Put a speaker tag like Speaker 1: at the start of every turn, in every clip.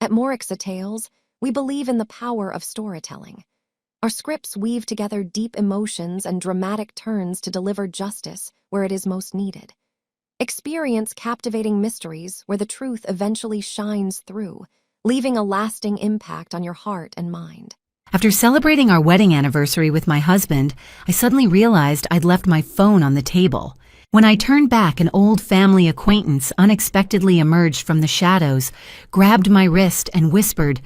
Speaker 1: At Morixa Tales, we believe in the power of storytelling. Our scripts weave together deep emotions and dramatic turns to deliver justice where it is most needed. Experience captivating mysteries where the truth eventually shines through, leaving a lasting impact on your heart and mind.
Speaker 2: After celebrating our wedding anniversary with my husband, I suddenly realized I'd left my phone on the table. When I turned back, an old family acquaintance unexpectedly emerged from the shadows, grabbed my wrist, and whispered,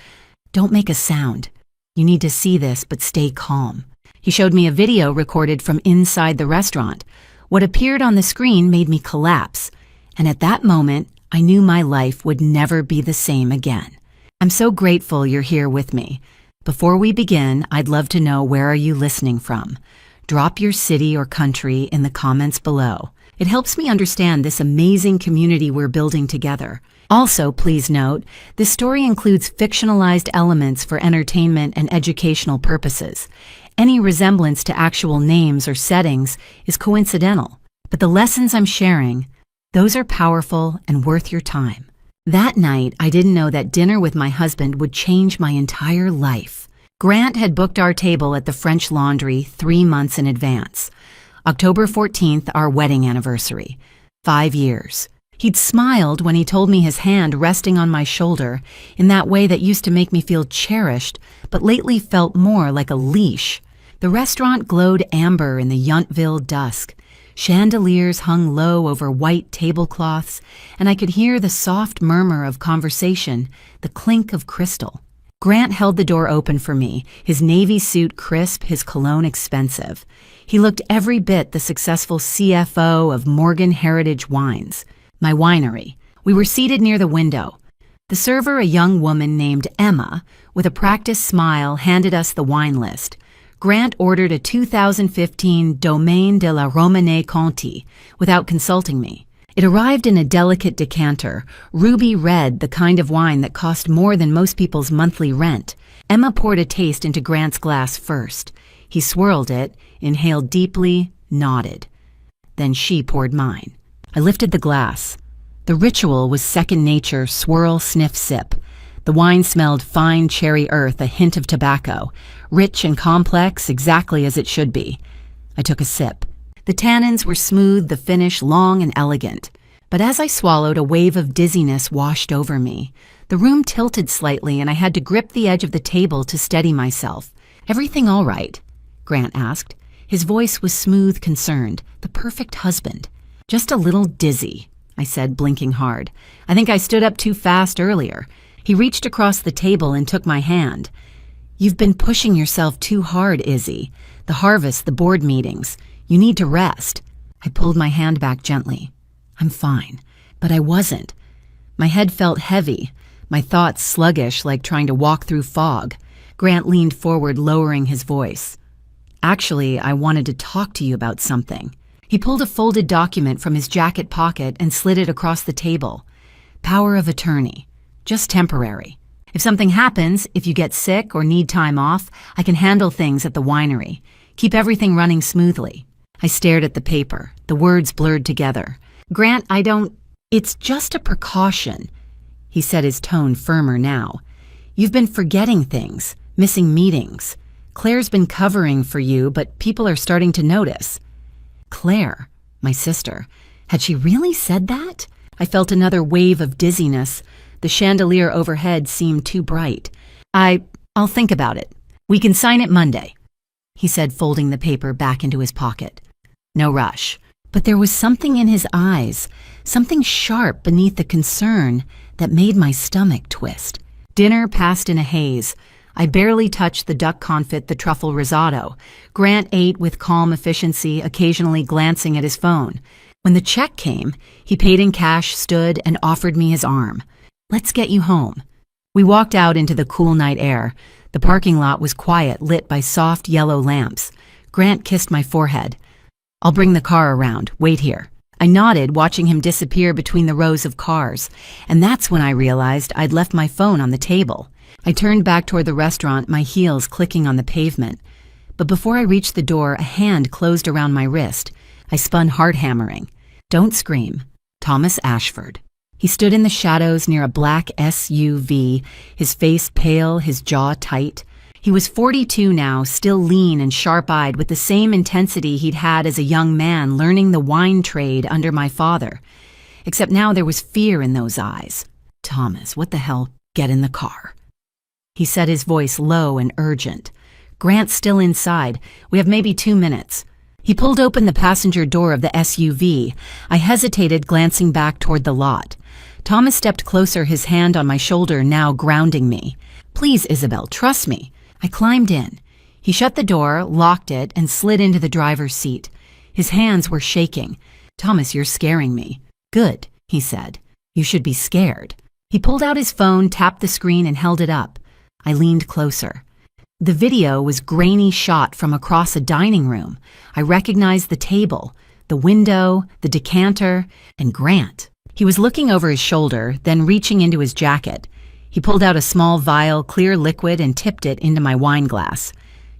Speaker 2: "Don't make a sound. You need to see this, but stay calm." He showed me a video recorded from inside the restaurant. What appeared on the screen made me collapse, and at that moment, I knew my life would never be the same again. I'm so grateful you're here with me. Before we begin, I'd love to know, where are you listening from? Drop your city or country in the comments below. It helps me understand this amazing community we're building together. Also, please note, this story includes fictionalized elements for entertainment and educational purposes. Any resemblance to actual names or settings is coincidental, but the lessons I'm sharing, those are powerful and worth your time. That night, I didn't know that dinner with my husband would change my entire life. Grant had booked our table at the French Laundry 3 months in advance. October 14th, our wedding anniversary. 5 years. He'd smiled when he told me, his hand resting on my shoulder in that way that used to make me feel cherished, but lately felt more like a leash. The restaurant glowed amber in the Yountville dusk. Chandeliers hung low over white tablecloths, and I could hear the soft murmur of conversation, the clink of crystal. Grant held the door open for me, his navy suit crisp, his cologne expensive. He looked every bit the successful CFO of Morgan Heritage Wines, my winery. We were seated near the window. The server, a young woman named Emma, with a practiced smile, handed us the wine list. Grant ordered a 2015 Domaine de la Romanée Conti without consulting me. It arrived in a delicate decanter, ruby red, the kind of wine that cost more than most people's monthly rent. Emma poured a taste into Grant's glass first. He swirled it, inhaled deeply, nodded. Then she poured mine. I lifted the glass. The ritual was second nature: swirl, sniff, sip. The wine smelled fine cherry earth, a hint of tobacco, rich and complex, exactly as it should be. I took a sip. The tannins were smooth, the finish long and elegant. But as I swallowed, a wave of dizziness washed over me. The room tilted slightly, and I had to grip the edge of the table to steady myself. "Everything all right?" Grant asked. His voice was smooth, concerned, the perfect husband. "Just a little dizzy," I said, blinking hard. "I think I stood up too fast earlier." He reached across the table and took my hand. "You've been pushing yourself too hard, Izzy. The harvest, the board meetings. You need to rest." I pulled my hand back gently. "I'm fine." But I wasn't. My head felt heavy, my thoughts sluggish, like trying to walk through fog. Grant leaned forward, lowering his voice. "Actually, I wanted to talk to you about something." He pulled a folded document from his jacket pocket and slid it across the table. "Power of attorney. Just temporary. If something happens, if you get sick or need time off, I can handle things at the winery. Keep everything running smoothly." I stared at the paper. The words blurred together. "Grant, It's just a precaution." He said, his tone firmer now. "You've been forgetting things, missing meetings. Claire's been covering for you, but people are starting to notice." Claire, my sister. Had she really said that? I felt another wave of dizziness. The chandelier overhead seemed too bright. I'll think about it. We can sign it Monday," he said, folding the paper back into his pocket. No rush. But there was something in his eyes, something sharp beneath the concern, that made my stomach twist. Dinner passed in a haze. I barely touched the duck confit, the truffle risotto. Grant ate with calm efficiency, occasionally glancing at his phone. When the check came, he paid in cash, stood, and offered me his arm. "Let's get you home." We walked out into the cool night air. The parking lot was quiet, lit by soft yellow lamps. Grant kissed my forehead. "I'll bring the car around. Wait here." I nodded, watching him disappear between the rows of cars. And that's when I realized I'd left my phone on the table. I turned back toward the restaurant, my heels clicking on the pavement. But before I reached the door, a hand closed around my wrist. I spun, heart hammering. "Don't scream. Thomas Ashford." He stood in the shadows near a black SUV, his face pale, his jaw tight. He was 42 now, still lean and sharp-eyed with the same intensity he'd had as a young man learning the wine trade under my father. Except now there was fear in those eyes. "Thomas, what the hell? Get in the car." He said, his voice low and urgent. "Grant's still inside. We have maybe 2 minutes." He pulled open the passenger door of the SUV. I hesitated, glancing back toward the lot. Thomas stepped closer, his hand on my shoulder, now grounding me. "Please, Isabel, trust me." I climbed in. He shut the door, locked it, and slid into the driver's seat. His hands were shaking. "Thomas, you're scaring me." "Good," he said. "You should be scared." He pulled out his phone, tapped the screen, and held it up. I leaned closer. The video was grainy shot from across a dining room. I recognized the table, the window, the decanter, and Grant. He was looking over his shoulder, then reaching into his jacket. He pulled out a small vial, clear liquid, and tipped it into my wine glass.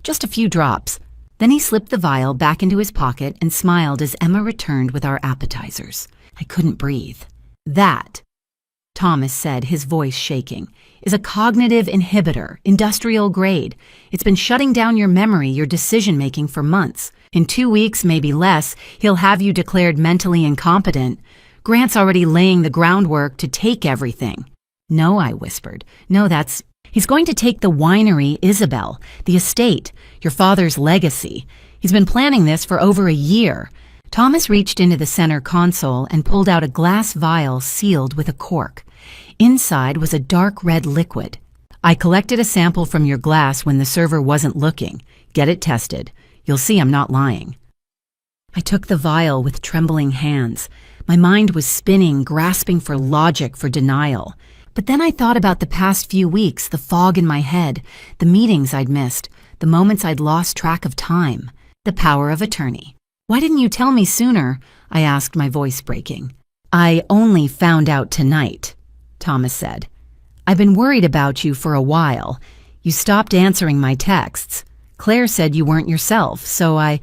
Speaker 2: Just a few drops. Then he slipped the vial back into his pocket and smiled as Emma returned with our appetizers. I couldn't breathe. "That," Thomas said, his voice shaking, "is a cognitive inhibitor, industrial grade. It's been shutting down your memory, your decision-making for months. In 2 weeks, maybe less, he'll have you declared mentally incompetent. Grant's already laying the groundwork to take everything." "No," I whispered. "No, he's going to take the winery, Isabel, the estate, your father's legacy. He's been planning this for over a year." Thomas reached into the center console and pulled out a glass vial sealed with a cork. Inside was a dark red liquid. "I collected a sample from your glass when the server wasn't looking. Get it tested. You'll see I'm not lying." I took the vial with trembling hands. My mind was spinning, grasping for logic, for denial. But then I thought about the past few weeks, the fog in my head, the meetings I'd missed, the moments I'd lost track of time, the power of attorney. "Why didn't you tell me sooner?" I asked, my voice breaking. "I only found out tonight," Thomas said. "I've been worried about you for a while. You stopped answering my texts. Claire said you weren't yourself, so I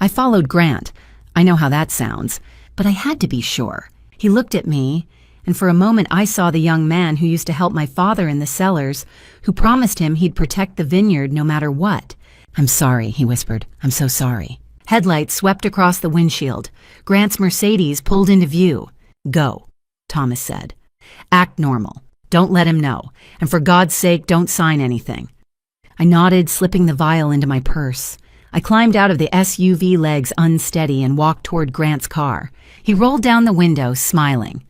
Speaker 2: followed Grant. I know how that sounds, but I had to be sure." He looked at me, and for a moment I saw the young man who used to help my father in the cellars, who promised him he'd protect the vineyard no matter what. "I'm sorry," he whispered. "I'm so sorry." Headlights swept across the windshield. Grant's Mercedes pulled into view. "Go," Thomas said. "Act normal. Don't let him know. And for God's sake, don't sign anything." I nodded, slipping the vial into my purse. I climbed out of the SUV, legs unsteady, and walked toward Grant's car. He rolled down the window, smiling.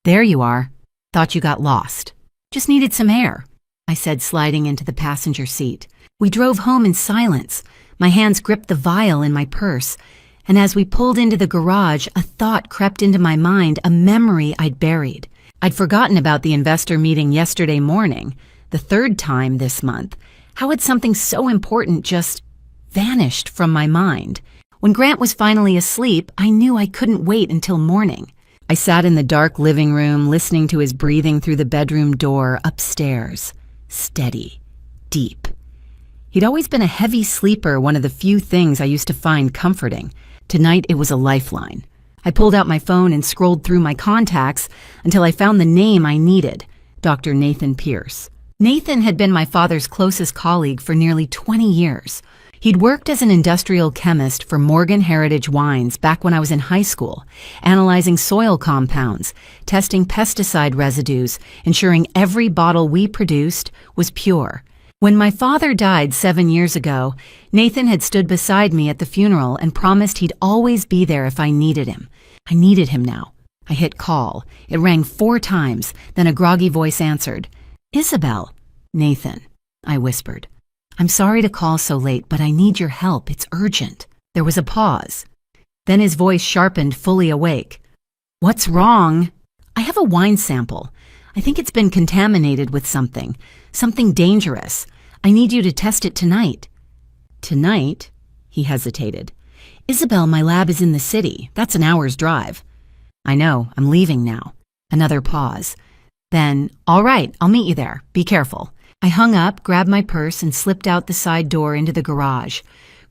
Speaker 2: "There you are. Thought you got lost." "Just needed some air," I said, sliding into the passenger seat. We drove home in silence. My hands gripped the vial in my purse, and as we pulled into the garage, a thought crept into my mind, a memory I'd buried. I'd forgotten about the investor meeting yesterday morning, the 3rd time this month. How had something so important just vanished from my mind? When Grant was finally asleep, I knew I couldn't wait until morning. I sat in the dark living room, listening to his breathing through the bedroom door upstairs. Steady, deep. He'd always been a heavy sleeper, one of the few things I used to find comforting. Tonight it was a lifeline. I pulled out my phone and scrolled through my contacts until I found the name I needed, Dr. Nathan Pierce. Nathan had been my father's closest colleague for nearly 20 years. He'd worked as an industrial chemist for Morgan Heritage Wines back when I was in high school, analyzing soil compounds, testing pesticide residues, ensuring every bottle we produced was pure. When my father died 7 years ago, Nathan had stood beside me at the funeral and promised he'd always be there if I needed him. I needed him now. I hit call. It rang 4 times, then a groggy voice answered. "Isabel." "Nathan," I whispered. "I'm sorry to call so late, but I need your help. It's urgent." There was a pause. Then his voice sharpened, fully awake. "What's wrong?" "I have a wine sample. I think it's been contaminated with something dangerous. I need you to test it tonight." "Tonight?" He hesitated. "Isabel, my lab is in the city. That's an hour's drive." "I know. I'm leaving now." Another pause. Then, "All right, I'll meet you there. Be careful." I hung up, grabbed my purse, and slipped out the side door into the garage.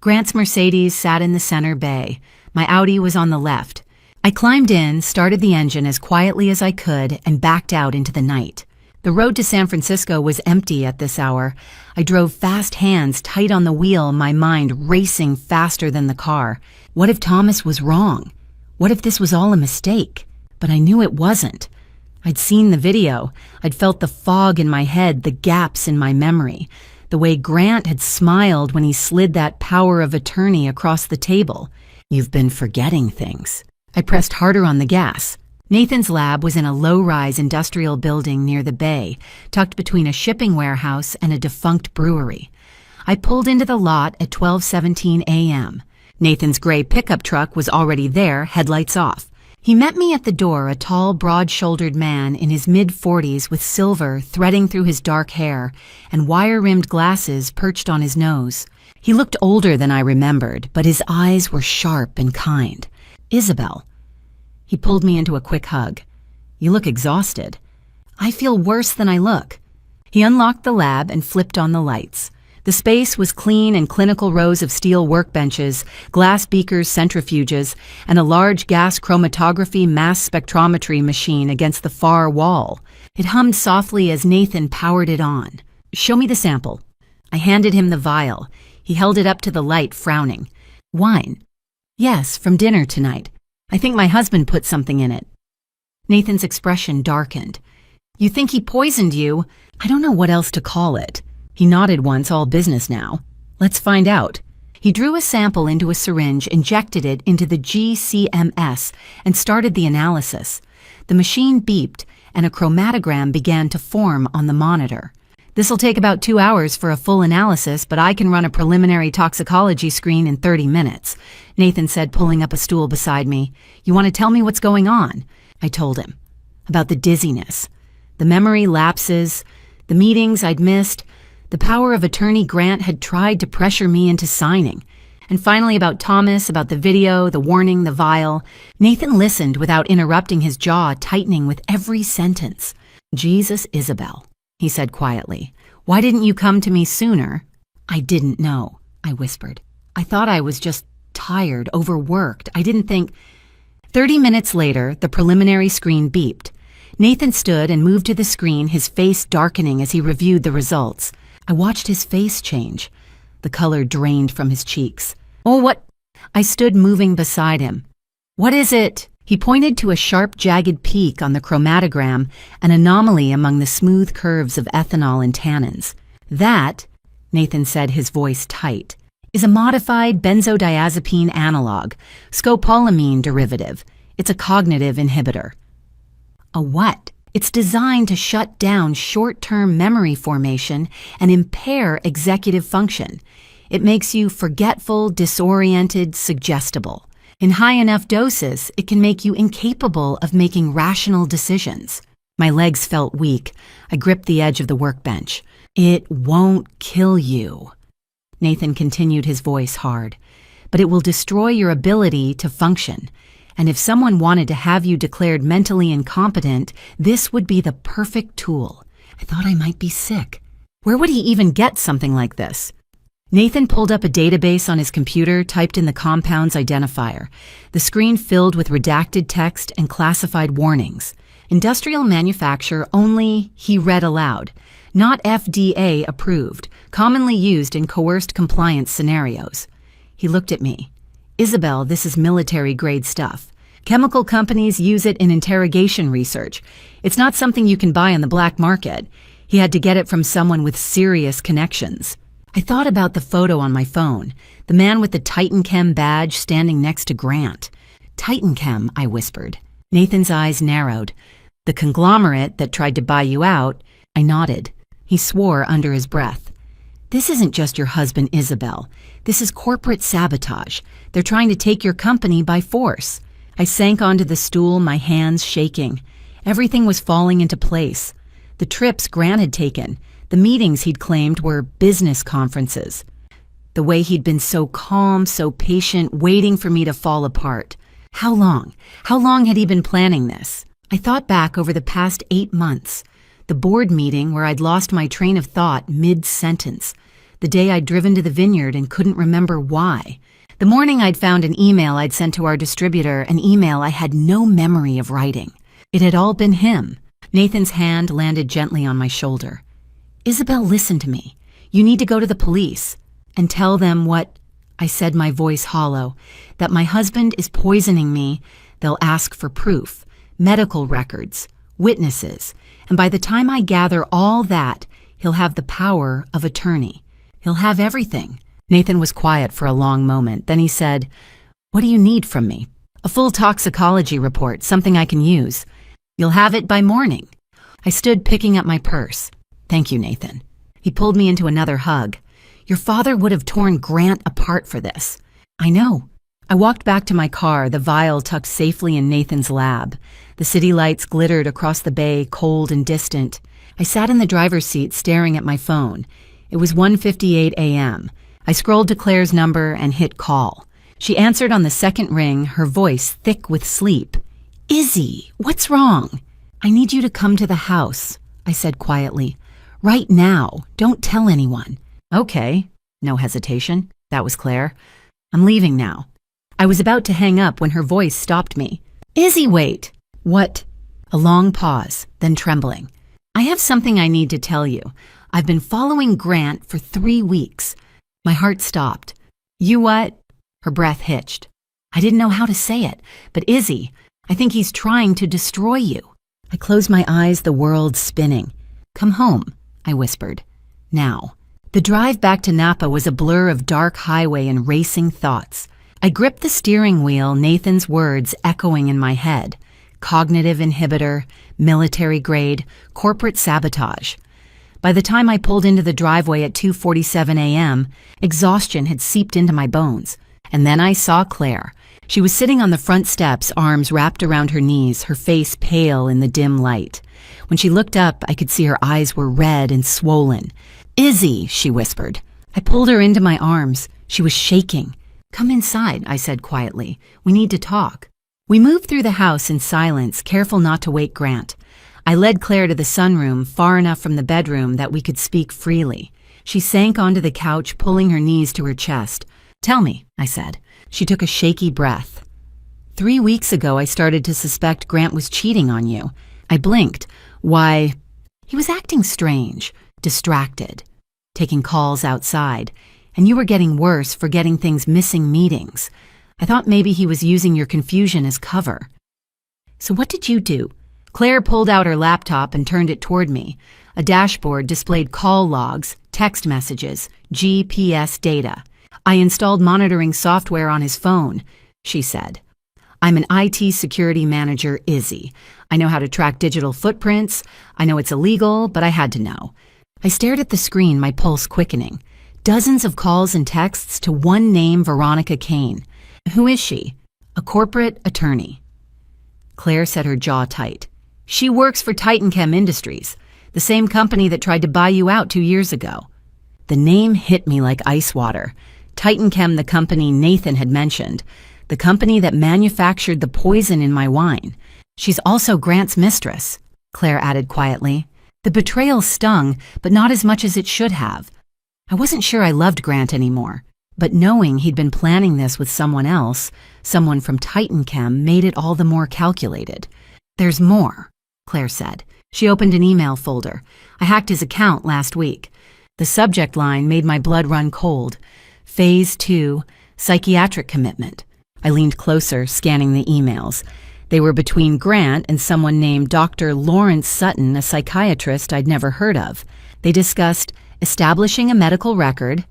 Speaker 2: Grant's Mercedes sat in the center bay. My Audi was on the left. I climbed in, started the engine as quietly as I could, and backed out into the night. The road to San Francisco was empty at this hour. I drove fast, hands tight on the wheel, my mind racing faster than the car. What if Thomas was wrong? What if this was all a mistake? But I knew it wasn't. I'd seen the video. I'd felt the fog in my head, the gaps in my memory, the way Grant had smiled when he slid that power of attorney across the table. You've been forgetting things. I pressed harder on the gas. Nathan's lab was in a low-rise industrial building near the bay, tucked between a shipping warehouse and a defunct brewery. I pulled into the lot at 12:17 a.m. Nathan's gray pickup truck was already there, headlights off. He met me at the door, a tall, broad-shouldered man in his mid-40s with silver threading through his dark hair and wire-rimmed glasses perched on his nose. He looked older than I remembered, but his eyes were sharp and kind. Isabel. He pulled me into a quick hug. You look exhausted. I feel worse than I look. He unlocked the lab and flipped on the lights. The space was clean and clinical rows of steel workbenches, glass beakers, centrifuges, and a large gas chromatography mass spectrometry machine against the far wall. It hummed softly as Nathan powered it on. Show me the sample. I handed him the vial. He held it up to the light, frowning. Wine. Yes, from dinner tonight. I think my husband put something in it. Nathan's expression darkened. You think he poisoned you? I don't know what else to call it. He nodded once, all business now. Let's find out. He drew a sample into a syringe, injected it into the GCMS, and started the analysis. The machine beeped, and a chromatogram began to form on the monitor. This'll take about 2 hours for a full analysis, but I can run a preliminary toxicology screen in 30 minutes, Nathan said, pulling up a stool beside me. You want to tell me what's going on? I told him. About the dizziness, the memory lapses, the meetings I'd missed, the power of attorney Grant had tried to pressure me into signing, and finally about Thomas, about the video, the warning, the vial. Nathan listened without interrupting, his jaw tightening with every sentence. Jesus, Isabel, he said quietly. Why didn't you come to me sooner? I didn't know, I whispered. I thought I was just tired, overworked. I didn't think. 30 minutes later, the preliminary screen beeped. Nathan stood and moved to the screen, his face darkening as he reviewed the results. I watched his face change. The color drained from his cheeks. Oh, what? I stood moving beside him. What is it? He pointed to a sharp, jagged peak on the chromatogram, an anomaly among the smooth curves of ethanol and tannins. That, Nathan said, his voice tight, is a modified benzodiazepine analog, scopolamine derivative. It's a cognitive inhibitor. A what? It's designed to shut down short-term memory formation and impair executive function. It makes you forgetful, disoriented, suggestible. In high enough doses, it can make you incapable of making rational decisions. My legs felt weak. I gripped the edge of the workbench. It won't kill you. Nathan continued, his voice hard. But it will destroy your ability to function. And if someone wanted to have you declared mentally incompetent, this would be the perfect tool. I thought I might be sick. Where would he even get something like this? Nathan pulled up a database on his computer, typed in the compound's identifier. The screen filled with redacted text and classified warnings. Industrial manufacture only, he read aloud. Not FDA approved, commonly used in coerced compliance scenarios. He looked at me. Isabel, this is military-grade stuff. Chemical companies use it in interrogation research. It's not something you can buy on the black market. He had to get it from someone with serious connections. I thought about the photo on my phone, the man with the TitanChem badge standing next to Grant. TitanChem, I whispered. Nathan's eyes narrowed. The conglomerate that tried to buy you out. I nodded. He swore under his breath. This isn't just your husband, Isabel. This is corporate sabotage. They're trying to take your company by force. I sank onto the stool, my hands shaking. Everything was falling into place. The trips Grant had taken, the meetings he'd claimed were business conferences. The way he'd been so calm, so patient, waiting for me to fall apart. How long? How long had he been planning this? I thought back over the past 8 months. The board meeting where I'd lost my train of thought mid-sentence. The day I'd driven to the vineyard and couldn't remember why. The morning I'd found an email I'd sent to our distributor, an email I had no memory of writing. It had all been him. Nathan's hand landed gently on my shoulder. "Isabel, listen to me. You need to go to the police and tell them what," I said, my voice hollow, "that my husband is poisoning me. They'll ask for proof, medical records, witnesses, and by the time I gather all that, he'll have the power of attorney. He'll have everything." Nathan was quiet for a long moment. Then he said, "What do you need from me?" "A full toxicology report, something I can use." "You'll have it by morning." I stood picking up my purse. "Thank you, Nathan." He pulled me into another hug. "Your father would have torn Grant apart for this." "I know." I walked back to my car, the vial tucked safely in Nathan's lab. The city lights glittered across the bay, cold and distant. I sat in the driver's seat staring at my phone. It was 1:58 a.m. I scrolled to Claire's number and hit call. She answered on the second ring, her voice thick with sleep. "Izzy, what's wrong?" "I need you to come to the house," I said quietly. "Right now. Don't tell anyone." "Okay." No hesitation. That was Claire. "I'm leaving now." I was about to hang up when her voice stopped me. "Izzy, wait." "What?" A long pause, then trembling. "I have something I need to tell you. I've been following Grant for 3 weeks. My heart stopped. "You what?" Her breath hitched. I didn't know how to say it, but Izzy, I think he's trying to destroy you. I closed my eyes, the world spinning. "Come home," I whispered. "Now." The drive back to Napa was a blur of dark highway and racing thoughts. I gripped the steering wheel, Nathan's words echoing in my head. Cognitive inhibitor, military grade, corporate sabotage. By the time I pulled into the driveway at 2:47 a.m., exhaustion had seeped into my bones. And then I saw Claire. She was sitting on the front steps, arms wrapped around her knees, her face pale in the dim light. When she looked up, I could see her eyes were red and swollen. "Izzy," she whispered. I pulled her into my arms. She was shaking. "Come inside," I said quietly. "We need to talk." We moved through the house in silence, careful not to wake Grant. I led Claire to the sunroom, far enough from the bedroom that we could speak freely. She sank onto the couch, pulling her knees to her chest. "Tell me," I said. She took a shaky breath. 3 weeks ago, I started to suspect Grant was cheating on you." I blinked. "Why?" "He was acting strange, distracted, taking calls outside, and you were getting worse, forgetting things, missing meetings. I thought maybe he was using your confusion as cover." "So what did you do?" Claire pulled out her laptop and turned it toward me. A dashboard displayed call logs, text messages, GPS data. "I installed monitoring software on his phone," she said. "I'm an IT security manager, Izzy. I know how to track digital footprints. I know it's illegal, but I had to know." I stared at the screen, my pulse quickening. Dozens of calls and texts to one name, Veronica Kane. "Who is she?" "A corporate attorney." Claire set her jaw tight. "She works for Titanchem Industries, the same company that tried to buy you out 2 years ago." The name hit me like ice water. Titanchem, the company Nathan had mentioned, the company that manufactured the poison in my wine. "She's also Grant's mistress," Claire added quietly. The betrayal stung, but not as much as it should have. I wasn't sure I loved Grant anymore, but knowing he'd been planning this with someone else, someone from Titanchem, made it all the more calculated. "There's more," Claire said. She opened an email folder. "I hacked his account last week." The subject line made my blood run cold. Phase 2, psychiatric commitment. I leaned closer, scanning the emails. They were between Grant and someone named Dr. Lawrence Sutton, a psychiatrist I'd never heard of. They discussed establishing a medical record,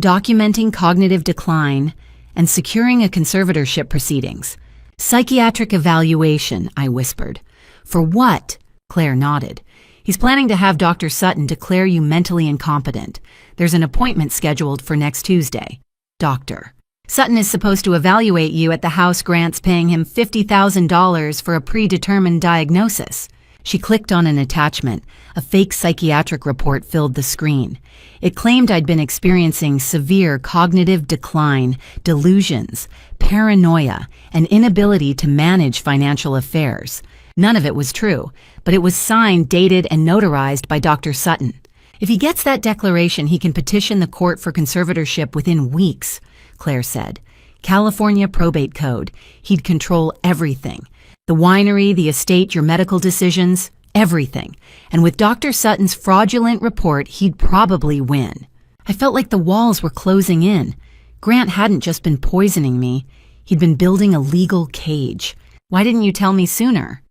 Speaker 2: documenting cognitive decline, and securing a conservatorship proceedings. "Psychiatric evaluation," I whispered. "For what?" Claire nodded. "He's planning to have Dr. Sutton declare you mentally incompetent. There's an appointment scheduled for next Tuesday." "Doctor." "Sutton is supposed to evaluate you at the house Grant's paying him $50,000 for a predetermined diagnosis." She clicked on an attachment. A fake psychiatric report filled the screen. It claimed I'd been experiencing severe cognitive decline, delusions, paranoia, and inability to manage financial affairs. None of it was true, but it was signed, dated, and notarized by Dr. Sutton. "If he gets that declaration, he can petition the court for conservatorship within weeks," Claire said. California probate code. He'd control everything. The winery, the estate, your medical decisions, everything. And with Dr. Sutton's fraudulent report, he'd probably win. I felt like the walls were closing in. Grant hadn't just been poisoning me. He'd been building a legal cage. Why didn't you tell me sooner?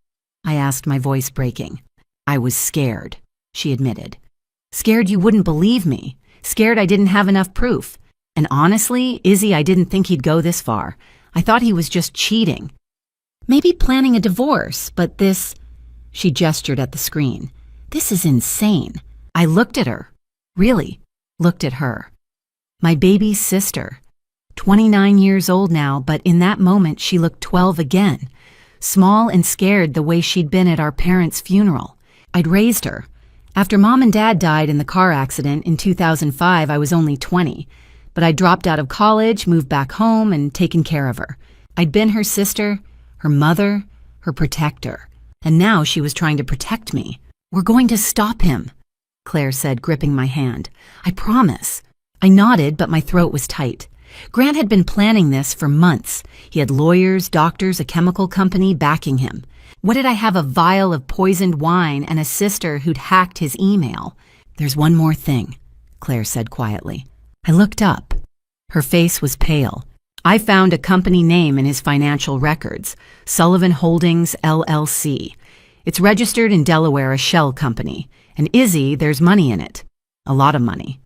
Speaker 2: I asked, my voice breaking. I was scared, she admitted. Scared you wouldn't believe me. Scared I didn't have enough proof. And honestly, Izzy, I didn't think he'd go this far. I thought he was just cheating. Maybe planning a divorce, but this... She gestured at the screen. This is insane. I looked at her. Really, looked at her. My baby's sister. 29 years old now, but in that moment she looked 12 again. Small and scared the way she'd been at our parents' funeral. I'd raised her. After Mom and Dad died in the car accident in 2005, I was only 20. But I dropped out of college, moved back home, and taken care of her. I'd been her sister, her mother, her protector. And now she was trying to protect me. We're going to stop him, Claire said, gripping my hand. I promise. I nodded, but my throat was tight. Grant had been planning this for months. He had lawyers, doctors, a chemical company backing him. What did I have, a vial of poisoned wine and a sister who'd hacked his email? There's one more thing, Claire said quietly. I looked up. Her face was pale. I found a company name in his financial records, Sullivan Holdings, LLC. It's registered in Delaware, a shell company. And Izzy, there's money in it. A lot of money.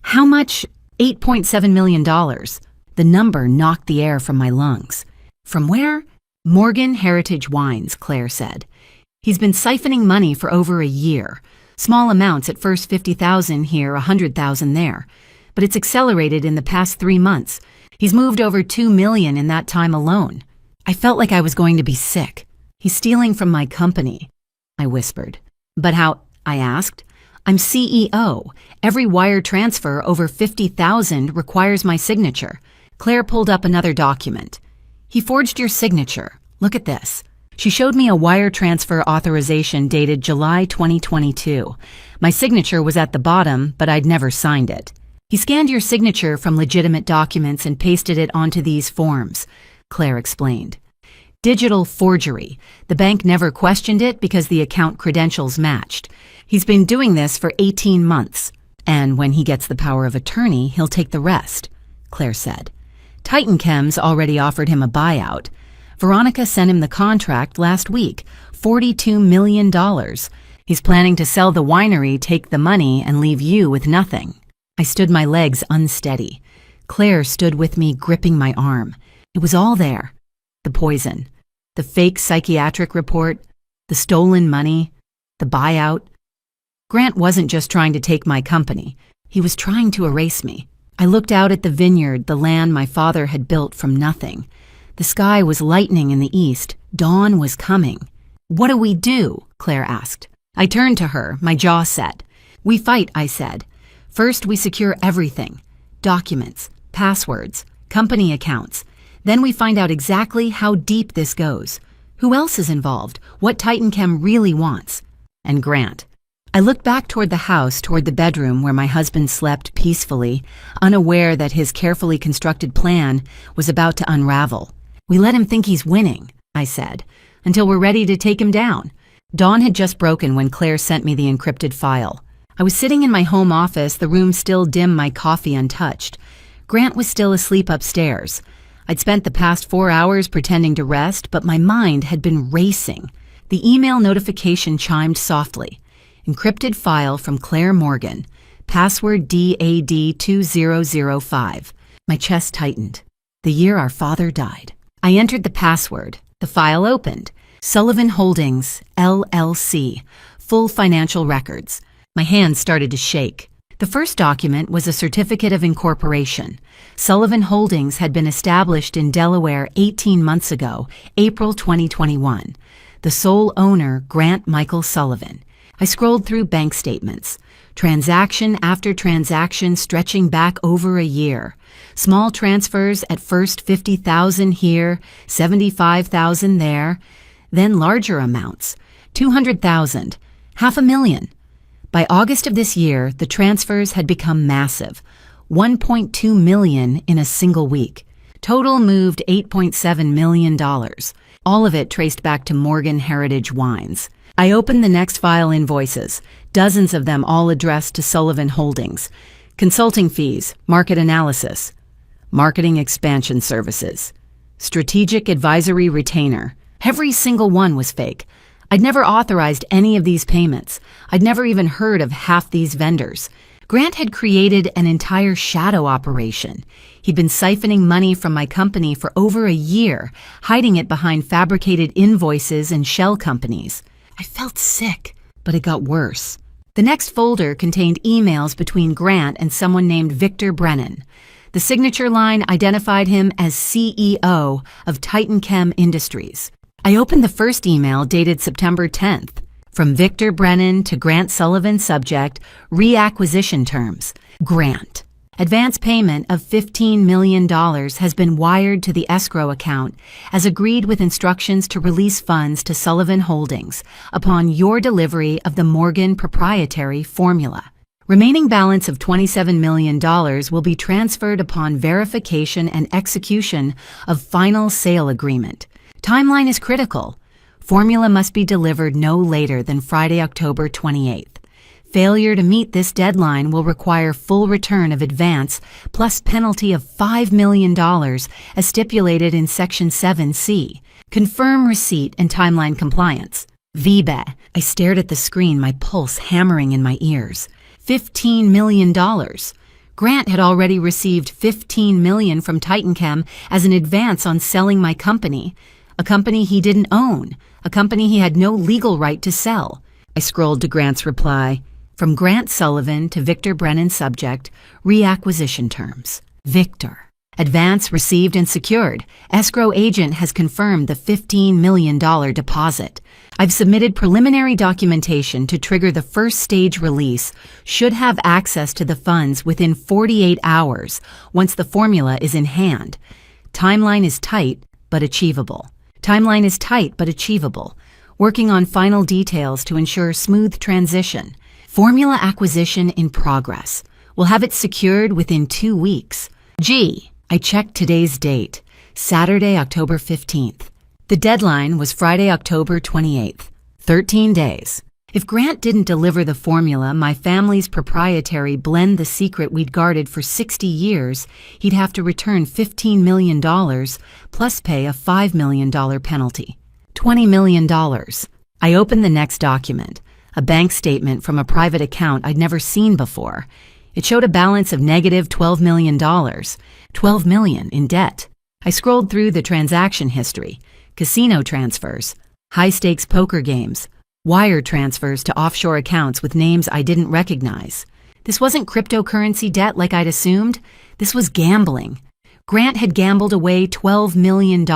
Speaker 2: How much? $8.7 million. The number knocked the air from my lungs. From where? Morgan Heritage Wines, Claire said. He's been siphoning money for over a year. Small amounts at first, $50,000 here, $100,000 there. But it's accelerated in the past 3 months. He's moved over $2 million in that time alone. I felt like I was going to be sick. He's stealing from my company, I whispered. But how? I asked. I'm CEO. Every wire transfer over $50,000 requires my signature. Claire pulled up another document. He forged your signature. Look at this. She showed me a wire transfer authorization dated July 2022. My signature was at the bottom, but I'd never signed it. He scanned your signature from legitimate documents and pasted it onto these forms, Claire explained. Digital forgery. The bank never questioned it because the account credentials matched. He's been doing this for 18 months. And when he gets the power of attorney, he'll take the rest, Claire said. Titan Chems already offered him a buyout. Veronica sent him the contract last week, $42 million. He's planning to sell the winery, take the money, and leave you with nothing. I stood, my legs unsteady. Claire stood with me, gripping my arm. It was all there. The poison, the fake psychiatric report, the stolen money, the buyout. Grant wasn't just trying to take my company. He was trying to erase me. I looked out at the vineyard, the land my father had built from nothing. The sky was lightening in the east. Dawn was coming. What do we do? Claire asked. I turned to her, my jaw set. We fight, I said. First, we secure everything. Documents, passwords, company accounts. Then we find out exactly how deep this goes. Who else is involved? What Titan Chem really wants? And Grant. I looked back toward the house, toward the bedroom where my husband slept peacefully, unaware that his carefully constructed plan was about to unravel. We let him think he's winning, I said, until we're ready to take him down. Dawn had just broken when Claire sent me the encrypted file. I was sitting in my home office, the room still dim, my coffee untouched. Grant was still asleep upstairs. I'd spent the past 4 hours pretending to rest, but my mind had been racing. The email notification chimed softly. Encrypted file from Claire Morgan. Password DAD2005. My chest tightened. The year our father died. I entered the password. The file opened. Sullivan Holdings, LLC. Full financial records. My hands started to shake. The first document was a certificate of incorporation. Sullivan Holdings had been established in Delaware 18 months ago, April 2021. The sole owner, Grant Michael Sullivan. I scrolled through bank statements. Transaction after transaction stretching back over a year. Small transfers at first, $50,000 here, $75,000 there. Then larger amounts, $200,000, $500,000. By August of this year, the transfers had become massive, $1.2 million in a single week. Total moved $8.7 million, all of it traced back to Morgan Heritage Wines. I opened the next file: invoices, dozens of them all addressed to Sullivan Holdings. Consulting fees, market analysis, marketing expansion services, strategic advisory retainer. Every single one was fake. I'd never authorized any of these payments. I'd never even heard of half these vendors. Grant had created an entire shadow operation. He'd been siphoning money from my company for over a year, hiding it behind fabricated invoices and shell companies. I felt sick, but it got worse. The next folder contained emails between Grant and someone named Victor Brennan. The signature line identified him as CEO of Titan Chem Industries. I opened the first email dated September 10th. From Victor Brennan to Grant Sullivan, subject, reacquisition terms. Grant. Advance payment of $15 million has been wired to the escrow account as agreed with instructions to release funds to Sullivan Holdings upon your delivery of the Morgan proprietary formula. Remaining balance of $27 million will be transferred upon verification and execution of final sale agreement. Timeline is critical. Formula must be delivered no later than Friday, October 28th. Failure to meet this deadline will require full return of advance plus penalty of $5 million as stipulated in Section 7C. Confirm receipt and timeline compliance. VBA. I stared at the screen, my pulse hammering in my ears. $15 million. Grant had already received $15 million from Titan Chem as an advance on selling my company, a company he didn't own, a company he had no legal right to sell. I scrolled to Grant's reply. From Grant Sullivan to Victor Brennan, subject, reacquisition terms. Victor. Advance received and secured. Escrow agent has confirmed the $15 million deposit. I've submitted preliminary documentation to trigger the first stage release. Should have access to the funds within 48 hours once the formula is in hand. Timeline is tight, but achievable. Timeline is tight, but achievable. Working on final details to ensure smooth transition. Formula acquisition in progress. We'll have it secured within 2 weeks. G. I checked today's date, Saturday, October 15th. The deadline was Friday, October 28th. 13 days. If Grant didn't deliver the formula, my family's proprietary blend, the secret we'd guarded for 60 years, he'd have to return $15 million plus pay a $5 million penalty. $20 million. I opened the next document, a bank statement from a private account I'd never seen before. It showed a balance of negative $12 million, $12 million in debt. I scrolled through the transaction history, casino transfers, high-stakes poker games, wire transfers to offshore accounts with names I didn't recognize. This wasn't cryptocurrency debt like I'd assumed. This was gambling. Grant had gambled away $12 million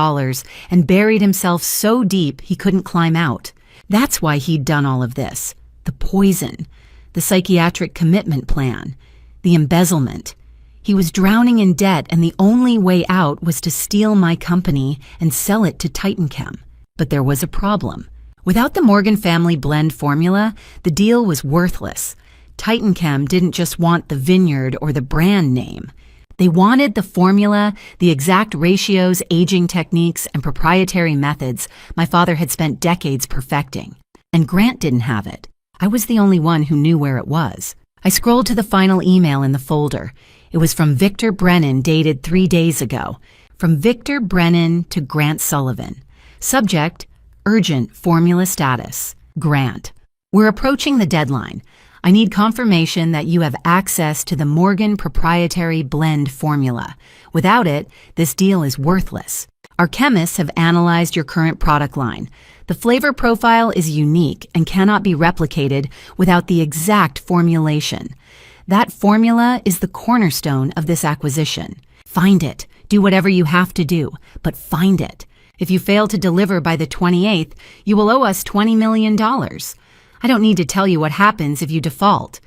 Speaker 2: and buried himself so deep he couldn't climb out. That's why he'd done all of this. The poison, the psychiatric commitment plan, the embezzlement. He was drowning in debt, and the only way out was to steal my company and sell it to Titan Chem. But there was a problem. Without the Morgan family blend formula, the deal was worthless. Titan Chem didn't just want the vineyard or the brand name. They wanted the formula, the exact ratios, aging techniques, and proprietary methods my father had spent decades perfecting. And Grant didn't have it. I was the only one who knew where it was. I scrolled to the final email in the folder. It was from Victor Brennan, dated 3 days ago. From Victor Brennan to Grant Sullivan. Subject, urgent formula status. Grant. We're approaching the deadline. I need confirmation that you have access to the Morgan proprietary blend formula. Without it, this deal is worthless. Our chemists have analyzed your current product line. The flavor profile is unique and cannot be replicated without the exact formulation. That formula is the cornerstone of this acquisition. Find it. Do whatever you have to do, but find it. If you fail to deliver by the 28th, you will owe us $20 million. I don't need to tell you what happens if you default.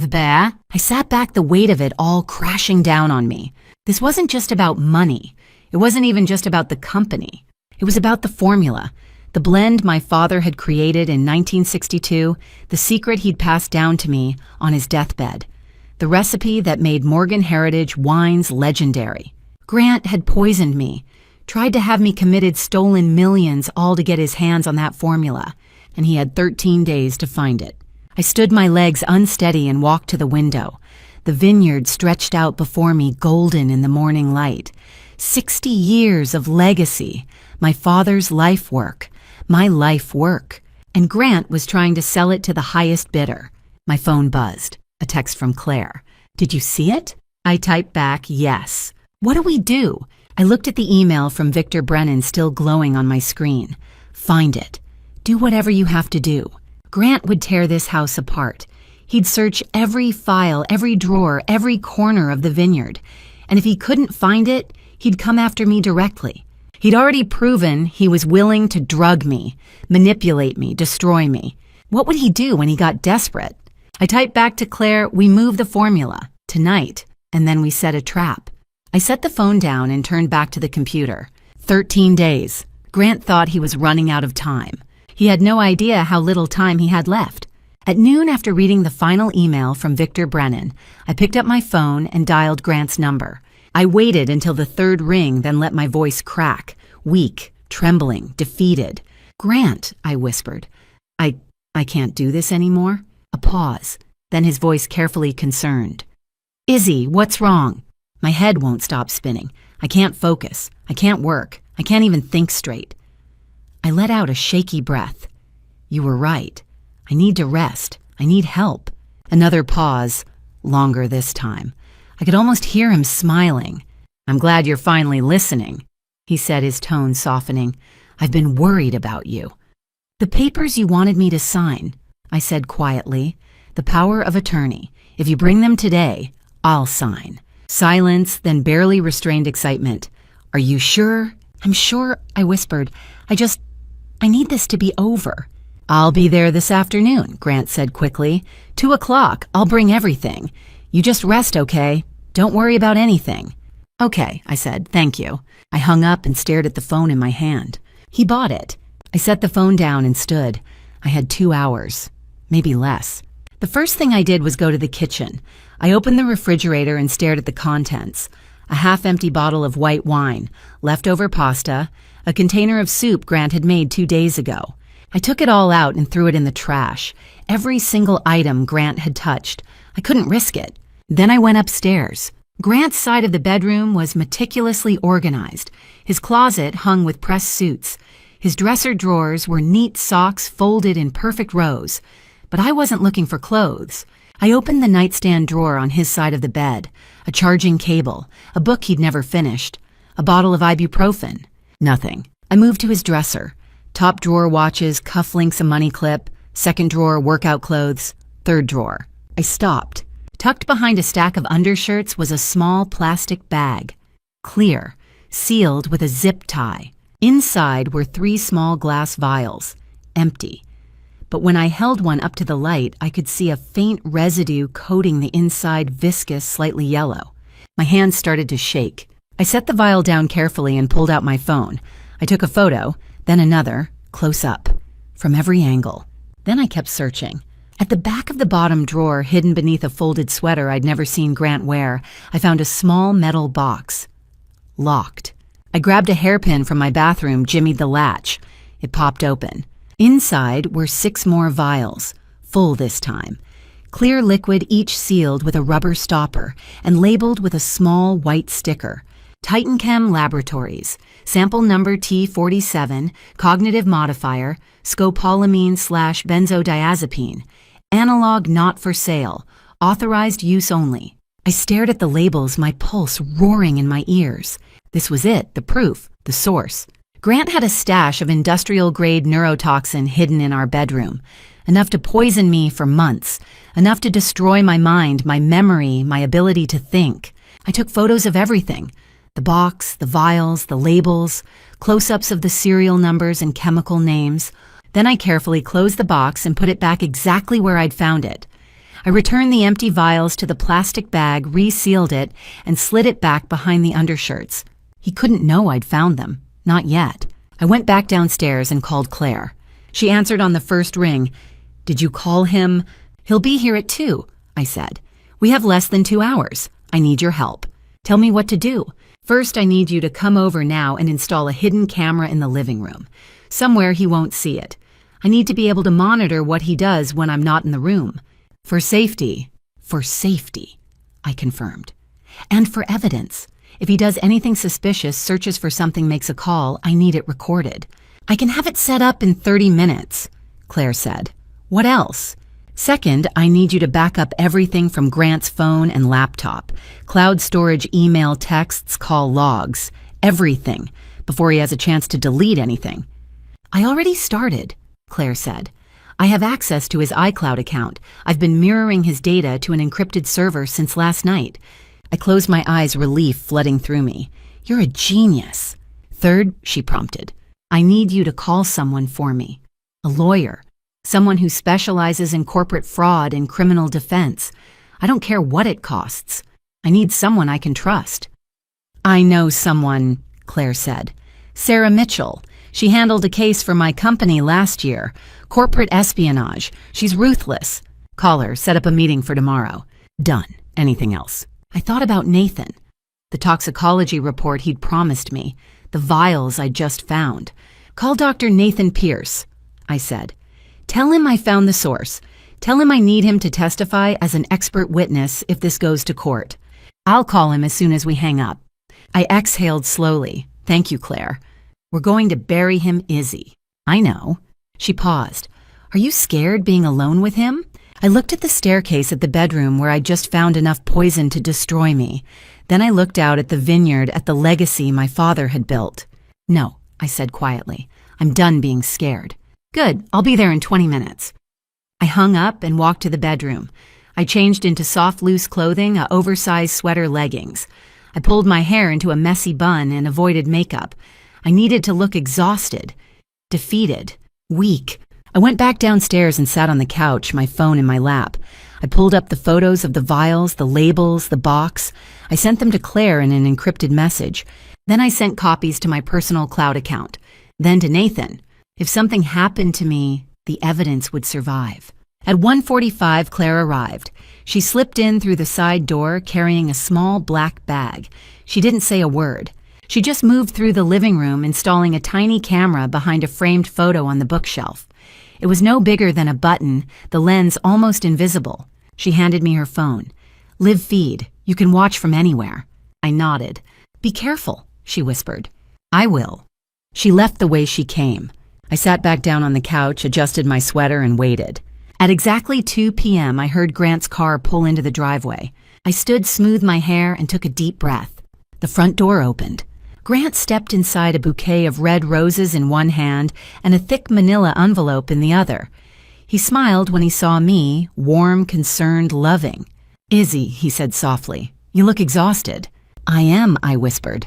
Speaker 2: I sat back, the weight of it all crashing down on me. This wasn't just about money. It wasn't even just about the company. It was about the formula, the blend my father had created in 1962, the secret he'd passed down to me on his deathbed, the recipe that made Morgan Heritage wines legendary. Grant had poisoned me, tried to have me committed stolen millions all to get his hands on that formula, and he had 13 days to find it. I stood my legs unsteady and walked to the window. The vineyard stretched out before me golden in the morning light. 60 years of legacy, my father's life work, my life work. And Grant was trying to sell it to the highest bidder. My phone buzzed. A text from Claire. "Did you see it?" I typed back, "Yes." "What do we do?" I looked at the email from Victor Brennan still glowing on my screen. "Find it. Do whatever you have to do." Grant would tear this house apart. He'd search every file, every drawer, every corner of the vineyard. And if he couldn't find it, he'd come after me directly. He'd already proven he was willing to drug me, manipulate me, destroy me. What would he do when he got desperate? I typed back to Claire, "We move the formula, tonight, and then we set a trap." I set the phone down and turned back to the computer. 13 days. Grant thought he was running out of time. He had no idea how little time he had left. At noon, after reading the final email from Victor Brennan, I picked up my phone and dialed Grant's number. I waited until the third ring, then let my voice crack, weak, trembling, defeated. "Grant," I whispered, I can't do this anymore." A pause, then his voice carefully concerned. "Izzy, what's wrong?" "My head won't stop spinning. I can't focus. I can't work. I can't even think straight." I let out a shaky breath. "You were right. I need to rest. I need help." Another pause, longer this time. I could almost hear him smiling. "I'm glad you're finally listening," he said, his tone softening. "I've been worried about you." "The papers you wanted me to sign," I said quietly. "The power of attorney. If you bring them today, I'll sign." Silence, then barely restrained excitement. "Are you sure?" "I'm sure," I whispered. I need this to be over." "I'll be there this afternoon," Grant said quickly. 2 o'clock. I'll bring everything. You just rest, okay? Don't worry about anything." "Okay," I said. "Thank you." I hung up and stared at the phone in my hand. He bought it. I set the phone down and stood. I had 2 hours, maybe less. The first thing I did was go to the kitchen. I opened the refrigerator and stared at the contents. A half-empty bottle of white wine, leftover pasta, a container of soup Grant had made 2 days ago. I took it all out and threw it in the trash. Every single item Grant had touched. I couldn't risk it. Then I went upstairs. Grant's side of the bedroom was meticulously organized. His closet hung with pressed suits. His dresser drawers were neat socks folded in perfect rows. But I wasn't looking for clothes. I opened the nightstand drawer on his side of the bed. A charging cable, a book he'd never finished, a bottle of ibuprofen. Nothing. I moved to his dresser. Top drawer watches, cufflinks, a money clip. Second drawer workout clothes. Third drawer. I stopped. Tucked behind a stack of undershirts was a small plastic bag. Clear, sealed with a zip tie. Inside were 3 small glass vials. Empty. But when I held one up to the light, I could see a faint residue coating the inside, viscous, slightly yellow. My hands started to shake. I set the vial down carefully and pulled out my phone. I took a photo, then another, close up, from every angle. Then I kept searching. At the back of the bottom drawer, hidden beneath a folded sweater I'd never seen Grant wear, I found a small metal box. Locked. I grabbed a hairpin from my bathroom, jimmied the latch. It popped open. Inside were 6 more vials, full this time. Clear liquid, each sealed with a rubber stopper and labeled with a small white sticker. Titanchem Laboratories, sample number T47, cognitive modifier, scopolamine/benzodiazepine. Analog not for sale, authorized use only. I stared at the labels, my pulse roaring in my ears. This was it, the proof, the source. Grant had a stash of industrial-grade neurotoxin hidden in our bedroom. Enough to poison me for months. Enough to destroy my mind, my memory, my ability to think. I took photos of everything. The box, the vials, the labels, close-ups of the serial numbers and chemical names. Then I carefully closed the box and put it back exactly where I'd found it. I returned the empty vials to the plastic bag, resealed it, and slid it back behind the undershirts. He couldn't know I'd found them. Not yet. I went back downstairs and called Claire. She answered on the first ring. "Did you call him?" "He'll be here at 2, I said. "We have less than 2 hours. I need your help. Tell me what to do. First, I need you to come over now and install a hidden camera in the living room. Somewhere he won't see it. I need to be able to monitor what he does when I'm not in the room. For safety, I confirmed. And for evidence. If he does anything suspicious, searches for something, makes a call, I need it recorded. I can have it set up in 30 minutes, Claire said. What else? Second, I need you to back up everything from Grant's phone and laptop. Cloud storage, email, texts, call logs. Everything, before he has a chance to delete anything. I already started, Claire said. I have access to his iCloud account. I've been mirroring his data to an encrypted server since last night. I closed my eyes, relief flooding through me. You're a genius. Third, she prompted, I need you to call someone for me. A lawyer. Someone who specializes in corporate fraud and criminal defense. I don't care what it costs. I need someone I can trust. I know someone, Claire said. Sarah Mitchell. She handled a case for my company last year. Corporate espionage. She's ruthless. Call her, set up a meeting for tomorrow. Done. Anything else? I thought about Nathan. The toxicology report he'd promised me. The vials I'd just found. Call Dr. Nathan Pierce, I said. Tell him I found the source. Tell him I need him to testify as an expert witness if this goes to court. I'll call him as soon as we hang up. I exhaled slowly. Thank you, Claire. We're going to bury him, Izzy. I know. She paused. Are you scared being alone with him? I looked at the staircase at the bedroom where I'd just found enough poison to destroy me. Then I looked out at the vineyard, at the legacy my father had built. No, I said quietly. I'm done being scared. Good, I'll be there in 20 minutes. I hung up and walked to the bedroom. I changed into soft, loose clothing, a oversized sweater, leggings. I pulled my hair into a messy bun and avoided makeup. I needed to look exhausted, defeated, weak. I went back downstairs and sat on the couch, my phone in my lap. I pulled up the photos of the vials, the labels, the box. I sent them to Claire in an encrypted message. Then I sent copies to my personal cloud account. Then to Nathan. If something happened to me, the evidence would survive. At 1:45, Claire arrived. She slipped in through the side door carrying a small black bag. She didn't say a word. She just moved through the living room, installing a tiny camera behind a framed photo on the bookshelf. It was no bigger than a button, the lens almost invisible. She handed me her phone. Live feed. You can watch from anywhere. I nodded. Be careful, she whispered. I will. She left the way she came. I sat back down on the couch, adjusted my sweater, and waited. At exactly 2 p.m., I heard Grant's car pull into the driveway. I stood, smoothed my hair, and took a deep breath. The front door opened. Grant stepped inside, a bouquet of red roses in one hand and a thick manila envelope in the other. He smiled when he saw me, warm, concerned, loving. Izzy, he said softly, you look exhausted. I am, I whispered.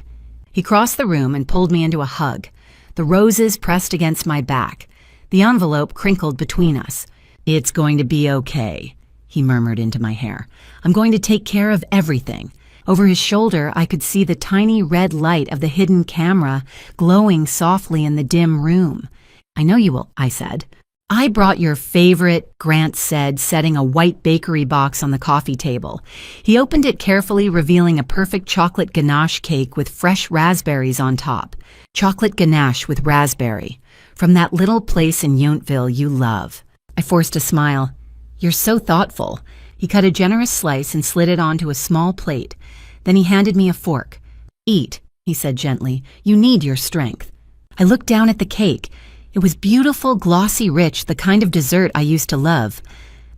Speaker 2: He crossed the room and pulled me into a hug. The roses pressed against my back. The envelope crinkled between us. It's going to be okay, he murmured into my hair. I'm going to take care of everything. Over his shoulder, I could see the tiny red light of the hidden camera glowing softly in the dim room. I know you will, I said. I brought your favorite, Grant said, setting a white bakery box on the coffee table. He opened it carefully, revealing a perfect chocolate ganache cake with fresh raspberries on top. Chocolate ganache with raspberry. From that little place in Yountville you love. I forced a smile. You're so thoughtful. He cut a generous slice and slid it onto a small plate. Then he handed me a fork. Eat, he said gently. You need your strength. I looked down at the cake. It was beautiful, glossy, rich, the kind of dessert I used to love.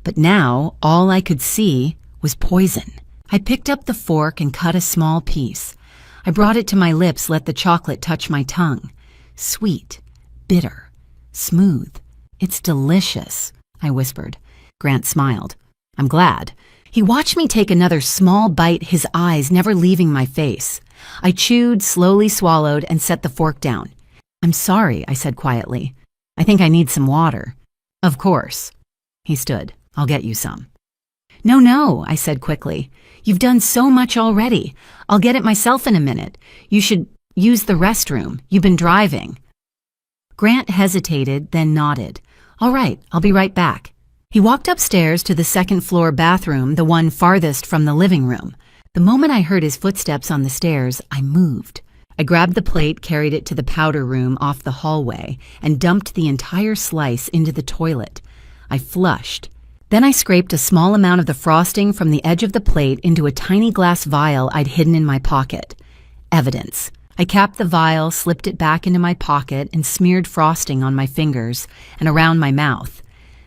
Speaker 2: But now, all I could see was poison. I picked up the fork and cut a small piece. I brought it to my lips, let the chocolate touch my tongue. Sweet, bitter, smooth. It's delicious, I whispered. Grant smiled. I'm glad. He watched me take another small bite, his eyes never leaving my face. I chewed, slowly swallowed, and set the fork down. I'm sorry, I said quietly. I think I need some water. Of course. He stood. I'll get you some. No, I said quickly. You've done so much already. I'll get it myself in a minute. You should use the restroom. You've been driving. Grant hesitated, then nodded. All right, I'll be right back. He walked upstairs to the second-floor bathroom, the one farthest from the living room. The moment I heard his footsteps on the stairs, I moved. I grabbed the plate, carried it to the powder room off the hallway, and dumped the entire slice into the toilet. I flushed. Then I scraped a small amount of the frosting from the edge of the plate into a tiny glass vial I'd hidden in my pocket. Evidence. I capped the vial, slipped it back into my pocket, and smeared frosting on my fingers and around my mouth.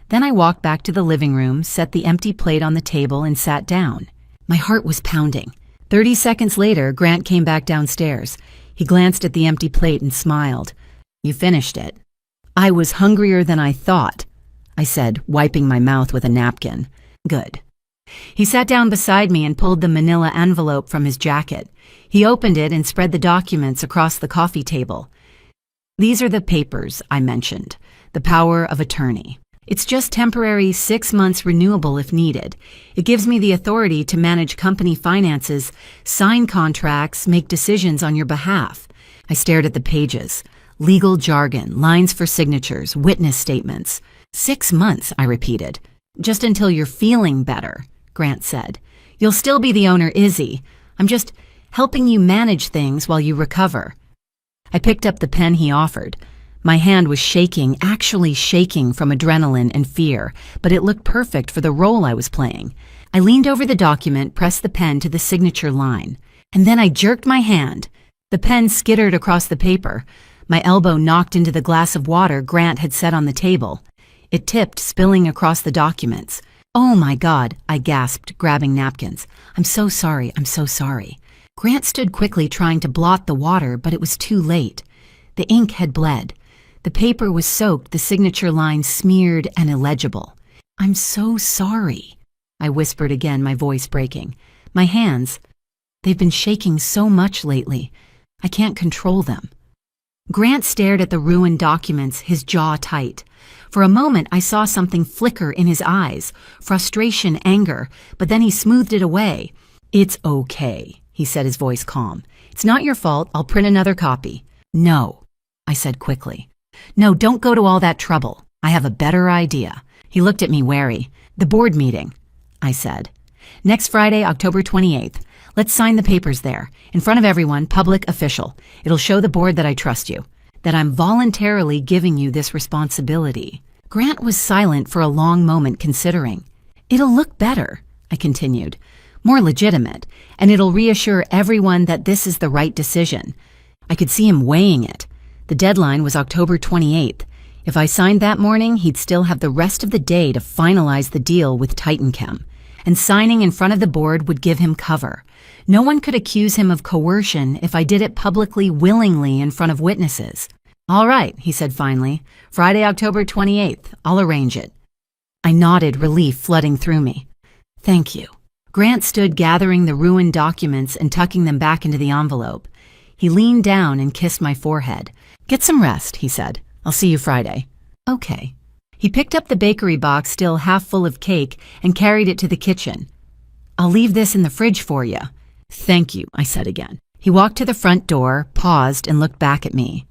Speaker 2: Then I walked back to the living room, set the empty plate on the table, and sat down. My heart was pounding. 30 seconds later, Grant came back downstairs. He glanced at the empty plate and smiled. "You finished it." "I was hungrier than I thought," I said, wiping my mouth with a napkin. "Good." He sat down beside me and pulled the manila envelope from his jacket. He opened it and spread the documents across the coffee table. "These are the papers I mentioned, the power of attorney. It's just temporary, 6 months renewable if needed. It gives me the authority to manage company finances, sign contracts, make decisions on your behalf." I stared at the pages. Legal jargon, lines for signatures, witness statements. 6 months, I repeated. "Just until you're feeling better," Grant said. "You'll still be the owner, Izzy. I'm just helping you manage things while you recover." I picked up the pen he offered. My hand was shaking, actually shaking from adrenaline and fear, but it looked perfect for the role I was playing. I leaned over the document, pressed the pen to the signature line, and then I jerked my hand. The pen skittered across the paper. My elbow knocked into the glass of water Grant had set on the table. It tipped, spilling across the documents. "Oh my God," I gasped, grabbing napkins. I'm so sorry. Grant stood quickly trying to blot the water, but it was too late. The ink had bled. The paper was soaked, the signature line smeared and illegible. "I'm so sorry," I whispered again, my voice breaking. My hands, they've been shaking so much lately. I can't control them. Grant stared at the ruined documents, his jaw tight. For a moment, I saw something flicker in his eyes, frustration, anger, but then he smoothed it away. "It's okay," he said, his voice calm. "It's not your fault. I'll print another copy." "No," I said quickly. "No, don't go to all that trouble. I have a better idea." He looked at me wary. "The board meeting," I said. "Next Friday, October 28th. Let's sign the papers there, in front of everyone, public, official. It'll show the board that I trust you, that I'm voluntarily giving you this responsibility." Grant was silent for a long moment, considering. "It'll look better," I continued, "more legitimate, and it'll reassure everyone that this is the right decision." I could see him weighing it. The deadline was October 28th. If I signed that morning, he'd still have the rest of the day to finalize the deal with TitanChem. And signing in front of the board would give him cover. No one could accuse him of coercion if I did it publicly, willingly, in front of witnesses. "All right," he said finally. "Friday, October 28th. I'll arrange it." I nodded, relief flooding through me. "Thank you." Grant stood gathering the ruined documents and tucking them back into the envelope. He leaned down and kissed my forehead. "Get some rest," he said. "I'll see you Friday." "Okay." He picked up the bakery box still half full of cake and carried it to the kitchen. "I'll leave this in the fridge for you." "Thank you," I said again. He walked to the front door, paused, and looked back at me.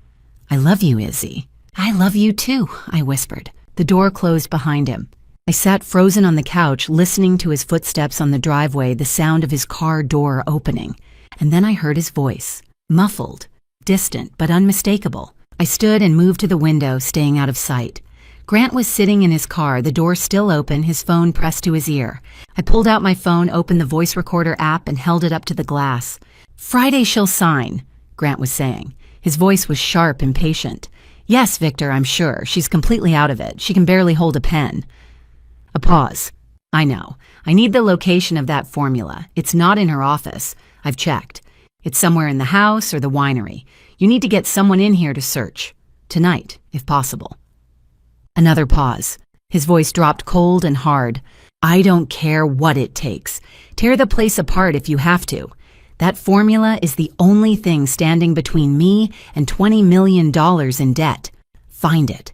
Speaker 2: "I love you, Izzy." "I love you too," I whispered. The door closed behind him. I sat frozen on the couch, listening to his footsteps on the driveway, the sound of his car door opening. And then I heard his voice, muffled, distant, but unmistakable. I stood and moved to the window, staying out of sight. Grant was sitting in his car, the door still open, his phone pressed to his ear. I pulled out my phone, opened the voice recorder app, and held it up to the glass. "Friday she'll sign," Grant was saying. His voice was sharp and patient. "Yes, Victor, I'm sure. She's completely out of it. She can barely hold a pen." A pause. "I know. I need the location of that formula. It's not in her office. I've checked. It's somewhere in the house or the winery. You need to get someone in here to search. Tonight, if possible." Another pause. His voice dropped cold and hard. "I don't care what it takes. Tear the place apart if you have to. That formula is the only thing standing between me and $20 million in debt. Find it."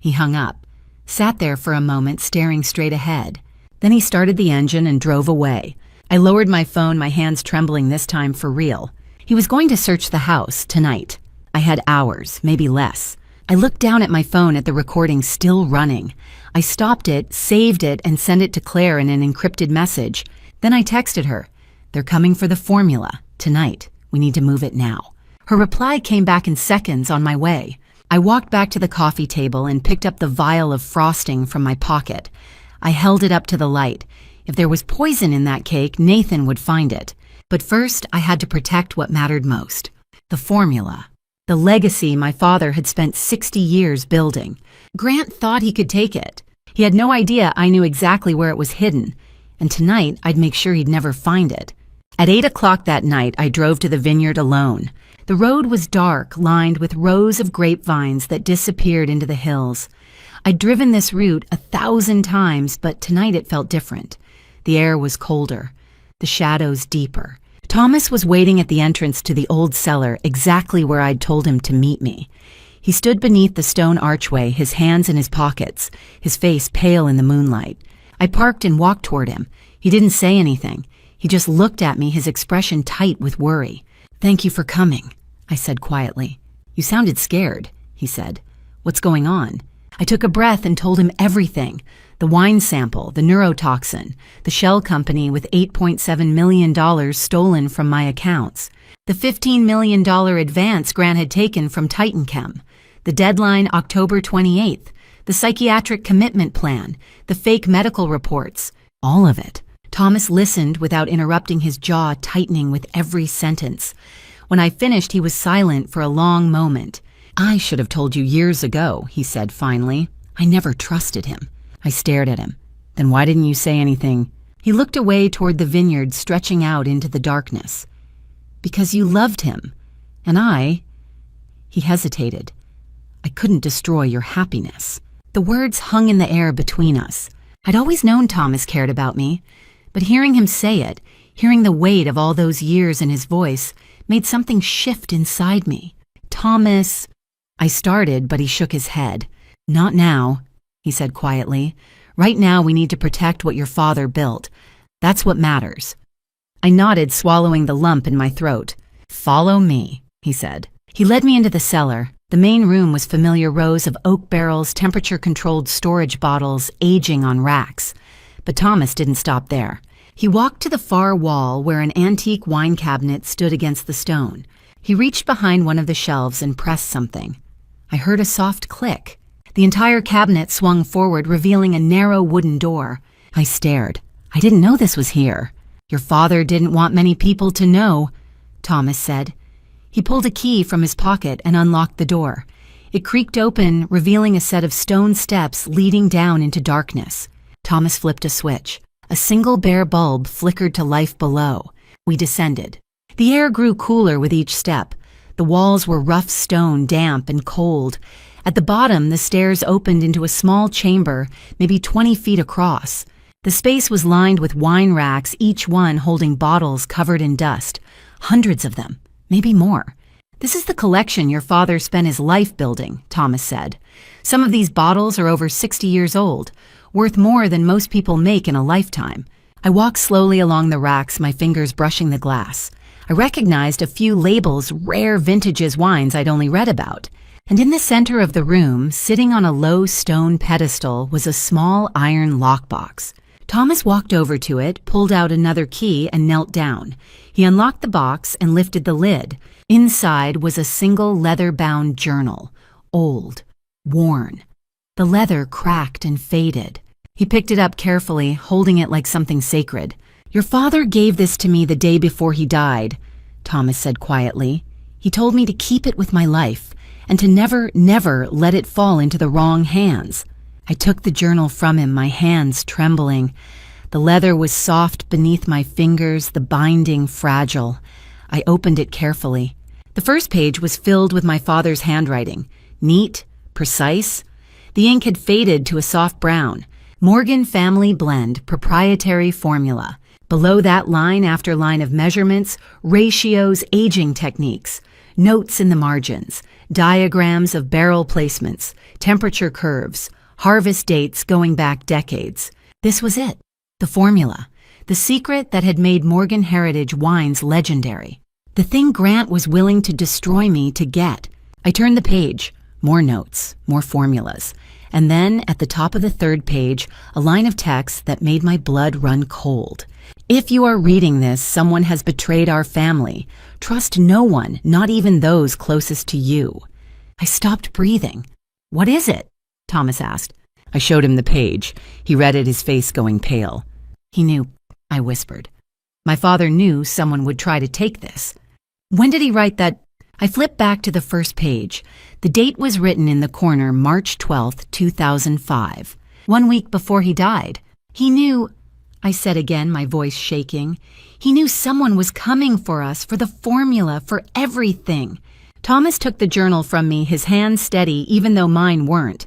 Speaker 2: He hung up, sat there for a moment staring straight ahead. Then he started the engine and drove away. I lowered my phone, my hands trembling this time for real. He was going to search the house tonight. I had hours, maybe less. I looked down at my phone at the recording still running. I stopped it, saved it, and sent it to Claire in an encrypted message. Then I texted her, They're coming for the formula, tonight. We need to move it now. Her reply came back in seconds on my way. I walked back to the coffee table and picked up the vial of frosting from my pocket. I held it up to the light. If there was poison in that cake, Nathan would find it. But first, I had to protect what mattered most. The formula. The legacy my father had spent 60 years building. Grant thought he could take it. He had no idea I knew exactly where it was hidden. And tonight, I'd make sure he'd never find it. At 8 o'clock that night, I drove to the vineyard alone. The road was dark, lined with rows of grapevines that disappeared into the hills. I'd driven this route 1,000 times, but tonight it felt different. The air was colder, the shadows deeper. Thomas was waiting at the entrance to the old cellar, exactly where I'd told him to meet me. He stood beneath the stone archway, his hands in his pockets, his face pale in the moonlight. I parked and walked toward him. He didn't say anything. He just looked at me, his expression tight with worry. "Thank you for coming," I said quietly. "You sounded scared," he said. "What's going on?" I took a breath and told him everything. The wine sample, the neurotoxin, the shell company with $8.7 million stolen from my accounts, the $15 million advance Grant had taken from TitanChem, the deadline October 28th, the psychiatric commitment plan, the fake medical reports, all of it. Thomas listened without interrupting, his jaw tightening with every sentence. When I finished, he was silent for a long moment. "I should have told you years ago," he said finally. "I never trusted him." I stared at him. "Then why didn't you say anything?" He looked away toward the vineyard stretching out into the darkness. "Because you loved him. And I—" He hesitated. "I couldn't destroy your happiness." The words hung in the air between us. I'd always known Thomas cared about me, but hearing him say it, hearing the weight of all those years in his voice, made something shift inside me. "Thomas—" I started, but he shook his head. "Not now," he said quietly. "Right now we need to protect what your father built. That's what matters." I nodded, swallowing the lump in my throat. "Follow me," he said. He led me into the cellar. The main room was familiar rows of oak barrels, temperature-controlled storage bottles, aging on racks. But Thomas didn't stop there. He walked to the far wall where an antique wine cabinet stood against the stone. He reached behind one of the shelves and pressed something. I heard a soft click. The entire cabinet swung forward, revealing a narrow wooden door. I stared. "I didn't know this was here." "Your father didn't want many people to know," Thomas said. He pulled a key from his pocket and unlocked the door. It creaked open, revealing a set of stone steps leading down into darkness. Thomas flipped a switch. A single bare bulb flickered to life below. We descended. The air grew cooler with each step. The walls were rough stone, damp and cold. At the bottom, the stairs opened into a small chamber, maybe 20 feet across. The space was lined with wine racks, each one holding bottles covered in dust. Hundreds of them, maybe more. "This is the collection your father spent his life building," Thomas said. "Some of these bottles are over 60 years old, worth more than most people make in a lifetime." I walked slowly along the racks, my fingers brushing the glass. I recognized a few labels, rare vintages wines I'd only read about. And in the center of the room, sitting on a low stone pedestal, was a small iron lockbox. Thomas walked over to it, pulled out another key, and knelt down. He unlocked the box and lifted the lid. Inside was a single leather-bound journal, old, worn. The leather cracked and faded. He picked it up carefully, holding it like something sacred. "Your father gave this to me the day before he died," Thomas said quietly. "He told me to keep it with my life, and to never, never let it fall into the wrong hands." I took the journal from him, my hands trembling. The leather was soft beneath my fingers, the binding fragile. I opened it carefully. The first page was filled with my father's handwriting, neat, precise. The ink had faded to a soft brown. "Morgan Family Blend, proprietary formula." Below that, line after line of measurements, ratios, aging techniques, notes in the margins, diagrams of barrel placements, temperature curves, harvest dates going back decades. This was it, the formula, the secret that had made Morgan Heritage wines legendary. The thing Grant was willing to destroy me to get. I turned the page. More notes, more formulas. And then, at the top of the third page, a line of text that made my blood run cold. If you are reading this, someone has betrayed our family. Trust no one, not even those closest to you. I stopped breathing. What is it? Thomas asked. I showed him the page. He read it, his face going pale. He knew, I whispered. My father knew someone would try to take this. When did he write that? I flipped back to the first page. The date was written in the corner, March 12th, 2005. 1 week before he died. He knew, I said again, my voice shaking. He knew someone was coming for us, for the formula, for everything. Thomas took the journal from me, his hands steady, even though mine weren't.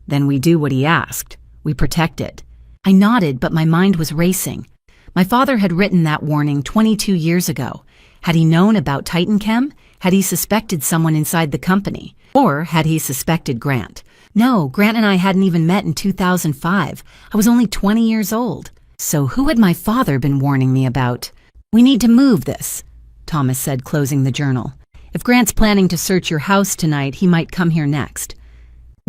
Speaker 2: Then we do what he asked. We protect it. I nodded, but my mind was racing. My father had written that warning 22 years ago. Had he known about TitanChem? Had he suspected someone inside the company? Or had he suspected Grant? No, Grant and I hadn't even met in 2005. I was only 20 years old. So who had my father been warning me about? We need to move this, Thomas said, closing the journal. If Grant's planning to search your house tonight, he might come here next.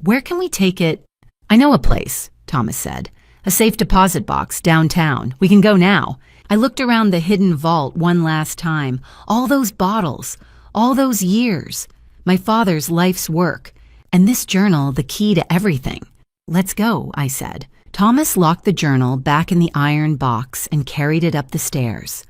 Speaker 2: Where can we take it? I know a place, Thomas said. A safe deposit box downtown. We can go now. I looked around the hidden vault one last time. All those bottles, all those years. My father's life's work. And this journal, the key to everything. Let's go, I said. Thomas locked the journal back in the iron box and carried it up the stairs.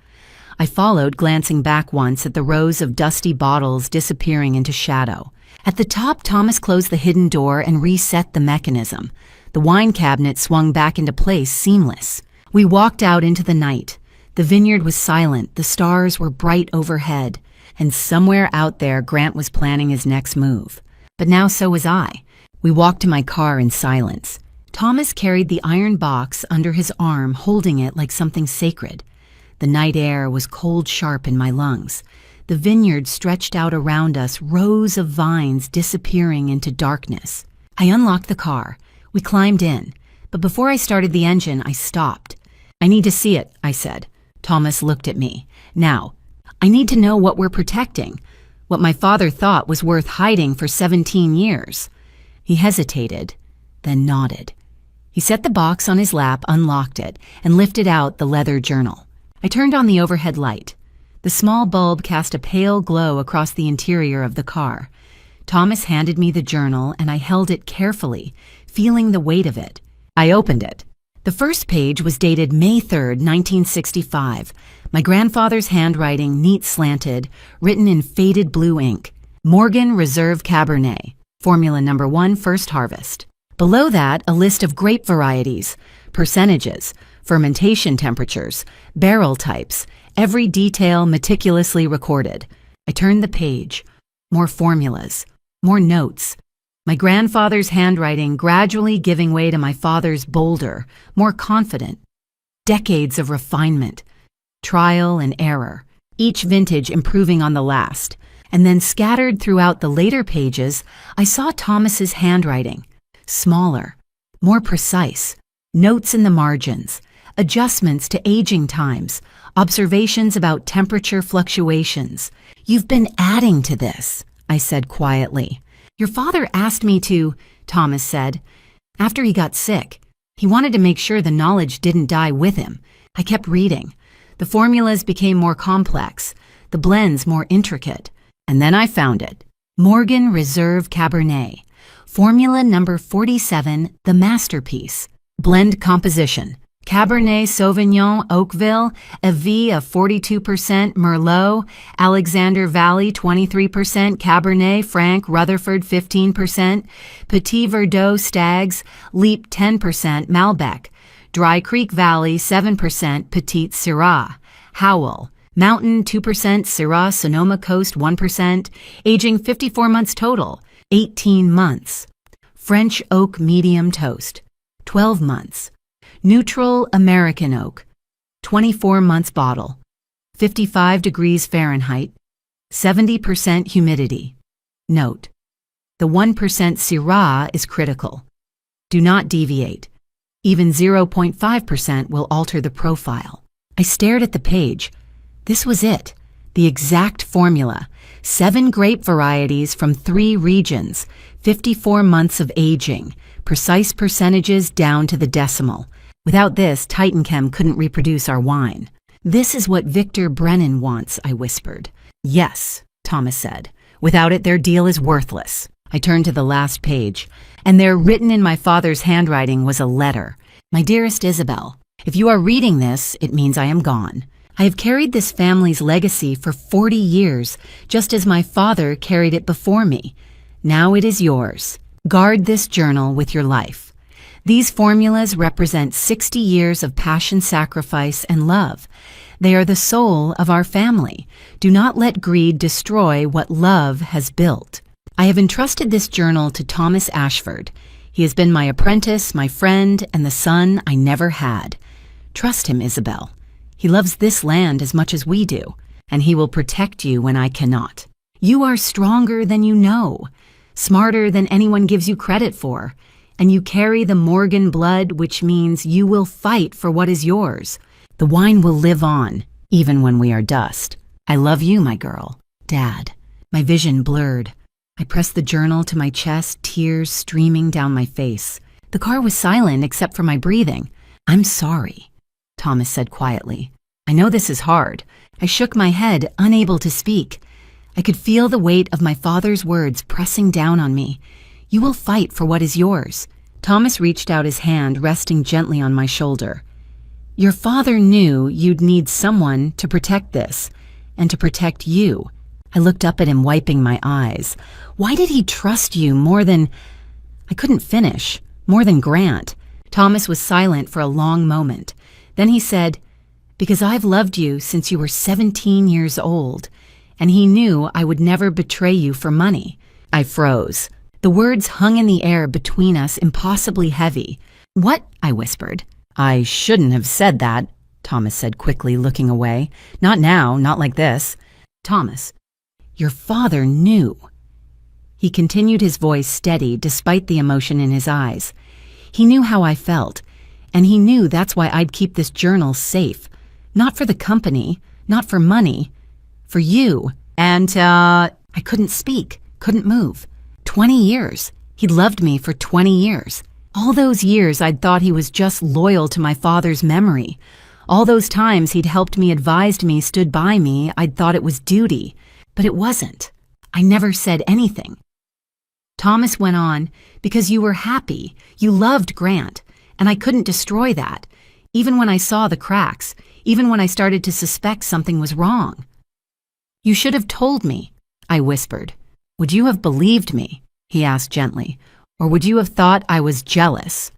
Speaker 2: I followed, glancing back once at the rows of dusty bottles disappearing into shadow. At the top, Thomas closed the hidden door and reset the mechanism. The wine cabinet swung back into place, seamless. We walked out into the night. The vineyard was silent, the stars were bright overhead, and somewhere out there Grant was planning his next move. But now so was I. We walked to my car in silence. Thomas carried the iron box under his arm, holding it like something sacred. The night air was cold sharp in my lungs. The vineyard stretched out around us, rows of vines disappearing into darkness. I unlocked the car. We climbed in. But before I started the engine, I stopped. I need to see it, I said. Thomas looked at me. Now, I need to know what we're protecting, what my father thought was worth hiding for 17 years. He hesitated, then nodded. He set the box on his lap, unlocked it, and lifted out the leather journal. I turned on the overhead light. The small bulb cast a pale glow across the interior of the car. Thomas handed me the journal, and I held it carefully, feeling the weight of it. I opened it. The first page was dated May 3rd, 1965. My grandfather's handwriting, neat slanted, written in faded blue ink. Morgan Reserve Cabernet, Formula Number 1, first harvest. Below that, a list of grape varieties, percentages, fermentation temperatures, barrel types, every detail meticulously recorded. I turned the page. More formulas, more notes. My grandfather's handwriting gradually giving way to my father's bolder, more confident. Decades of refinement, trial and error, each vintage improving on the last. And then scattered throughout the later pages, I saw Thomas's handwriting. Smaller, more precise, notes in the margins, adjustments to aging times, observations about temperature fluctuations. You've been adding to this, I said quietly. Your father asked me to, Thomas said. After he got sick, he wanted to make sure the knowledge didn't die with him. I kept reading. The formulas became more complex, the blends more intricate. And then I found it. Morgan Reserve Cabernet. Formula number 47, the masterpiece. Blend composition. Cabernet Sauvignon Oakville, Evie of 42%, Merlot, Alexander Valley 23%, Cabernet Franc Rutherford 15%, Petit Verdot Stags, Leap 10%, Malbec, Dry Creek Valley 7%, Petite Syrah, Howell, Mountain 2%, Syrah Sonoma Coast 1%, aging 54 months total, 18 months. French Oak Medium Toast, 12 months. Neutral American Oak, 24 months bottle, 55 degrees Fahrenheit, 70% humidity. Note: the 1% Syrah is critical. Do not deviate. Even 0.5% will alter the profile. I stared at the page. This was it. The exact formula: 7 grape varieties from 3 regions, 54 months of aging, precise percentages down to the decimal. Without this, Titanchem couldn't reproduce our wine. This is what Victor Brennan wants, I whispered. Yes, Thomas said. Without it, their deal is worthless. I turned to the last page, and there, written in my father's handwriting, was a letter. My dearest Isabel, if you are reading this, it means I am gone. I have carried this family's legacy for 40 years, just as my father carried it before me. Now it is yours. Guard this journal with your life. These formulas represent 60 years of passion, sacrifice, and love. They are the soul of our family. Do not let greed destroy what love has built. I have entrusted this journal to Thomas Ashford. He has been my apprentice, my friend, and the son I never had. Trust him, Isabel. He loves this land as much as we do, and he will protect you when I cannot. You are stronger than you know, smarter than anyone gives you credit for, and you carry the Morgan blood, which means you will fight for what is yours. The wine will live on, even when we are dust. I love you, my girl. Dad. My vision blurred. I pressed the journal to my chest, tears streaming down my face. The car was silent except for my breathing. I'm sorry, Thomas said quietly. I know this is hard. I shook my head, unable to speak. I could feel the weight of my father's words pressing down on me. You will fight for what is yours. Thomas reached out his hand, resting gently on my shoulder. Your father knew you'd need someone to protect this, and to protect you. I looked up at him, wiping my eyes. Why did he trust you more than... I couldn't finish. More than Grant. Thomas was silent for a long moment. Then he said, because I've loved you since you were 17 years old, and he knew I would never betray you for money. I froze. The words hung in the air between us, impossibly heavy. What? I whispered. I shouldn't have said that, Thomas said quickly, looking away. Not now, not like this. Thomas, your father knew. He continued, his voice steady despite the emotion in his eyes. He knew how I felt, and he knew that's why I'd keep this journal safe. Not for the company, not for money, for you. And, I couldn't speak, couldn't move. 20 years. He'd loved me for 20 years. All those years I'd thought he was just loyal to my father's memory. All those times he'd helped me, advised me, stood by me, I'd thought it was duty. But it wasn't. I never said anything. Thomas went on, because you were happy. You loved Grant, and I couldn't destroy that. Even when I saw the cracks, even when I started to suspect something was wrong. You should have told me, I whispered. Would you have believed me? He asked gently. Or would you have thought I was jealous?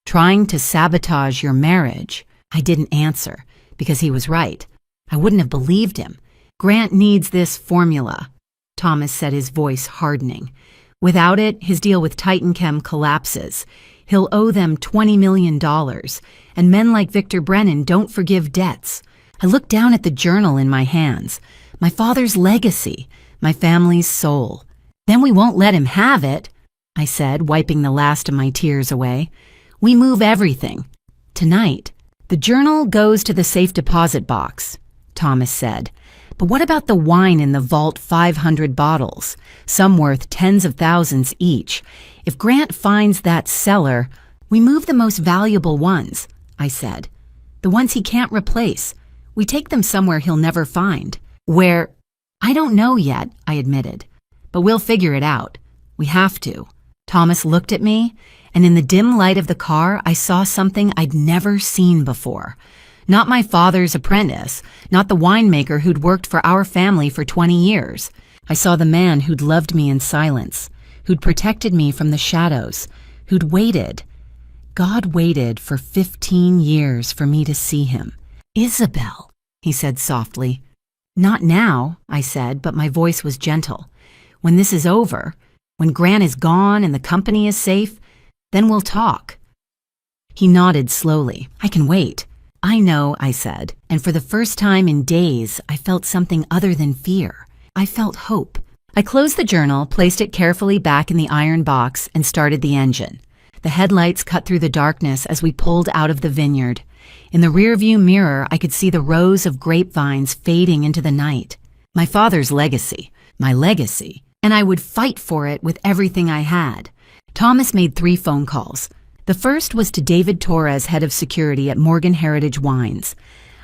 Speaker 2: Trying to sabotage your marriage? I didn't answer, because he was right. I wouldn't have believed him. Grant needs this formula, Thomas said, his voice hardening. Without it, his deal with Titanchem collapses. He'll owe them $20 million, and men like Victor Brennan don't forgive debts. I looked down at the journal in my hands. My father's legacy, my family's soul. Then we won't let him have it, I said, wiping the last of my tears away. We move everything. Tonight. The journal goes to the safe deposit box, Thomas said. But what about the wine in the vault? 500 bottles, some worth tens of thousands each. If Grant finds that cellar, we move the most valuable ones, I said. The ones he can't replace. We take them somewhere he'll never find. Where? I don't know yet, I admitted. But we'll figure it out. We have to. Thomas looked at me, and in the dim light of the car, I saw something I'd never seen before. Not my father's apprentice, not the winemaker who'd worked for our family for 20 years. I saw the man who'd loved me in silence, who'd protected me from the shadows, who'd waited. God waited for 15 years for me to see him. Isabel, he said softly. Not now, I said, but my voice was gentle. When this is over, when Grant is gone and the company is safe, then we'll talk. He nodded slowly. I can wait. I know, I said, and for the first time in days, I felt something other than fear. I felt hope. I closed the journal, placed it carefully back in the iron box, and started the engine. The headlights cut through the darkness as we pulled out of the vineyard. In the rearview mirror, I could see the rows of grapevines fading into the night. My father's legacy. My legacy. And I would fight for it with everything I had. Thomas made 3 phone calls. The first was to David Torres, head of security at Morgan Heritage Wines.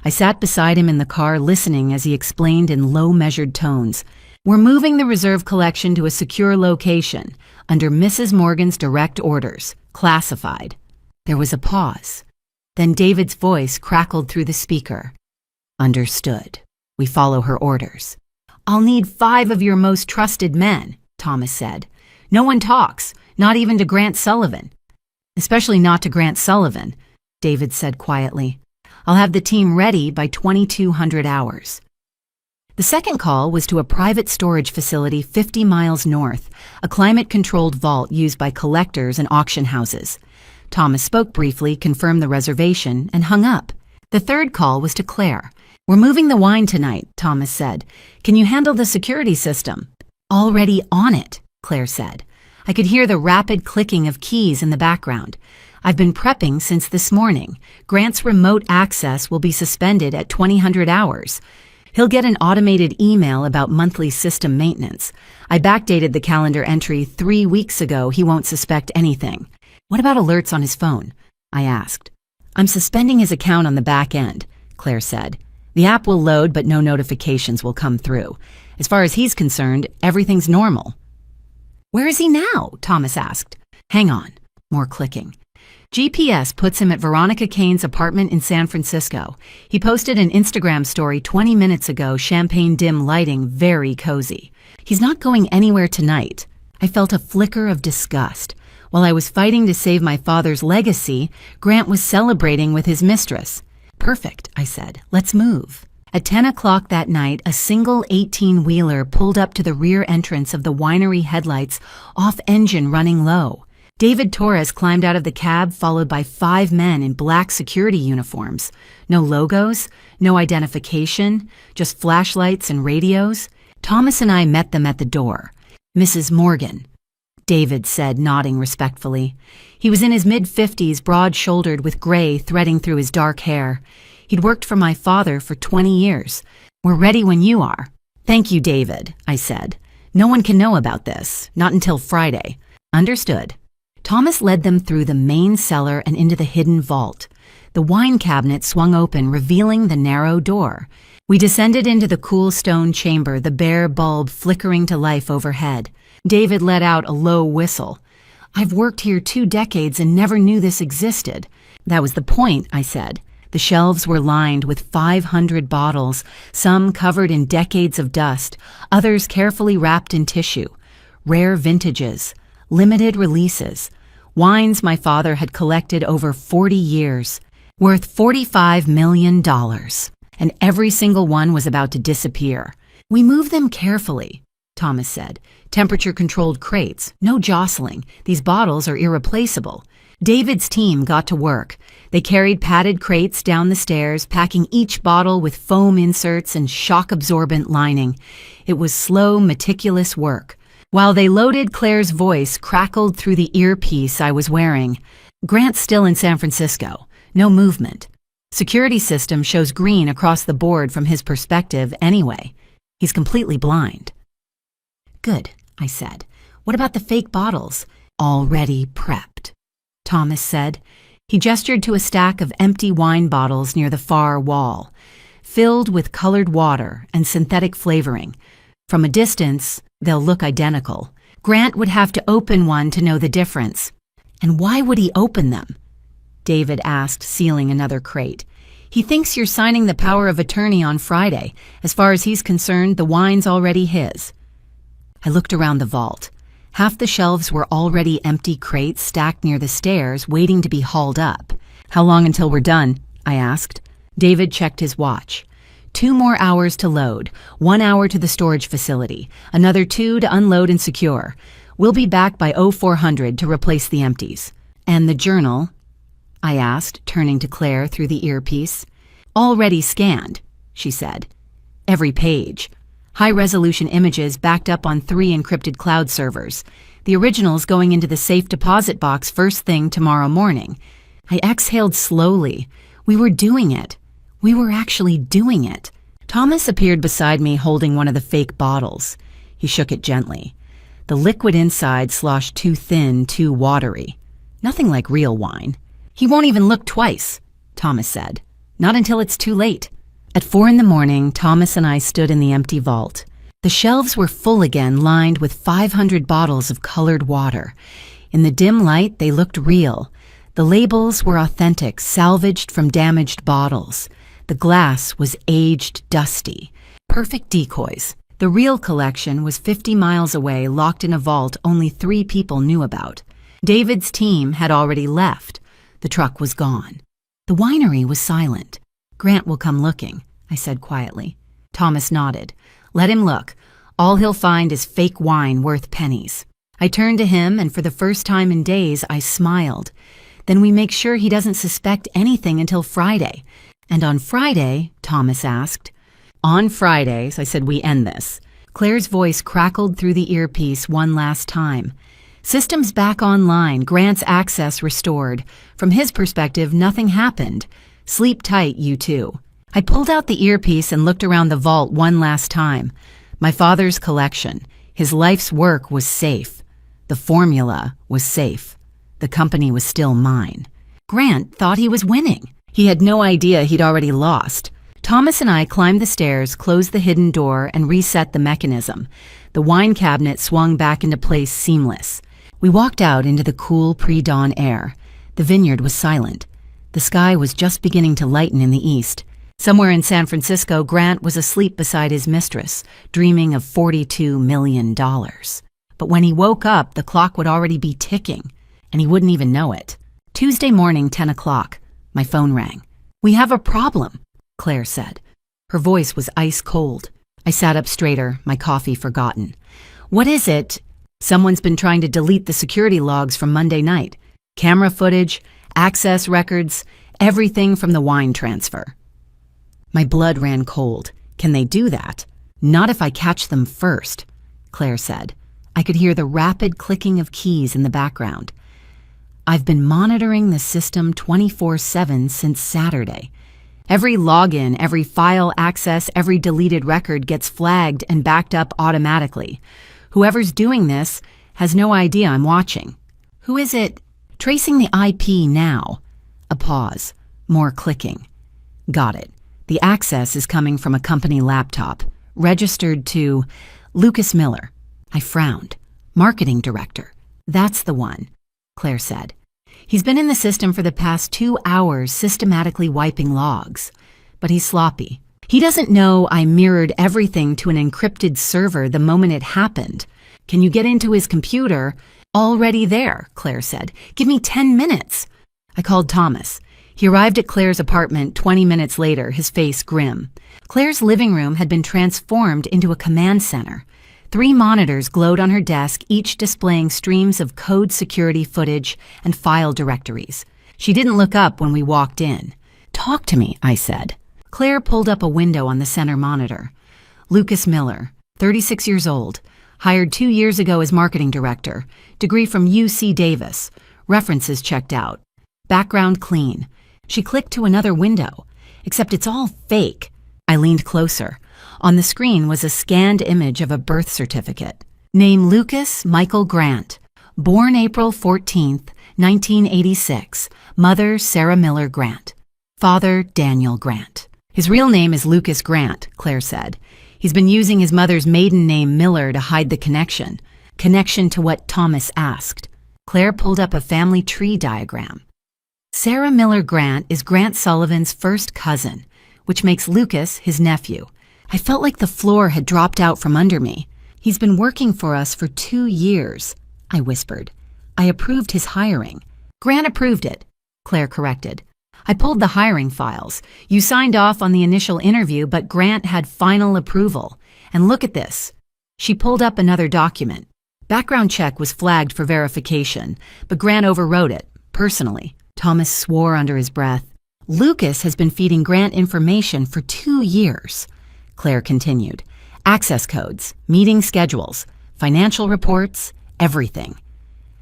Speaker 2: I sat beside him in the car listening as he explained in low, measured tones. We're moving the reserve collection to a secure location, under Mrs. Morgan's direct orders, classified. There was a pause. Then David's voice crackled through the speaker. Understood. We follow her orders. I'll need 5 of your most trusted men, Thomas said. No one talks, not even to Grant Sullivan. Especially not to Grant Sullivan, David said quietly. I'll have the team ready by 2200 hours. The second call was to a private storage facility 50 miles north, a climate-controlled vault used by collectors and auction houses. Thomas spoke briefly, confirmed the reservation, and hung up. The third call was to Claire. We're moving the wine tonight, Thomas said. Can you handle the security system? Already on it, Claire said. I could hear the rapid clicking of keys in the background. I've been prepping since this morning. Grant's remote access will be suspended at 2000 hours. He'll get an automated email about monthly system maintenance. I backdated the calendar entry 3 weeks ago. He won't suspect anything. What about alerts on his phone? I asked. I'm suspending his account on the back end, Claire said. The app will load, but no notifications will come through. As far as he's concerned, everything's normal. Where is he now? Thomas asked. Hang on. More clicking. GPS puts him at Veronica Kane's apartment in San Francisco. He posted an Instagram story 20 minutes ago, champagne dim lighting, very cozy. He's not going anywhere tonight. I felt a flicker of disgust. While I was fighting to save my father's legacy, Grant was celebrating with his mistress. Perfect, I said. Let's move. At 10 o'clock that night, a single 18-wheeler pulled up to the rear entrance of the winery, headlights off, engine running low. David Torres climbed out of the cab, followed by 5 men in black security uniforms. No logos, no identification, just flashlights and radios. Thomas and I met them at the door. Mrs. Morgan, David said, nodding respectfully. He was in his mid-50s, broad-shouldered with gray threading through his dark hair. He'd worked for my father for 20 years. We're ready when you are. Thank you, David, I said. No one can know about this, not until Friday. Understood. Thomas led them through the main cellar and into the hidden vault. The wine cabinet swung open, revealing the narrow door. We descended into the cool stone chamber, the bare bulb flickering to life overhead. David let out a low whistle. I've worked here 2 decades and never knew this existed. That was the point, I said. The shelves were lined with 500 bottles, some covered in decades of dust, others carefully wrapped in tissue. Rare vintages, limited releases, wines my father had collected over 40 years, worth $45 million, and every single one was about to disappear. We moved them carefully, Thomas said. Temperature-controlled crates, no jostling. These bottles are irreplaceable. David's team got to work. They carried padded crates down the stairs, packing each bottle with foam inserts and shock-absorbent lining. It was slow, meticulous work. While they loaded, Claire's voice crackled through the earpiece I was wearing. Grant's still in San Francisco. No movement. Security system shows green across the board from his perspective anyway. He's completely blind. Good, I said. What about the fake bottles? Already prepped, Thomas said. He gestured to a stack of empty wine bottles near the far wall, filled with colored water and synthetic flavoring. From a distance, they'll look identical. Grant would have to open one to know the difference. And why would he open them? David asked, sealing another crate. He thinks you're signing the power of attorney on Friday. As far as he's concerned, the wine's already his. I looked around the vault. Half the shelves were already empty crates stacked near the stairs, waiting to be hauled up. How long until we're done? I asked. David checked his watch. 2 more hours to load, 1 hour to the storage facility, another 2 to unload and secure. We'll be back by 0400 to replace the empties. And the journal? I asked, turning to Claire through the earpiece. Already scanned, she said. Every page. High-resolution images backed up on 3 encrypted cloud servers. The originals going into the safe deposit box first thing tomorrow morning. I exhaled slowly. We were doing it. We were actually doing it. Thomas appeared beside me holding one of the fake bottles. He shook it gently. The liquid inside sloshed too thin, too watery. Nothing like real wine. "He won't even look twice," Thomas said. "Not until it's too late." At 4 a.m, Thomas and I stood in the empty vault. The shelves were full again, lined with 500 bottles of colored water. In the dim light, they looked real. The labels were authentic, salvaged from damaged bottles. The glass was aged, dusty. Perfect decoys. The real collection was 50 miles away, locked in a vault only 3 people knew about. David's team had already left. The truck was gone. The winery was silent. "Grant will come looking," I said quietly. Thomas nodded. "Let him look. All he'll find is fake wine worth pennies." I turned to him, and for the first time in days, I smiled. "Then we make sure he doesn't suspect anything until Friday." "And on Friday?" Thomas asked. "On Fridays," I said, "we end this." Claire's voice crackled through the earpiece one last time. "Systems back online, Grant's access restored. From his perspective, nothing happened. Sleep tight, you two." I pulled out the earpiece and looked around the vault one last time. My father's collection, his life's work was safe. The formula was safe. The company was still mine. Grant thought he was winning. He had no idea he'd already lost. Thomas and I climbed the stairs, closed the hidden door, and reset the mechanism. The wine cabinet swung back into place seamless. We walked out into the cool pre-dawn air. The vineyard was silent. The sky was just beginning to lighten in the east. Somewhere in San Francisco, Grant was asleep beside his mistress, dreaming of $42 million. But when he woke up, the clock would already be ticking, and he wouldn't even know it. Tuesday morning, 10 o'clock. My phone rang. "We have a problem," Claire said. Her voice was ice cold. I sat up straighter, my coffee forgotten. "What is it?" "Someone's been trying to delete the security logs from Monday night. Camera footage, access records, everything from the wine transfer." My blood ran cold. "Can they do that?" "Not if I catch them first," Claire said. I could hear the rapid clicking of keys in the background. "I've been monitoring the system 24/7 since Saturday. Every login, every file access, every deleted record gets flagged and backed up automatically. Whoever's doing this has no idea I'm watching." "Who is it?" "Tracing the IP now." A pause. More clicking. "Got it. The access is coming from a company laptop, registered to Lucas Miller." I frowned. "Marketing director. That's the one," Claire said. "He's been in the system for the past 2 hours systematically wiping logs. But he's sloppy. He doesn't know I mirrored everything to an encrypted server the moment it happened. Can you get into his computer?" "Already there," Claire said. "Give me 10 minutes." I called Thomas. He arrived at Claire's apartment 20 minutes later, his face grim. Claire's living room had been transformed into a command center. 3 monitors glowed on her desk, each displaying streams of code security footage and file directories. She didn't look up when we walked in. "Talk to me," I said. Claire pulled up a window on the center monitor. Lucas Miller, 36 years old, hired 2 years ago as marketing director, degree from UC Davis, references checked out, background clean. She clicked to another window, except it's all fake. I leaned closer. On the screen was a scanned image of a birth certificate. Name Lucas Michael Grant, born April 14th, 1986, mother Sarah Miller Grant, father Daniel Grant. His real name is Lucas Grant, Claire said. He's been using his mother's maiden name Miller to hide the connection to what Thomas asked. Claire pulled up a family tree diagram. Sarah Miller Grant is Grant Sullivan's first cousin, which makes Lucas his nephew. I felt like the floor had dropped out from under me. "He's been working for us for 2 years, I whispered. "I approved his hiring." "Grant approved it," Claire corrected. "I pulled the hiring files. You signed off on the initial interview, but Grant had final approval. And look at this." She pulled up another document. Background check was flagged for verification, but Grant overrode it, personally. Thomas swore under his breath. "Lucas has been feeding Grant information for 2 years," Claire continued. "Access codes, meeting schedules, financial reports, everything."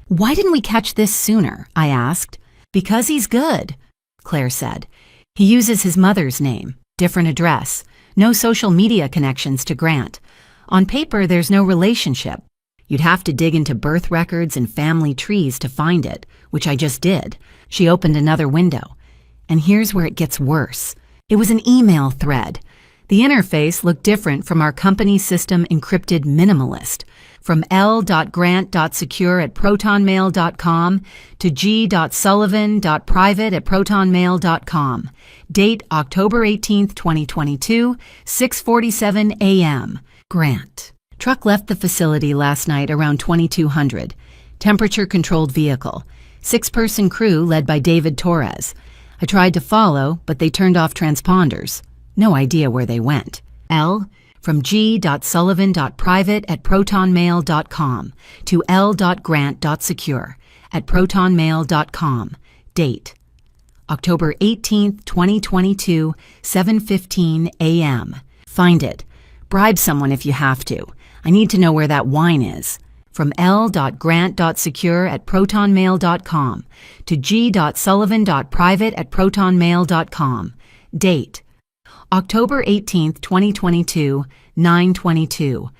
Speaker 2: "Why didn't we catch this sooner?" I asked. "Because he's good," Claire said. "He uses his mother's name, different address. No social media connections to Grant. On paper, there's no relationship. You'd have to dig into birth records and family trees to find it, which I just did. She opened another window. And here's where it gets worse. It was an email thread. The interface looked different from our company system encrypted minimalist. From l.grant.secure@protonmail.com to g.sullivan.private@protonmail.com. Date October 18th, 2022, 6:47 a.m. Grant. Truck left the facility last night around 2200. Temperature-controlled vehicle. 6-person crew led by David Torres. I tried to follow, but they turned off transponders. No idea where they went. L. From g.sullivan.private@protonmail.com to l.grant.secure@protonmail.com. Date October 18th, 2022, 7:15 a.m. Find it. Bribe someone if you have to. I need to know where that wine is. From l.grant.secure@protonmail.com to g.sullivan.private@protonmail.com. Date October 18th, 2022, 9:22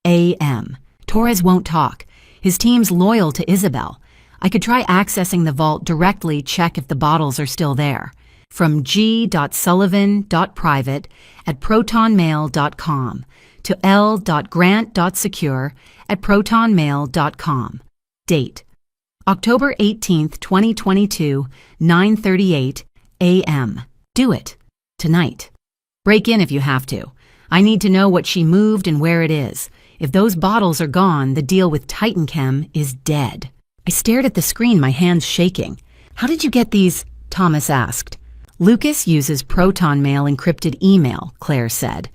Speaker 2: a.m. Torres won't talk. His team's loyal to Isabel. I could try accessing the vault directly, check if the bottles are still there. From g.sullivan.private@protonmail.com to l.grant.secure@protonmail.com. Date October 18th, 2022, 9:38 a.m. Do it. Tonight. Break in if you have to. I need to know what she moved and where it is. If those bottles are gone, the deal with TitanChem is dead. I stared at the screen, my hands shaking. How did you get these? Thomas asked. Lucas uses ProtonMail encrypted email, Claire said.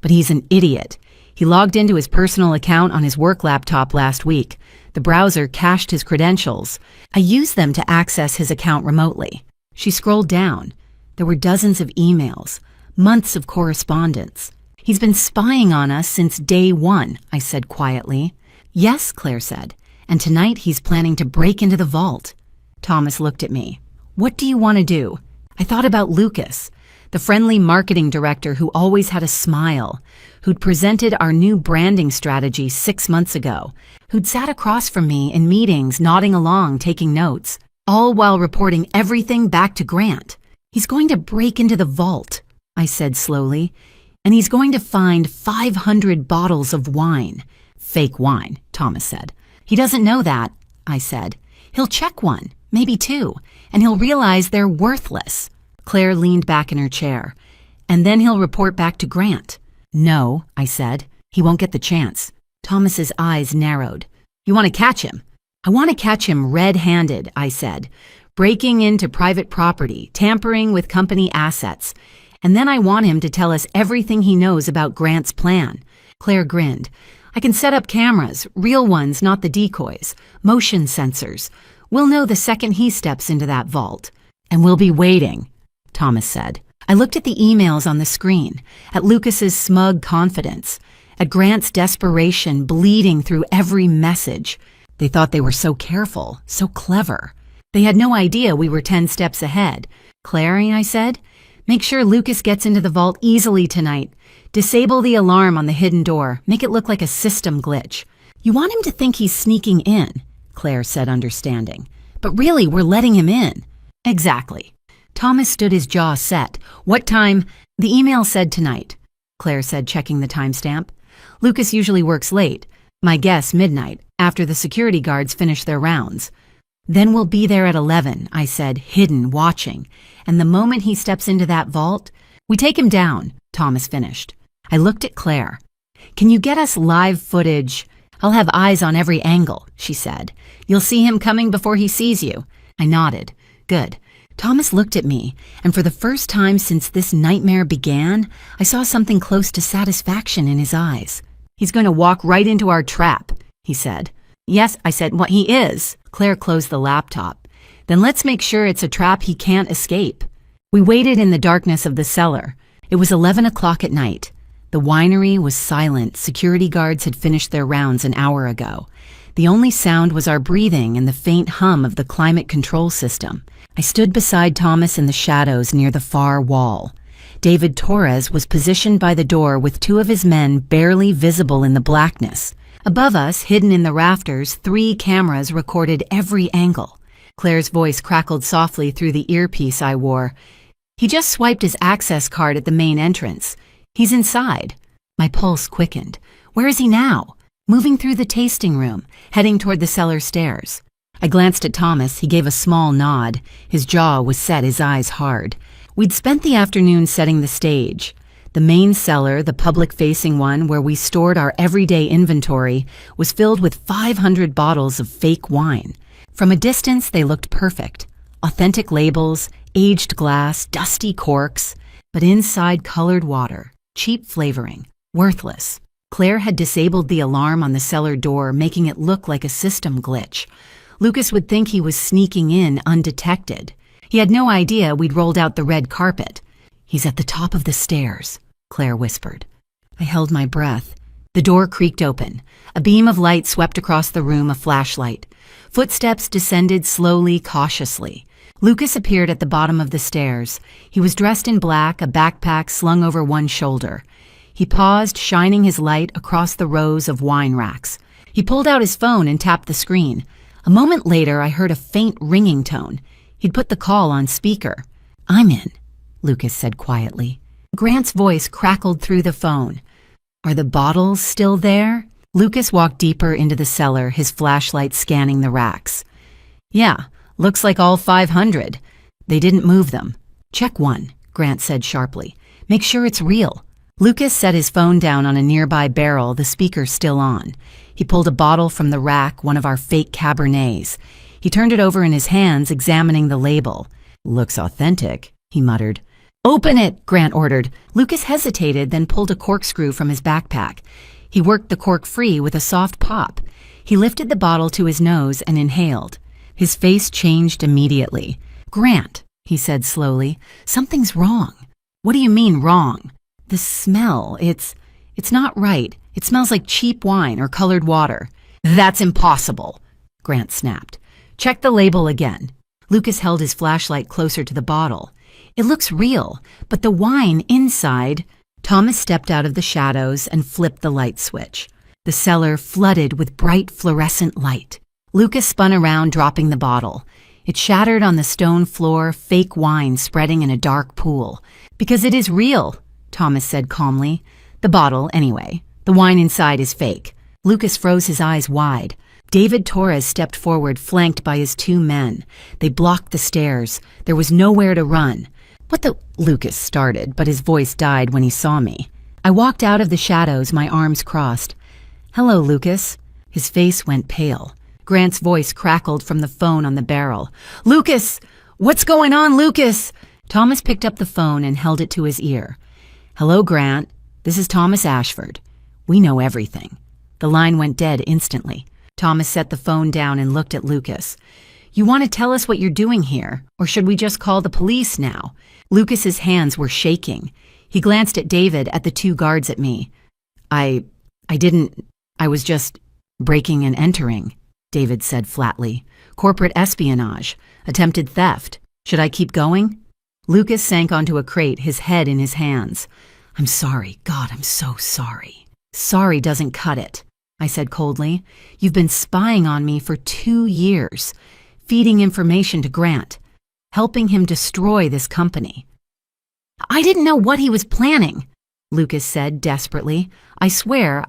Speaker 2: But he's an idiot. He logged into his personal account on his work laptop last week. The browser cached his credentials. I used them to access his account remotely. She scrolled down. There were dozens of emails, months of correspondence. He's been spying on us since day one, I said quietly. Yes, Claire said, and tonight he's planning to break into the vault. Thomas looked at me. What do you want to do? I thought about Lucas, the friendly marketing director who always had a smile, who'd presented our new branding strategy 6 months ago, who'd sat across from me in meetings nodding along, taking notes, all while reporting everything back to Grant. He's going to break into the vault, I said slowly, and he's going to find 500 bottles of wine. Fake wine, Thomas said. He doesn't know that, I said. He'll check one, maybe 2, and he'll realize they're worthless. Claire leaned back in her chair. And then he'll report back to Grant. No, I said. He won't get the chance. Thomas's eyes narrowed. You want to catch him? I want to catch him red-handed, I said. Breaking into private property, tampering with company assets. And then I want him to tell us everything he knows about Grant's plan. Claire grinned. I can set up cameras, real ones, not the decoys, motion sensors. We'll know the second he steps into that vault. And we'll be waiting, Thomas said. I looked at the emails on the screen, at Lucas's smug confidence, at Grant's desperation bleeding through every message. They thought they were so careful, so clever. They had no idea we were 10 steps ahead. Claire, I said, make sure Lucas gets into the vault easily tonight. Disable the alarm on the hidden door. Make it look like a system glitch. You want him to think he's sneaking in, Claire said, understanding. But really, we're letting him in. Exactly. Thomas stood his jaw set. What time? The email said tonight, Claire said, checking the timestamp. Lucas usually works late. My guess, midnight, after the security guards finish their rounds. Then we'll be there at 11, I said, hidden, watching. And the moment he steps into that vault, we take him down, Thomas finished. I looked at Claire. Can you get us live footage? I'll have eyes on every angle, she said. You'll see him coming before he sees you. I nodded. Good. Thomas looked at me, and for the first time since this nightmare began, I saw something close to satisfaction in his eyes. He's going to walk right into our trap, he said. Yes, I said, what he is. Claire closed the laptop. Then let's make sure it's a trap he can't escape. We waited in the darkness of the cellar. It was 11 o'clock at night. The winery was silent. Security guards had finished their rounds an hour ago. The only sound was our breathing and the faint hum of the climate control system. I stood beside Thomas in the shadows near the far wall. David Torres was positioned by the door with two of his men barely visible in the blackness. Above us, hidden in the rafters, 3 cameras recorded every angle. Claire's voice crackled softly through the earpiece I wore. He just swiped his access card at the main entrance. He's inside. My pulse quickened. Where is he now? Moving through the tasting room, heading toward the cellar stairs. I glanced at Thomas. He gave a small nod. His jaw was set, his eyes hard. We'd spent the afternoon setting the stage. The main cellar, the public-facing one where we stored our everyday inventory, was filled with 500 bottles of fake wine. From a distance, they looked perfect. Authentic labels, aged glass, dusty corks, but inside colored water, cheap flavoring, worthless. Claire had disabled the alarm on the cellar door, making it look like a system glitch. Lucas would think he was sneaking in undetected. He had no idea we'd rolled out the red carpet. "He's at the top of the stairs," Claire whispered. I held my breath. The door creaked open. A beam of light swept across the room, a flashlight. Footsteps descended slowly, cautiously. Lucas appeared at the bottom of the stairs. He was dressed in black, a backpack slung over one shoulder. He paused, shining his light across the rows of wine racks. He pulled out his phone and tapped the screen. A moment later, I heard a faint ringing tone. He'd put the call on speaker. "I'm in," Lucas said quietly. Grant's voice crackled through the phone. "Are the bottles still there?" Lucas walked deeper into the cellar, his flashlight scanning the racks. "Yeah, looks like all 500. They didn't move them." "Check one," Grant said sharply. "Make sure it's real." Lucas set his phone down on a nearby barrel, the speaker still on. He pulled a bottle from the rack, one of our fake Cabernets. He turned it over in his hands, examining the label. "Looks authentic," he muttered. "Open it," Grant ordered. Lucas hesitated, then pulled a corkscrew from his backpack. He worked the cork free with a soft pop. He lifted the bottle to his nose and inhaled. His face changed immediately. "Grant," he said slowly, "something's wrong." "What do you mean, wrong?" "The smell, it's not right. It smells like cheap wine or colored water." "That's impossible," Grant snapped. "Check the label again." Lucas held his flashlight closer to the bottle. "It looks real, but the wine inside—" Thomas stepped out of the shadows and flipped the light switch. The cellar flooded with bright fluorescent light. Lucas spun around, dropping the bottle. It shattered on the stone floor, fake wine spreading in a dark pool. "Because it is real," Thomas said calmly. "The bottle, anyway. The wine inside is fake." Lucas froze his eyes wide. David Torres stepped forward, flanked by his 2 men. They blocked the stairs. There was nowhere to run. "What the—" Lucas started, but his voice died when he saw me. I walked out of the shadows, my arms crossed. "Hello, Lucas." His face went pale. Grant's voice crackled from the phone on the barrel. "Lucas! What's going on, Lucas?" Thomas picked up the phone and held it to his ear. "Hello, Grant. This is Thomas Ashford. We know everything." The line went dead instantly. Thomas set the phone down and looked at Lucas. "You want to tell us what you're doing here, or should we just call the police now?" Lucas's hands were shaking. He glanced at David, at the 2 guards, at me. I was just breaking and entering," David said flatly. "Corporate espionage, attempted theft. Should I keep going?" Lucas sank onto a crate, his head in his hands. "I'm sorry. God, I'm so sorry." "Sorry doesn't cut it," I said coldly. "You've been spying on me for 2 years, feeding information to Grant, helping him destroy this company." "I didn't know what he was planning," Lucas said desperately. "I swear,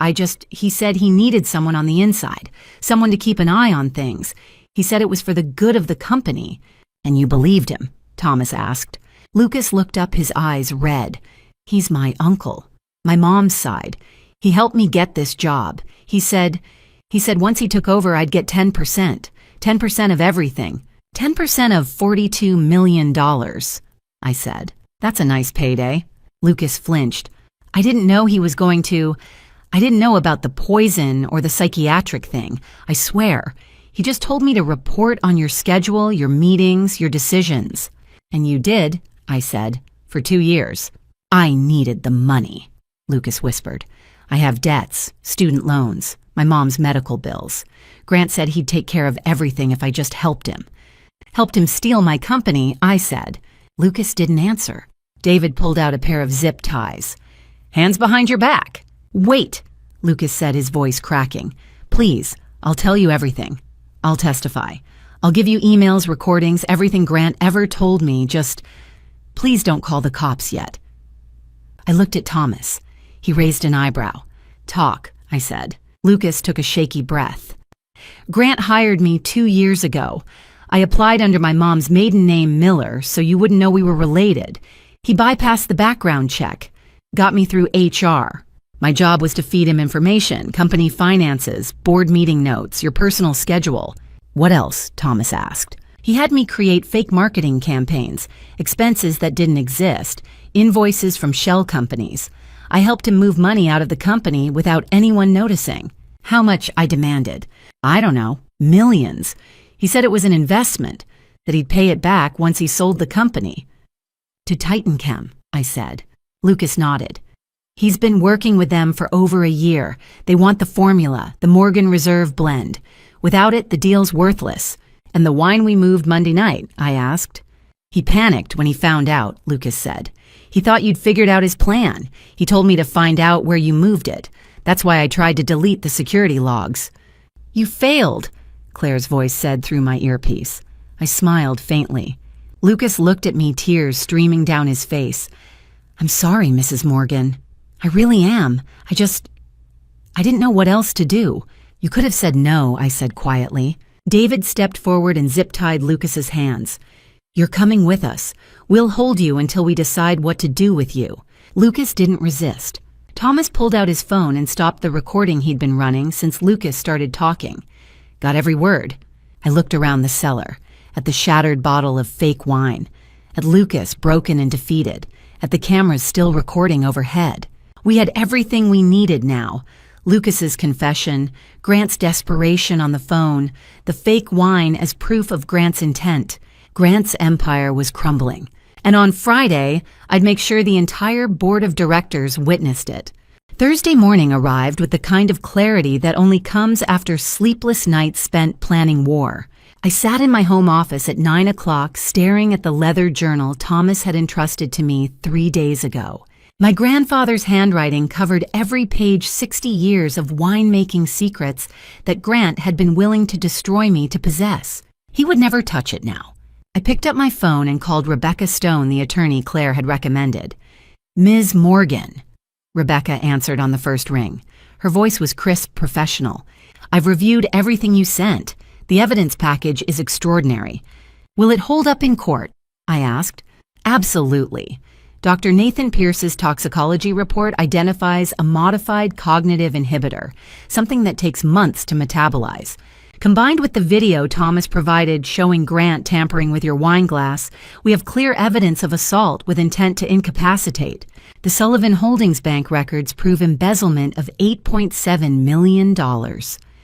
Speaker 2: he said he needed someone on the inside, someone to keep an eye on things. He said it was for the good of the company." "And you believed him?" Thomas asked. Lucas looked up, his eyes red. "He's my uncle, my mom's side. He helped me get this job. He said once he took over I'd get 10%. 10% of everything. 10% of $42 million, I said. "That's a nice payday." Lucas flinched. I didn't know about the poison or the psychiatric thing. I swear. He just told me to report on your schedule, your meetings, your decisions. "And you did," I said, "for 2 years. "I needed the money," Lucas whispered. "I have debts, student loans, my mom's medical bills. Grant said he'd take care of everything if I just helped him." "Helped him steal my company," I said. Lucas didn't answer. David pulled out a pair of zip ties. "Hands behind your back." "Wait," Lucas said, his voice cracking. "Please, I'll tell you everything. I'll testify. I'll give you emails, recordings, everything Grant ever told me. Just, please don't call the cops yet." I looked at Thomas. He raised an eyebrow. "Talk," I said. Lucas took a shaky breath. "Grant hired me 2 years ago. I applied under my mom's maiden name, Miller, so you wouldn't know we were related. He bypassed the background check, got me through HR. My job was to feed him information, company finances, board meeting notes, your personal schedule." "What else?" Thomas asked. "He had me create fake marketing campaigns, expenses that didn't exist, invoices from shell companies. I helped him move money out of the company without anyone noticing." "How much?" I demanded. "I don't know. Millions. He said it was an investment, that he'd pay it back once he sold the company." "To Titanchem," I said. Lucas nodded. "He's been working with them for over a year. They want the formula, the Morgan Reserve blend. Without it, the deal's worthless." "And the wine we moved Monday night?" I asked. "He panicked when he found out," Lucas said. "He thought you'd figured out his plan. He told me to find out where you moved it. That's why I tried to delete the security logs." "You failed," Claire's voice said through my earpiece. I smiled faintly. Lucas looked at me, tears streaming down his face. "I'm sorry, Mrs. Morgan. I really am. I didn't know what else to do." "You could have said no," I said quietly. David stepped forward and zip-tied Lucas's hands. "You're coming with us. We'll hold you until we decide what to do with you." Lucas didn't resist. Thomas pulled out his phone and stopped the recording he'd been running since Lucas started talking. "Got every word." I looked around the cellar, at the shattered bottle of fake wine, at Lucas broken and defeated, at the cameras still recording overhead. We had everything we needed now. Lucas's confession, Grant's desperation on the phone, the fake wine as proof of Grant's intent. Grant's empire was crumbling. And on Friday, I'd make sure the entire board of directors witnessed it. Thursday morning arrived with the kind of clarity that only comes after sleepless nights spent planning war. I sat in my home office at 9 o'clock staring at the leather journal Thomas had entrusted to me 3 days ago. My grandfather's handwriting covered every page 60 years of winemaking secrets that Grant had been willing to destroy me to possess. He would never touch it now. I picked up my phone and called Rebecca Stone, the attorney Claire had recommended. "Ms. Morgan," Rebecca answered on the first ring. Her voice was crisp, professional. "I've reviewed everything you sent. The evidence package is extraordinary. Will it hold up in court?" I asked. "Absolutely. Dr. Nathan Pierce's toxicology report identifies a modified cognitive inhibitor, something that takes months to metabolize. Combined with the video Thomas provided showing Grant tampering with your wine glass, we have clear evidence of assault with intent to incapacitate. The Sullivan Holdings Bank records prove embezzlement of $8.7 million.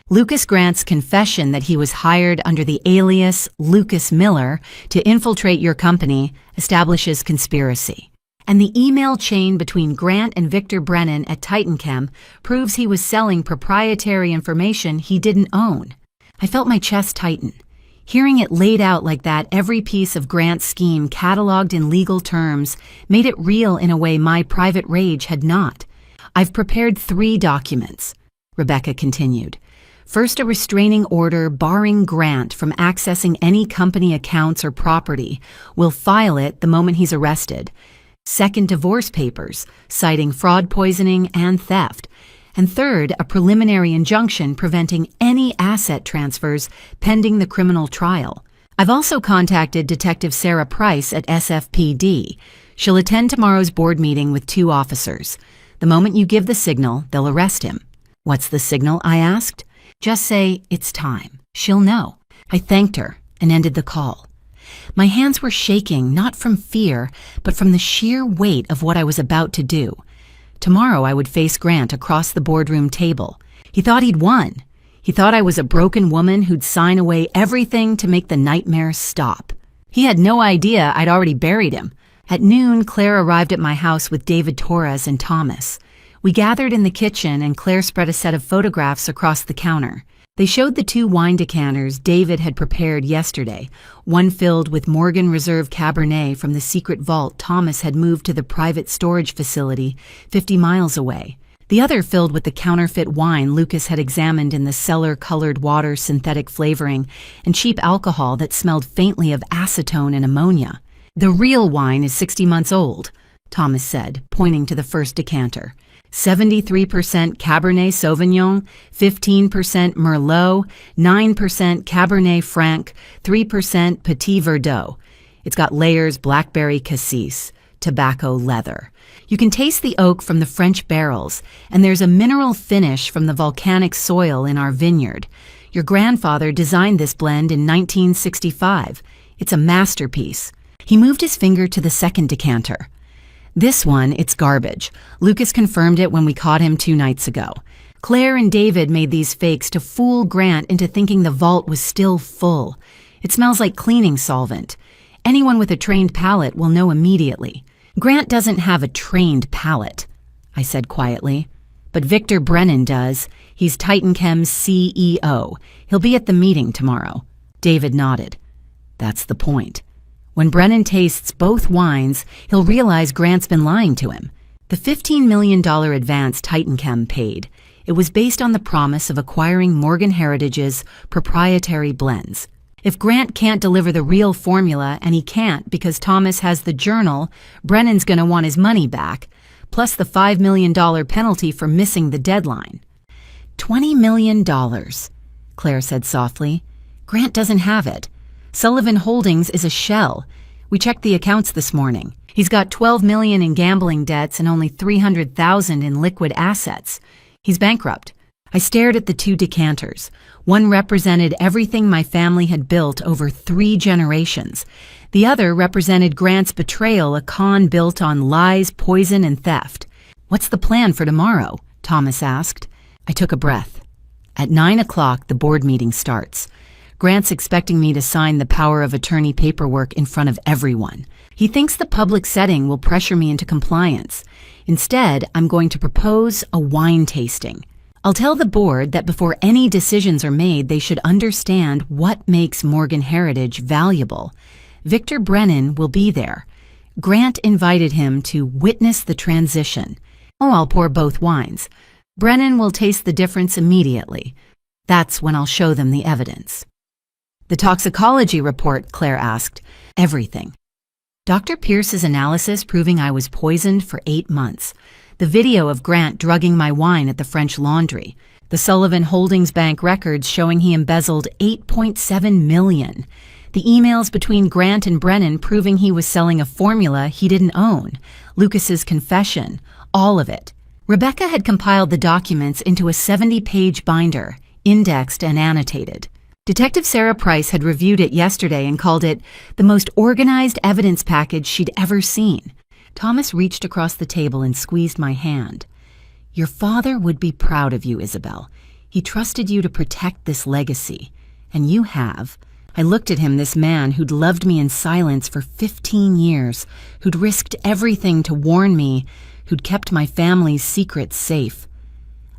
Speaker 2: Lucas Grant's confession that he was hired under the alias Lucas Miller to infiltrate your company establishes conspiracy. And the email chain between Grant and Victor Brennan at Titanchem proves he was selling proprietary information he didn't own. I felt my chest tighten. Hearing it laid out like that, every piece of Grant's scheme cataloged in legal terms, made it real in a way my private rage had not. "I've prepared 3 documents," Rebecca continued. "First, a restraining order barring Grant from accessing any company accounts or property. We'll file it the moment he's arrested. Second, divorce papers, citing fraud, poisoning, and theft. And third, a preliminary injunction preventing any asset transfers pending the criminal trial. I've also contacted Detective Sarah Price at SFPD. She'll attend tomorrow's board meeting with 2 officers. The moment you give the signal, they'll arrest him." "What's the signal?" I asked. "Just say, 'It's time.' She'll know." I thanked her and ended the call. My hands were shaking, not from fear, but from the sheer weight of what I was about to do. Tomorrow I would face Grant across the boardroom table. He thought he'd won. He thought I was a broken woman who'd sign away everything to make the nightmares stop. He had no idea I'd already buried him. At noon, Claire arrived at my house with David Torres and Thomas. We gathered in the kitchen and Claire spread a set of photographs across the counter. They showed the 2 wine decanters David had prepared yesterday, one filled with Morgan Reserve Cabernet from the secret vault Thomas had moved to the private storage facility 50 miles away. The other filled with the counterfeit wine Lucas had examined in the cellar-colored water synthetic flavoring and cheap alcohol that smelled faintly of acetone and ammonia. "The real wine is 60 months old," Thomas said, pointing to the first decanter. 73% Cabernet Sauvignon, 15% Merlot, 9% Cabernet Franc, 3% Petit Verdot. It's got layers blackberry cassis, tobacco leather. You can taste the oak from the French barrels, and there's a mineral finish from the volcanic soil in our vineyard. Your grandfather designed this blend in 1965. It's a masterpiece. He moved his finger to the second decanter. "This one, it's garbage. Lucas confirmed it when we caught him 2 nights ago. Claire and David made these fakes to fool Grant into thinking the vault was still full. It smells like cleaning solvent. Anyone with a trained palate will know immediately." "Grant doesn't have a trained palate," I said quietly. "But Victor Brennan does. He's TitanChem's CEO. He'll be at the meeting tomorrow." David nodded. "That's the point. When Brennan tastes both wines, he'll realize Grant's been lying to him." The $15 million advance TitanChem paid. It was based on the promise of acquiring Morgan Heritage's proprietary blends. If Grant can't deliver the real formula, and he can't because Thomas has the journal, Brennan's going to want his money back, plus the $5 million penalty for missing the deadline. $20 million, Claire said softly. "Grant doesn't have it. Sullivan Holdings is a shell. We checked the accounts this morning. He's got $12 million in gambling debts and only $300,000 in liquid assets. He's bankrupt." I stared at the 2 decanters. One represented everything my family had built over 3 generations. The other represented Grant's betrayal, a con built on lies, poison, and theft. "What's the plan for tomorrow?" Thomas asked. I took a breath. At 9 o'clock, the board meeting starts. Grant's expecting me to sign the power of attorney paperwork in front of everyone. He thinks the public setting will pressure me into compliance. Instead, I'm going to propose a wine tasting. I'll tell the board that before any decisions are made, they should understand what makes Morgan Heritage valuable. Victor Brennan will be there. Grant invited him to witness the transition. Oh, I'll pour both wines. Brennan will taste the difference immediately. That's when I'll show them the evidence. "The toxicology report," Claire asked. "Everything. Dr. Pierce's analysis proving I was poisoned for 8 months. The video of Grant drugging my wine at the French Laundry. The Sullivan Holdings Bank records showing he embezzled $8.7 million. The emails between Grant and Brennan proving he was selling a formula he didn't own. Lucas's confession. All of it." Rebecca had compiled the documents into a 70-page binder, indexed and annotated. Detective Sarah Price had reviewed it yesterday and called it the most organized evidence package she'd ever seen. Thomas reached across the table and squeezed my hand. "Your father would be proud of you, Isabel. He trusted you to protect this legacy. And you have." I looked at him, this man who'd loved me in silence for 15 years, who'd risked everything to warn me, who'd kept my family's secrets safe.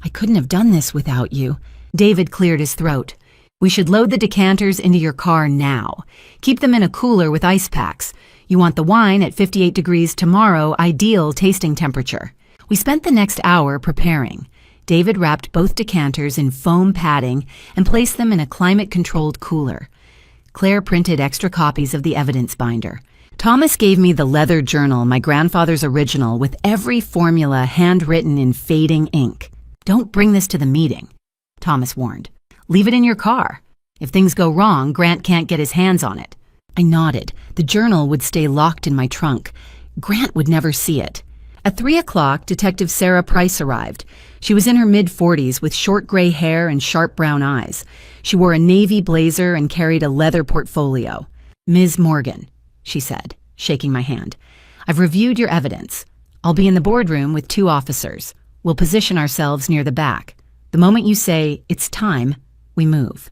Speaker 2: "I couldn't have done this without you." David cleared his throat. "We should load the decanters into your car now. Keep them in a cooler with ice packs. You want the wine at 58 degrees tomorrow, ideal tasting temperature." We spent the next hour preparing. David wrapped both decanters in foam padding and placed them in a climate-controlled cooler. Claire printed extra copies of the evidence binder. Thomas gave me the leather journal, my grandfather's original, with every formula handwritten in fading ink. "Don't bring this to the meeting," Thomas warned. "Leave it in your car. If things go wrong, Grant can't get his hands on it." I nodded. The journal would stay locked in my trunk. Grant would never see it. At 3 o'clock, Detective Sarah Price arrived. She was in her mid-40s with short gray hair and sharp brown eyes. She wore a navy blazer and carried a leather portfolio. "Ms. Morgan," she said, shaking my hand. "I've reviewed your evidence. I'll be in the boardroom with 2 officers. We'll position ourselves near the back. The moment you say, 'It's time,' we move."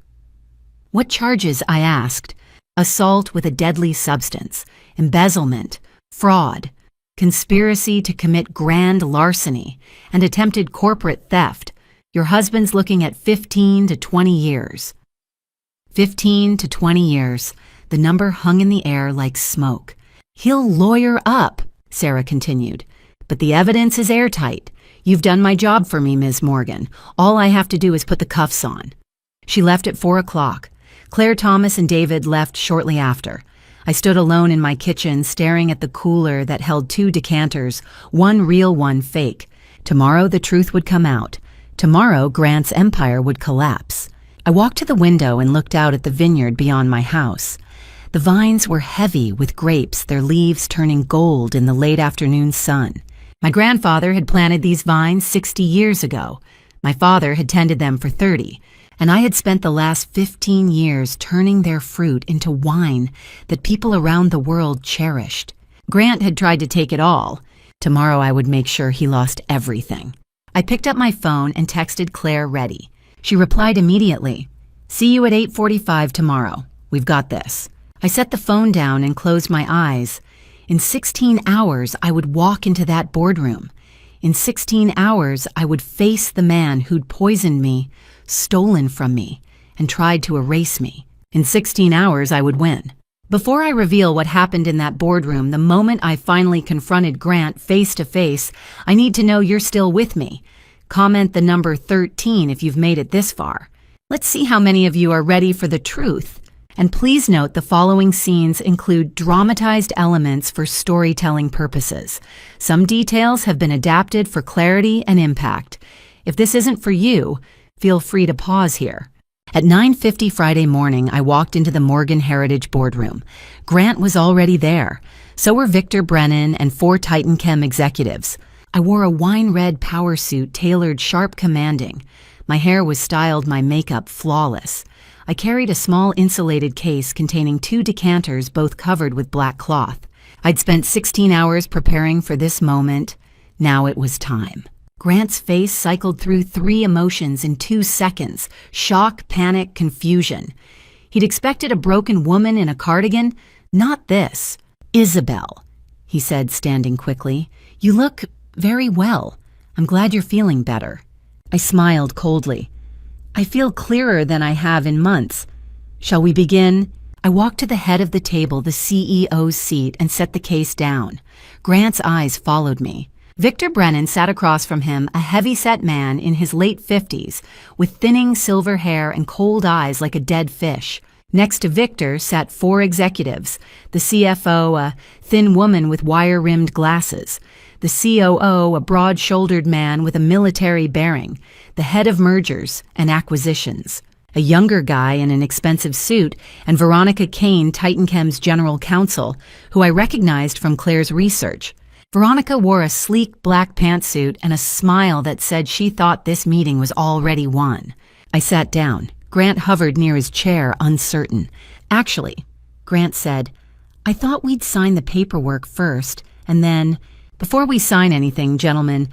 Speaker 2: "What charges?" I asked. "Assault with a deadly substance, embezzlement, fraud, conspiracy to commit grand larceny, and attempted corporate theft. Your husband's looking at 15 to 20 years. 15 to 20 years. The number hung in the air like smoke. He'll lawyer up, Sarah continued. But the evidence is airtight. You've done my job for me, Ms. Morgan. All I have to do is put the cuffs on. She left at 4 o'clock. Claire Thomas and David left shortly after. I stood alone in my kitchen, staring at the cooler that held 2 decanters, one real, one fake. Tomorrow the truth would come out. Tomorrow Grant's empire would collapse. I walked to the window and looked out at the vineyard beyond my house. The vines were heavy with grapes, their leaves turning gold in the late afternoon sun. My grandfather had planted these vines 60 years ago. My father had tended them for 30, and I had spent the last 15 years turning their fruit into wine that people around the world cherished. Grant had tried to take it all. Tomorrow I would make sure he lost everything. I picked up my phone and texted Claire ready. She replied immediately. See you at 8:45 tomorrow. We've got this. I set the phone down and closed my eyes. In 16 hours, I would walk into that boardroom. In 16 hours, I would face the man who'd poisoned me, stolen from me, and tried to erase me. In 16 hours, I would win. Before I reveal what happened in that boardroom, the moment I finally confronted Grant face to face, I need to know you're still with me. Comment the number 13 if you've made it this far. Let's see how many of you are ready for the truth. And please note the following scenes include dramatized elements for storytelling purposes. Some details have been adapted for clarity and impact. If this isn't for you, feel free to pause here. At 9:50 Friday morning, I walked into the Morgan Heritage boardroom. Grant was already there. So were Victor Brennan and 4 Titan Chem executives. I wore a wine-red power suit tailored sharp commanding. My hair was styled, my makeup flawless. I carried a small insulated case containing 2 decanters, both covered with black cloth. I'd spent 16 hours preparing for this moment. Now it was time. Grant's face cycled through 3 emotions in 2 seconds: shock, panic, confusion. He'd expected a broken woman in a cardigan. Not this. Isabel, he said, standing quickly. You look very well. I'm glad you're feeling better. I smiled coldly. I feel clearer than I have in months. Shall we begin? I walked to the head of the table, the CEO's seat, and set the case down. Grant's eyes followed me. Victor Brennan sat across from him, a heavy-set man in his late 50s, with thinning silver hair and cold eyes like a dead fish. Next to Victor sat 4 executives, the CFO, a thin woman with wire-rimmed glasses, the COO, a broad-shouldered man with a military bearing, the head of mergers and acquisitions, a younger guy in an expensive suit, and Veronica Kane, Titan Chem's general counsel, who I recognized from Claire's research. Veronica wore a sleek black pantsuit and a smile that said she thought this meeting was already won. I sat down. Grant hovered near his chair, uncertain. Actually, Grant said, I thought we'd sign the paperwork first, and then, before we sign anything, gentlemen,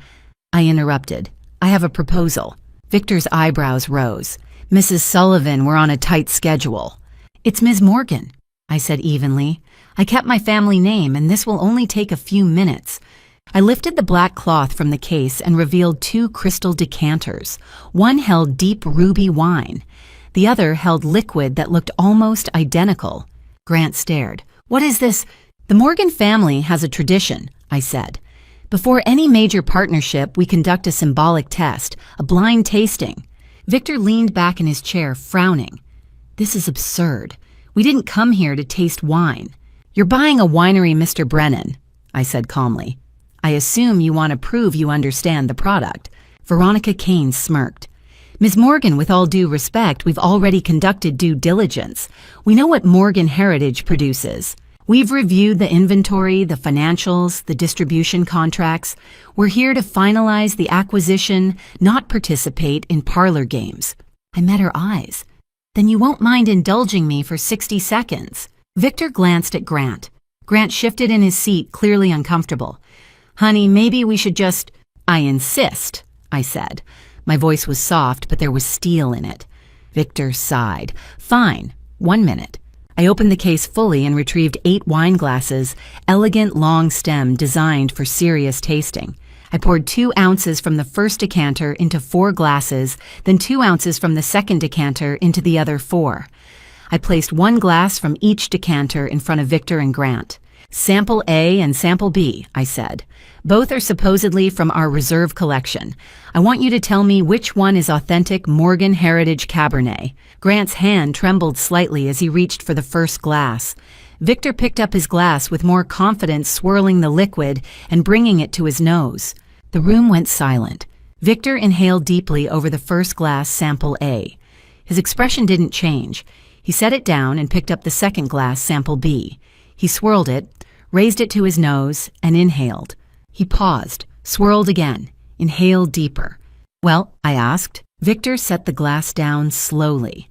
Speaker 2: I interrupted. I have a proposal. Victor's eyebrows rose. Mrs. Sullivan, we're on a tight schedule. It's Ms. Morgan, I said evenly. I kept my family name, and this will only take a few minutes. I lifted the black cloth from the case and revealed 2 crystal decanters. One held deep ruby wine. The other held liquid that looked almost identical. Grant stared. What is this? The Morgan family has a tradition, I said. Before any major partnership, we conduct a symbolic test, a blind tasting. Victor leaned back in his chair, frowning. This is absurd. We didn't come here to taste wine. You're buying a winery, Mr. Brennan, I said calmly. I assume you want to prove you understand the product. Veronica Kane smirked. Ms. Morgan, with all due respect, we've already conducted due diligence. We know what Morgan Heritage produces. We've reviewed the inventory, the financials, the distribution contracts. We're here to finalize the acquisition, not participate in parlor games. I met her eyes. Then you won't mind indulging me for 60 seconds. Victor glanced at Grant. Grant shifted in his seat, clearly uncomfortable. Honey, maybe we should just... I insist, I said. My voice was soft, but there was steel in it. Victor sighed. Fine, 1 minute. I opened the case fully and retrieved 8 wine glasses, elegant long stem designed for serious tasting. I poured 2 ounces from the first decanter into 4 glasses, then 2 ounces from the second decanter into the other 4. I placed 1 glass from each decanter in front of Victor and Grant. Sample A and Sample B, I said. Both are supposedly from our reserve collection. I want you to tell me which one is authentic Morgan Heritage Cabernet. Grant's hand trembled slightly as he reached for the first glass. Victor picked up his glass with more confidence, swirling the liquid and bringing it to his nose. The room went silent. Victor inhaled deeply over the first glass, Sample A. His expression didn't change. He set it down and picked up the second glass, Sample B. He swirled it, raised it to his nose, and inhaled. He paused, swirled again, inhaled deeper. Well, I asked. Victor set the glass down slowly.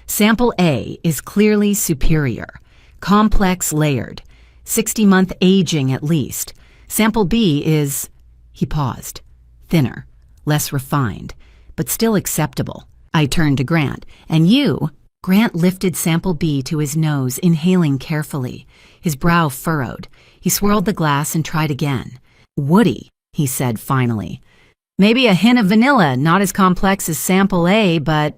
Speaker 2: Sample A is clearly superior. Complex layered. 60-month aging at least. Sample B is... He paused. Thinner. Less refined. But still acceptable. I turned to Grant. And you... Grant lifted Sample B to his nose, inhaling carefully. His brow furrowed. He swirled the glass and tried again. Woody, he said finally. Maybe a hint of vanilla, not as complex as Sample A, but...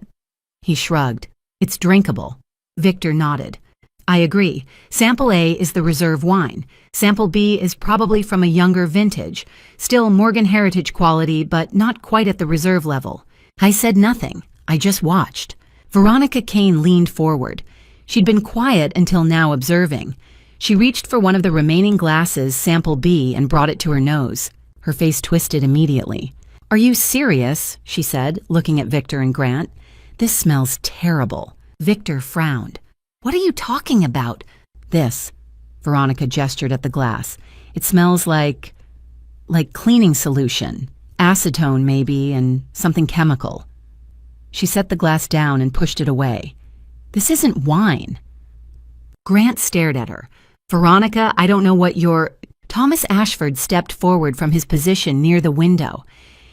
Speaker 2: He shrugged. It's drinkable. Victor nodded. I agree. Sample A is the reserve wine. Sample B is probably from a younger vintage. Still Morgan Heritage quality, but not quite at the reserve level. I said nothing. I just watched. Veronica Kane leaned forward. She'd been quiet until now, observing. She reached for one of the remaining glasses, Sample B, and brought it to her nose. Her face twisted immediately. Are you serious? She said, looking at Victor and Grant. This smells terrible. Victor frowned. What are you talking about? This. Veronica gestured at the glass. It smells like cleaning solution. Acetone, maybe, and something chemical. She set the glass down and pushed it away. This isn't wine. Grant stared at her. Veronica, I don't know what you're... Thomas Ashford stepped forward from his position near the window.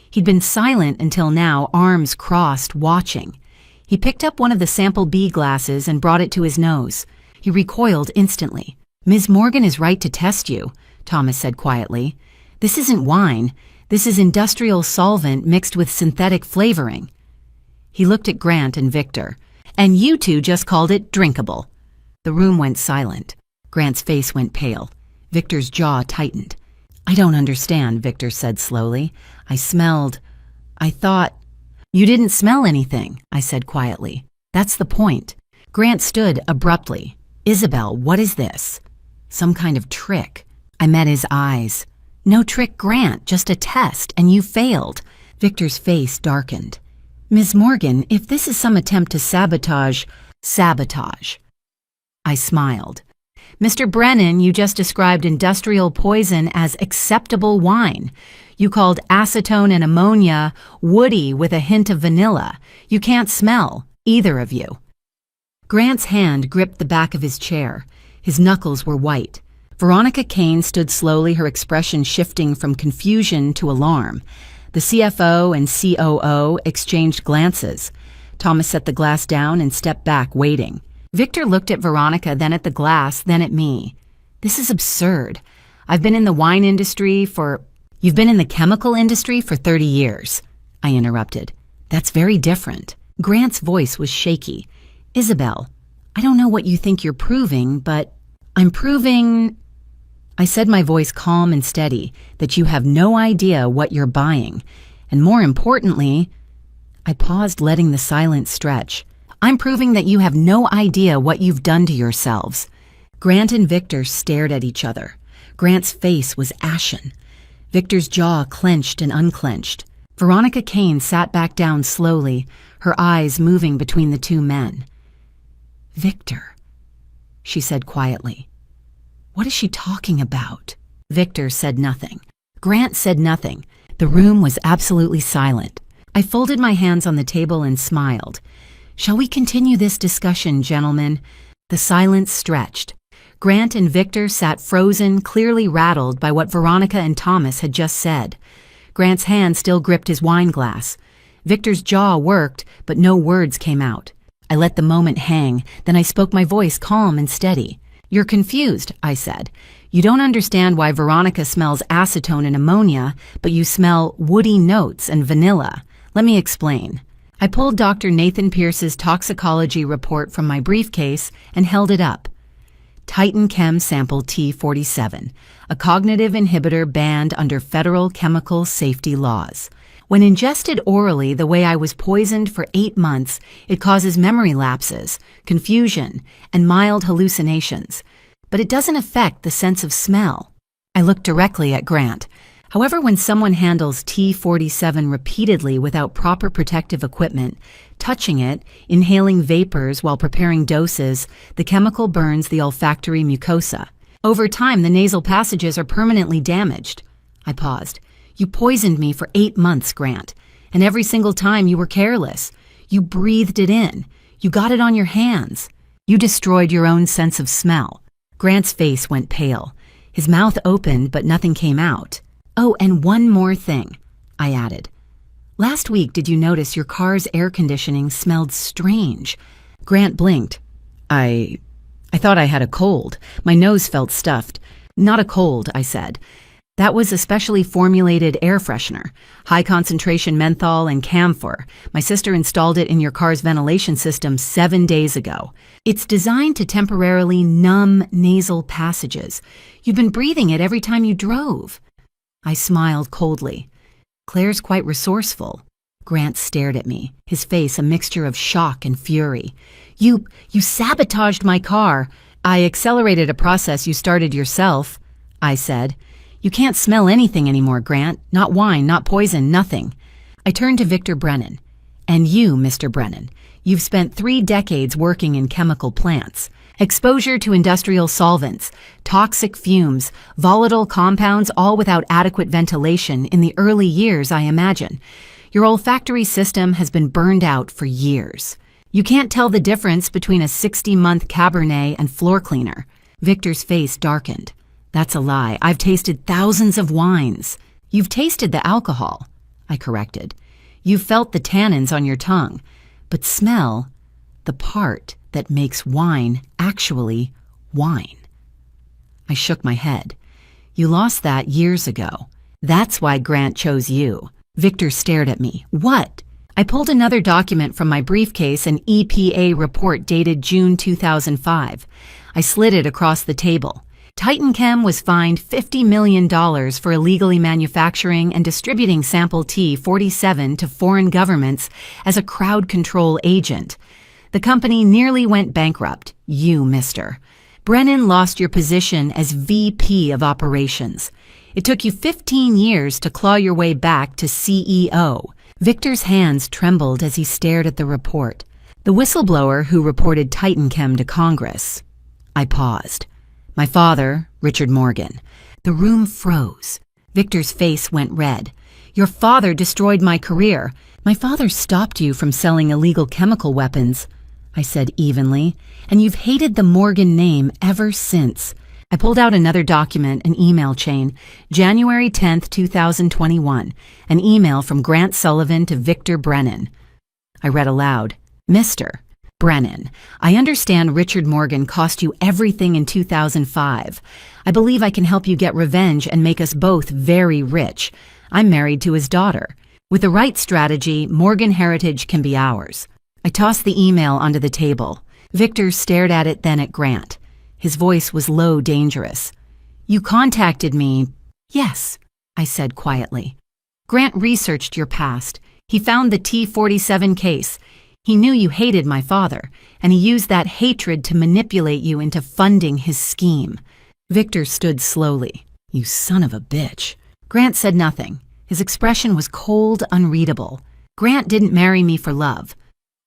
Speaker 2: He'd been silent until now, arms crossed, watching. He picked up one of the Sample B glasses and brought it to his nose. He recoiled instantly. Ms. Morgan is right to test you, Thomas said quietly. This isn't wine. This is industrial solvent mixed with synthetic flavoring. He looked at Grant and Victor. And you two just called it drinkable. The room went silent. Grant's face went pale. Victor's jaw tightened. I don't understand, Victor said slowly. I thought... You didn't smell anything, I said quietly. That's the point. Grant stood abruptly. Isabel, what is this? Some kind of trick. I met his eyes. No trick, Grant, just a test, and you failed. Victor's face darkened. Ms. Morgan, if this is some attempt to sabotage... Sabotage. I smiled. Mr. Brennan, you just described industrial poison as acceptable wine. You called acetone and ammonia woody with a hint of vanilla. You can't smell, either of you. Grant's hand gripped the back of his chair. His knuckles were white. Veronica Kane stood slowly, her expression shifting from confusion to alarm. The CFO and COO exchanged glances. Thomas set the glass down and stepped back, waiting. Victor looked at Veronica, then at the glass, then at me. This is absurd. I've been in the wine industry for... You've been in the chemical industry for 30 years, I interrupted. That's very different. Grant's voice was shaky. Isabel, I don't know what you think you're proving, but I'm proving... I said, my voice calm and steady, that you have no idea what you're buying. And more importantly, I paused, letting the silence stretch. I'm proving that you have no idea what you've done to yourselves. Grant and Victor stared at each other. Grant's face was ashen. Victor's jaw clenched and unclenched. Veronica Kane sat back down slowly, her eyes moving between the two men. Victor, she said quietly. What is she talking about? Victor said nothing. Grant said nothing. The room was absolutely silent. I folded my hands on the table and smiled. Shall we continue this discussion, gentlemen? The silence stretched. Grant and Victor sat frozen, clearly rattled by what Veronica and Thomas had just said. Grant's hand still gripped his wine glass. Victor's jaw worked, but no words came out. I let the moment hang, then I spoke, my voice calm and steady. You're confused, I said. You don't understand why Veronica smells acetone and ammonia, but you smell woody notes and vanilla. Let me explain. I pulled Dr. Nathan Pierce's toxicology report from my briefcase and held it up. Titan Chem Sample T47, a cognitive inhibitor banned under federal chemical safety laws. When ingested orally the way I was poisoned for 8 months, it causes memory lapses, confusion, and mild hallucinations. But it doesn't affect the sense of smell. I looked directly at Grant. However, when someone handles T47 repeatedly without proper protective equipment, touching it, inhaling vapors while preparing doses, the chemical burns the olfactory mucosa. Over time, the nasal passages are permanently damaged. I paused. You poisoned me for 8 months, Grant, and every single time you were careless. You breathed it in. You got it on your hands. You destroyed your own sense of smell. Grant's face went pale. His mouth opened, but nothing came out. Oh, and one more thing, I added. Last week, did you notice your car's air conditioning smelled strange? Grant blinked. I thought I had a cold. My nose felt stuffed. Not a cold, I said. That was a specially formulated air freshener, high-concentration menthol and camphor. My sister installed it in your car's ventilation system 7 days ago. It's designed to temporarily numb nasal passages. You've been breathing it every time you drove. I smiled coldly. Claire's quite resourceful. Grant stared at me, his face a mixture of shock and fury. You sabotaged my car. I accelerated a process you started yourself, I said. You can't smell anything anymore, Grant. Not wine, not poison, nothing. I turned to Victor Brennan. And you, Mr. Brennan, you've spent 3 decades working in chemical plants. Exposure to industrial solvents, toxic fumes, volatile compounds, all without adequate ventilation in the early years, I imagine. Your olfactory system has been burned out for years. You can't tell the difference between a 60-month Cabernet and floor cleaner. Victor's face darkened. That's a lie. I've tasted thousands of wines. You've tasted the alcohol, I corrected. You've felt the tannins on your tongue. But smell, the part that makes wine actually wine. I shook my head. You lost that years ago. That's why Grant chose you. Victor stared at me. What? I pulled another document from my briefcase, an EPA report dated June 2005. I slid it across the table. Titan Chem was fined $50 million for illegally manufacturing and distributing sample T47 to foreign governments as a crowd control agent. The company nearly went bankrupt. You, mister. Brennan lost your position as VP of Operations. It took you 15 years to claw your way back to CEO. Victor's hands trembled as he stared at the report. The whistleblower who reported Titan Chem to Congress. I paused. My father, Richard Morgan. The room froze. Victor's face went red. Your father destroyed my career. My father stopped you from selling illegal chemical weapons, I said evenly, and you've hated the Morgan name ever since. I pulled out another document, an email chain, January 10th, 2021, an email from Grant Sullivan to Victor Brennan. I read aloud, Mr. Brennan, I understand Richard Morgan cost you everything in 2005. I believe I can help you get revenge and make us both very rich. I'm married to his daughter. With the right strategy, Morgan heritage can be ours. I tossed the email onto the table. Victor stared at it, then at Grant. His voice was low, dangerous. You contacted me. Yes, I said quietly. Grant researched your past. He found the T47 case. He knew you hated my father, and he used that hatred to manipulate you into funding his scheme. Victor stood slowly. You son of a bitch. Grant said nothing. His expression was cold, unreadable. Grant didn't marry me for love.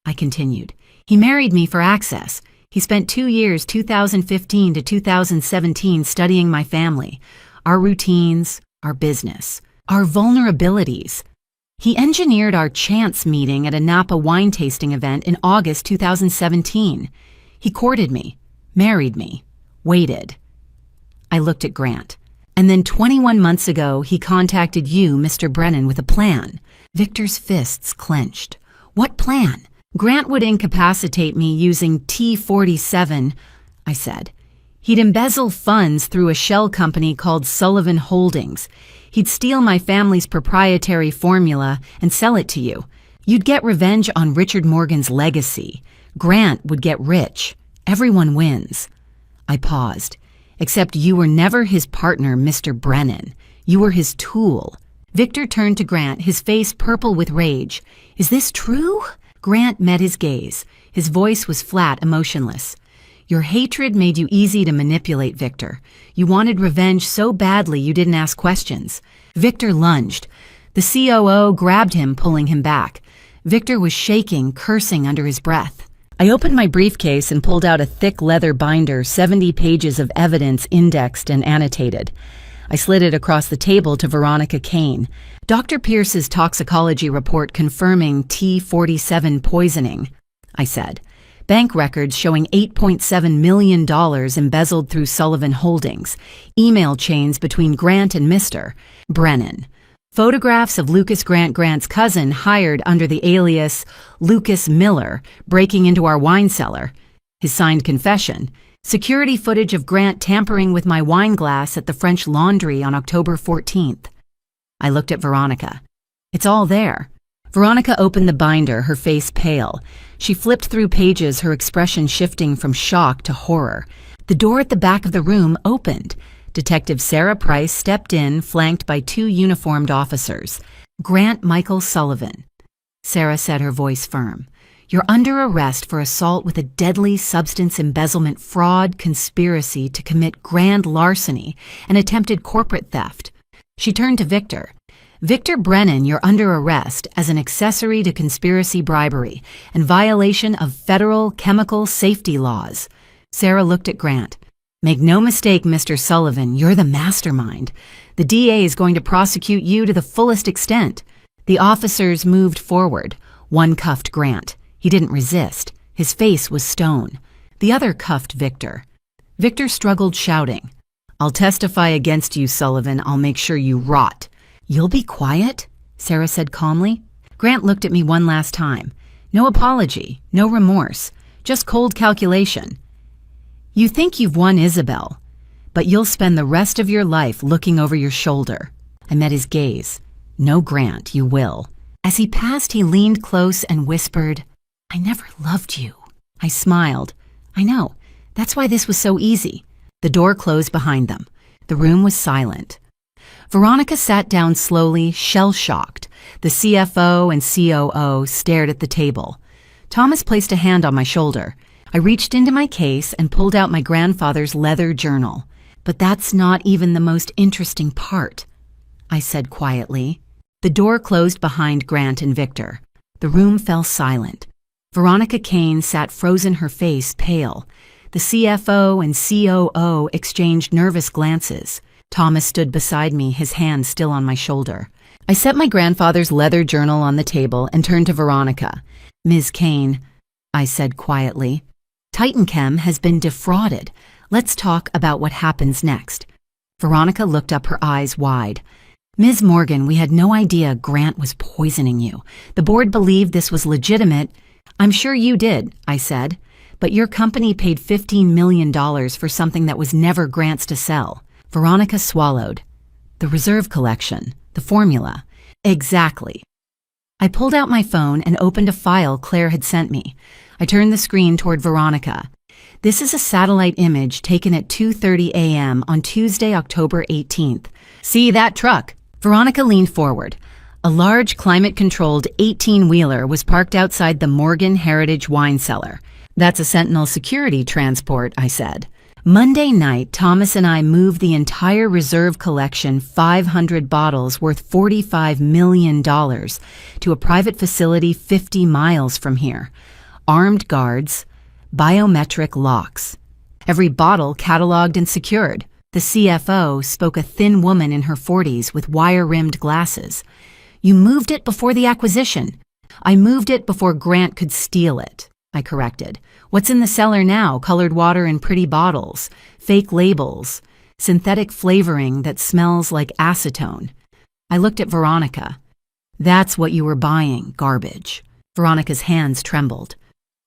Speaker 2: I continued. He married me for access. He spent 2 years, 2015 to 2017, studying my family, our routines, our business, our vulnerabilities. He engineered our chance meeting at a Napa wine tasting event in August 2017. He courted me, married me, waited. I looked at Grant. And then 21 months ago, he contacted you, Mr. Brennan, with a plan. Victor's fists clenched. What plan? Grant would incapacitate me using T47, I said. He'd embezzle funds through a shell company called Sullivan Holdings. He'd steal my family's proprietary formula and sell it to you. You'd get revenge on Richard Morgan's legacy. Grant would get rich. Everyone wins. I paused. Except you were never his partner, Mr. Brennan. You were his tool. Victor turned to Grant, his face purple with rage. Is this true? Grant met his gaze. His voice was flat, emotionless. Your hatred made you easy to manipulate, Victor. You wanted revenge so badly you didn't ask questions. Victor lunged. The COO grabbed him, pulling him back. Victor was shaking, cursing under his breath. I opened my briefcase and pulled out a thick leather binder, 70 pages of evidence indexed and annotated. I slid it across the table to Veronica Kane. Dr. Pierce's toxicology report confirming T47 poisoning, I said. Bank records showing $8.7 million embezzled through Sullivan Holdings. Email chains between Grant and Mr. Brennan. Photographs of Lucas Grant's cousin hired under the alias Lucas Miller breaking into our wine cellar. His signed confession. Security footage of Grant tampering with my wine glass at the French Laundry on October 14th. I looked at Veronica. It's all there. Veronica opened the binder, her face pale. She flipped through pages, her expression shifting from shock to horror. The door at the back of the room opened. Detective Sarah Price stepped in, flanked by 2 uniformed officers. Grant Michael Sullivan. Sarah said, her voice firm. You're under arrest for assault with a deadly substance embezzlement fraud conspiracy to commit grand larceny and attempted corporate theft. She turned to Victor. Victor Brennan, you're under arrest as an accessory to conspiracy bribery and violation of federal chemical safety laws. Sarah looked at Grant. Make no mistake, Mr. Sullivan, you're the mastermind. The DA is going to prosecute you to the fullest extent. The officers moved forward. One cuffed Grant. He didn't resist. His face was stone. The other cuffed Victor. Victor struggled, shouting, I'll testify against you, Sullivan. I'll make sure you rot. You'll be quiet? Sarah said calmly. Grant looked at me one last time. No apology, no remorse, just cold calculation. You think you've won Isabel, but you'll spend the rest of your life looking over your shoulder. I met his gaze. No, Grant, you will. As he passed, he leaned close and whispered, I never loved you. I smiled. I know. That's why this was so easy. The door closed behind them. The room was silent. Veronica sat down slowly, shell-shocked. The CFO and COO stared at the table. Thomas placed a hand on my shoulder. I reached into my case and pulled out my grandfather's leather journal. But that's not even the most interesting part, I said quietly. The door closed behind Grant and Victor. The room fell silent. Veronica Kane sat frozen, her face pale. The CFO and COO exchanged nervous glances. Thomas stood beside me, his hand still on my shoulder. I set my grandfather's leather journal on the table and turned to Veronica. Ms. Kane, I said quietly, Titanchem has been defrauded. Let's talk about what happens next. Veronica looked up, her eyes wide. Ms. Morgan, we had no idea Grant was poisoning you. The board believed this was legitimate. I'm sure you did, I said. But your company paid $15 million for something that was never Grant's to sell. Veronica swallowed. The reserve collection, the formula. Exactly. I pulled out my phone and opened a file Claire had sent me. I turned the screen toward Veronica. This is a satellite image taken at 2:30 a.m. on Tuesday, October 18th. See that truck? Veronica leaned forward. A large climate-controlled 18-wheeler was parked outside the Morgan Heritage Wine Cellar. That's a Sentinel security transport, I said. Monday night, Thomas and I moved the entire reserve collection, 500 bottles worth $45 million, to a private facility 50 miles from here. Armed guards, biometric locks. Every bottle cataloged and secured. The CFO spoke, a thin woman in her 40s with wire-rimmed glasses. You moved it before the acquisition. I moved it before Grant could steal it, I corrected. What's in the cellar now? Colored water in pretty bottles, fake labels, synthetic flavoring that smells like acetone. I looked at Veronica. That's what you were buying, garbage. Veronica's hands trembled.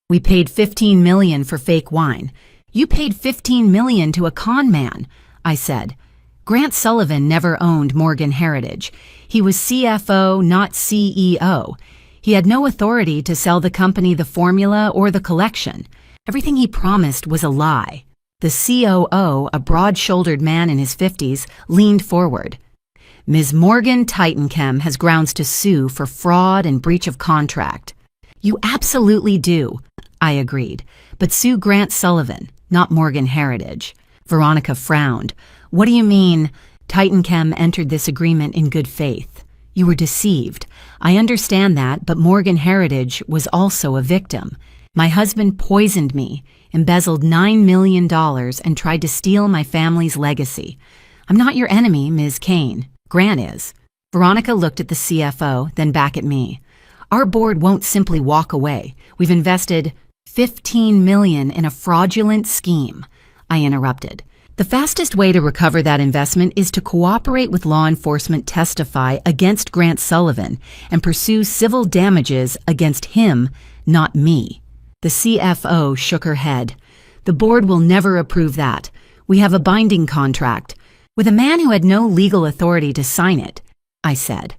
Speaker 2: We paid $15 million for fake wine. You paid $15 million to a con man, I said. Grant Sullivan never owned Morgan Heritage. He was CFO, not CEO. He had no authority to sell the company the formula or the collection. Everything he promised was a lie. The COO, a broad-shouldered man in his 50s, leaned forward. Ms. Morgan Titanchem has grounds to sue for fraud and breach of contract. You absolutely do, I agreed, but sue Grant Sullivan, not Morgan Heritage. Veronica frowned. What do you mean? Titanchem entered this agreement in good faith. You were deceived. I understand that, but Morgan Heritage was also a victim. My husband poisoned me, embezzled $9 million, and tried to steal my family's legacy. I'm not your enemy, Ms. Kane. Grant is. Veronica looked at the CFO, then back at me. Our board won't simply walk away. We've invested $15 million in a fraudulent scheme, I interrupted. The fastest way to recover that investment is to cooperate with law enforcement, testify against Grant Sullivan, and pursue civil damages against him, not me. The CFO shook her head. The board will never approve that. We have a binding contract with a man who had no legal authority to sign it, I said.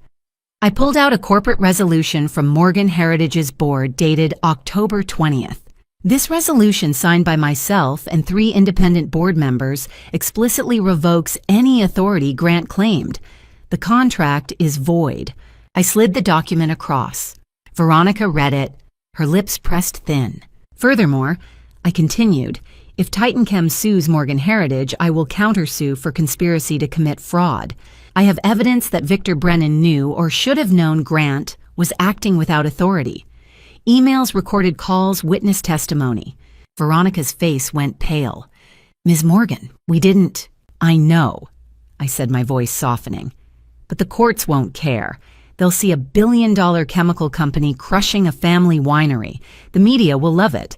Speaker 2: I pulled out a corporate resolution from Morgan Heritage's board dated October 20th. This resolution, signed by myself and 3 independent board members, explicitly revokes any authority Grant claimed. The contract is void. I slid the document across. Veronica read it, her lips pressed thin. Furthermore, I continued, if Titanchem sues Morgan Heritage, I will countersue for conspiracy to commit fraud. I have evidence that Victor Brennan knew or should have known Grant was acting without authority. Emails, recorded calls, witness testimony. Veronica's face went pale. Ms. Morgan, we didn't... I know, I said, my voice softening. But the courts won't care. They'll see $1 billion chemical company crushing a family winery. The media will love it.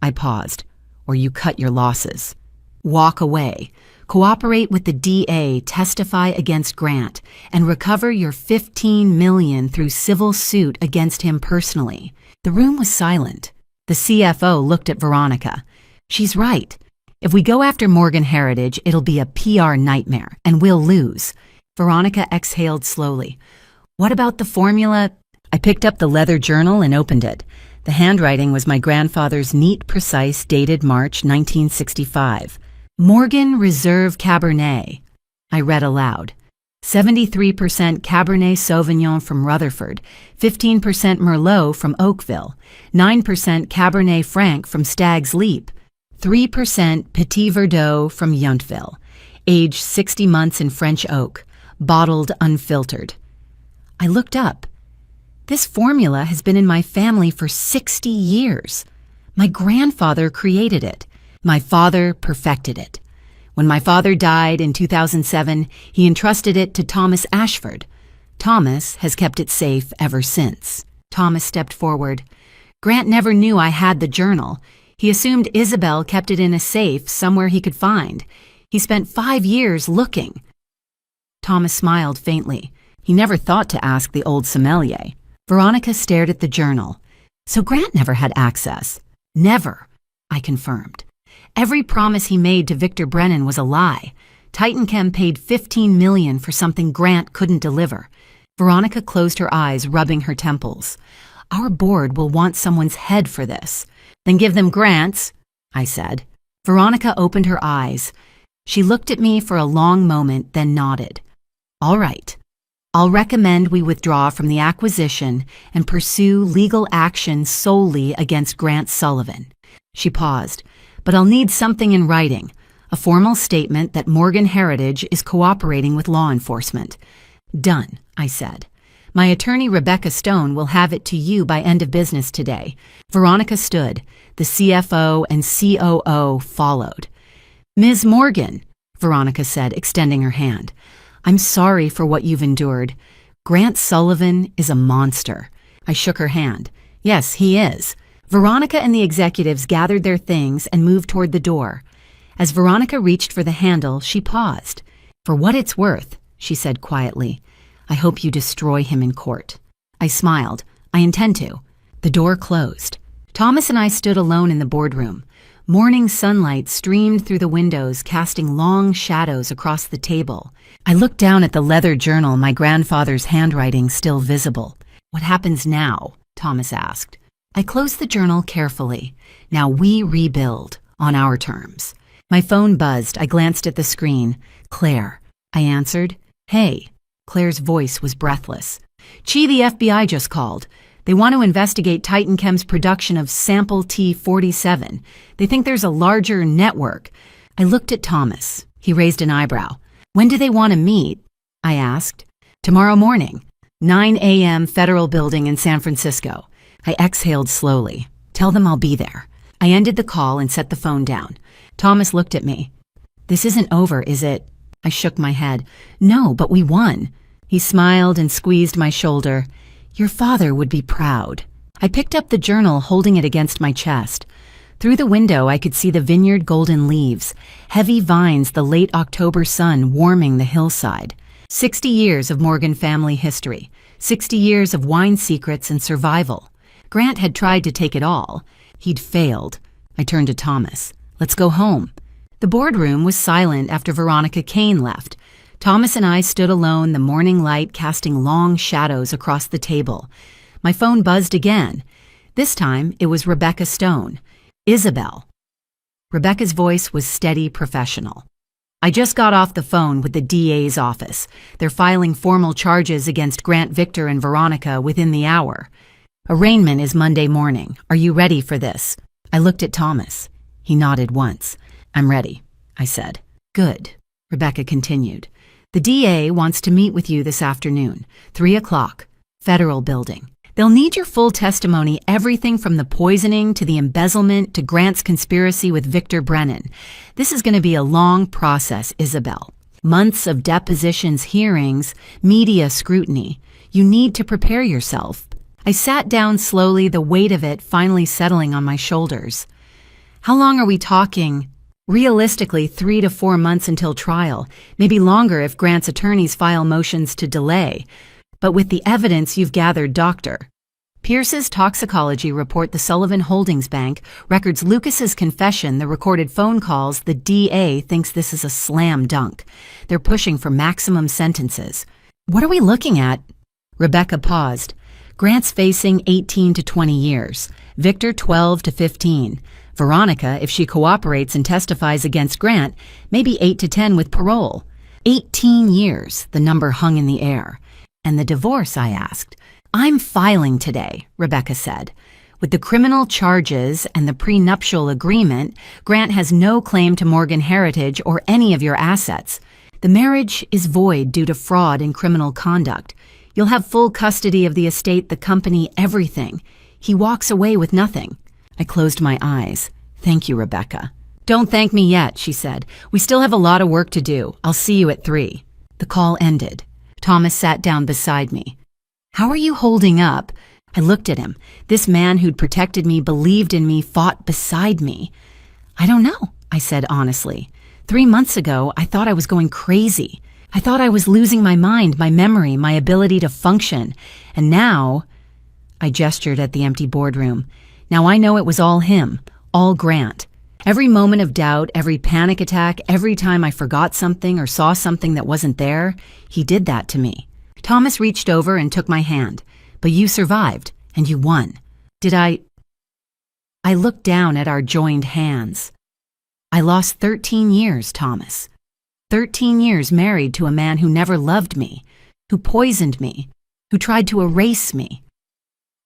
Speaker 2: I paused. Or you cut your losses. Walk away. Cooperate with the DA, testify against Grant, and recover your $15 million through civil suit against him personally. The room was silent. The CFO looked at Veronica. She's right. If we go after Morgan Heritage, it'll be a PR nightmare, and we'll lose. Veronica exhaled slowly. What about the formula? I picked up the leather journal and opened it. The handwriting was my grandfather's neat, precise, dated March 1965. Morgan Reserve Cabernet. I read aloud. 73% Cabernet Sauvignon from Rutherford, 15% Merlot from Oakville, 9% Cabernet Franc from Stag's Leap, 3% Petit Verdot from Yountville, aged 60 months in French oak, bottled unfiltered. I looked up. This formula has been in my family for 60 years. My grandfather created it. My father perfected it. When my father died in 2007, he entrusted it to Thomas Ashford. Thomas has kept it safe ever since. Thomas stepped forward. Grant never knew I had the journal. He assumed Isabel kept it in a safe somewhere he could find. He spent 5 years looking. Thomas smiled faintly. He never thought to ask the old sommelier. Veronica stared at the journal. So Grant never had access. Never, I confirmed. Every promise he made to Victor Brennan was a lie. Titanchem paid $15 million for something Grant couldn't deliver. Veronica closed her eyes, rubbing her temples. Our board will want someone's head for this. Then give them Grant's, I said. Veronica opened her eyes. She looked at me for a long moment, then nodded. All right. I'll recommend we withdraw from the acquisition and pursue legal action solely against Grant Sullivan. She paused. But I'll need something in writing, a formal statement that Morgan Heritage is cooperating with law enforcement. Done, I said. My attorney, Rebecca Stone, will have it to you by end of business today. Veronica stood. The CFO and COO followed. Ms. Morgan, Veronica said, extending her hand. I'm sorry for what you've endured. Grant Sullivan is a monster. I shook her hand. Yes, he is. Veronica and the executives gathered their things and moved toward the door. As Veronica reached for the handle, she paused. For what it's worth, she said quietly, I hope you destroy him in court. I smiled. I intend to. The door closed. Thomas and I stood alone in the boardroom. Morning sunlight streamed through the windows, casting long shadows across the table. I looked down at the leather journal, my grandfather's handwriting still visible. "What happens now?" Thomas asked. I closed the journal carefully. "Now we rebuild, on our terms." My phone buzzed. I glanced at the screen. "Claire," I answered. "Hey." Claire's voice was breathless. "Chi, the FBI just called. They want to investigate Titan Chem's production of sample T-47. They think there's a larger network." I looked at Thomas. He raised an eyebrow. "When do they want to meet?" I asked. "Tomorrow morning, 9 a.m. Federal Building in San Francisco." I exhaled slowly. "Tell them I'll be there." I ended the call and set the phone down. Thomas looked at me. "This isn't over, is it?" I shook my head. "No, but we won." He smiled and squeezed my shoulder. "Your father would be proud." I picked up the journal, holding it against my chest. Through the window, I could see the vineyard golden leaves, heavy vines, the late October sun warming the hillside. 60 years of Morgan family history, 60 years of wine secrets and survival. Grant had tried to take it all. He'd failed. I turned to Thomas. "Let's go home." The boardroom was silent after Veronica Kane left. Thomas and I stood alone, the morning light casting long shadows across the table. My phone buzzed again. This time, it was Rebecca Stone. "Isabel." Rebecca's voice was steady, professional. "I just got off the phone with the DA's office. They're filing formal charges against Grant, Victor, and Veronica within the hour. Arraignment is Monday morning. Are you ready for this?" I looked at Thomas. He nodded once. "I'm ready," I said. "Good," Rebecca continued. "The DA wants to meet with you this afternoon, 3 o'clock, Federal Building. They'll need your full testimony, everything from the poisoning to the embezzlement to Grant's conspiracy with Victor Brennan. This is going to be a long process, Isabel. Months of depositions, hearings, media scrutiny. You need to prepare yourself." I sat down slowly, the weight of it finally settling on my shoulders. "How long are we talking?" "Realistically, 3 to 4 months until trial, maybe longer if Grant's attorneys file motions to delay. But with the evidence you've gathered, Dr. Pierce's toxicology report, the Sullivan Holdings Bank, records Lucas's confession, the recorded phone calls, the DA thinks this is a slam dunk. They're pushing for maximum sentences." "What are we looking at?" Rebecca paused. "Grant's facing 18 to 20 years, Victor 12 to 15. Veronica, if she cooperates and testifies against Grant, maybe 8 to 10 with parole. 18 years, the number hung in the air. "And the divorce?" I asked. "I'm filing today," Rebecca said. "With the criminal charges and the prenuptial agreement, Grant has no claim to Morgan Heritage or any of your assets. The marriage is void due to fraud and criminal conduct. You'll have full custody of the estate, the company, everything. He walks away with nothing." I closed my eyes. "Thank you, Rebecca." "Don't thank me yet," she said. "We still have a lot of work to do. I'll see you at 3. The call ended. Thomas sat down beside me. "How are you holding up?" I looked at him. This man who'd protected me, believed in me, fought beside me. "I don't know," I said honestly. 3 months ago, I thought I was going crazy. I thought I was losing my mind, my memory, my ability to function. And now, I gestured at the empty boardroom. Now I know it was all him, all Grant. Every moment of doubt, every panic attack, every time I forgot something or saw something that wasn't there, he did that to me. Thomas reached over and took my hand. "But you survived, and you won." "Did I?" I looked down at our joined hands. "I lost 13 years, Thomas. 13 years married to a man who never loved me, who poisoned me, who tried to erase me."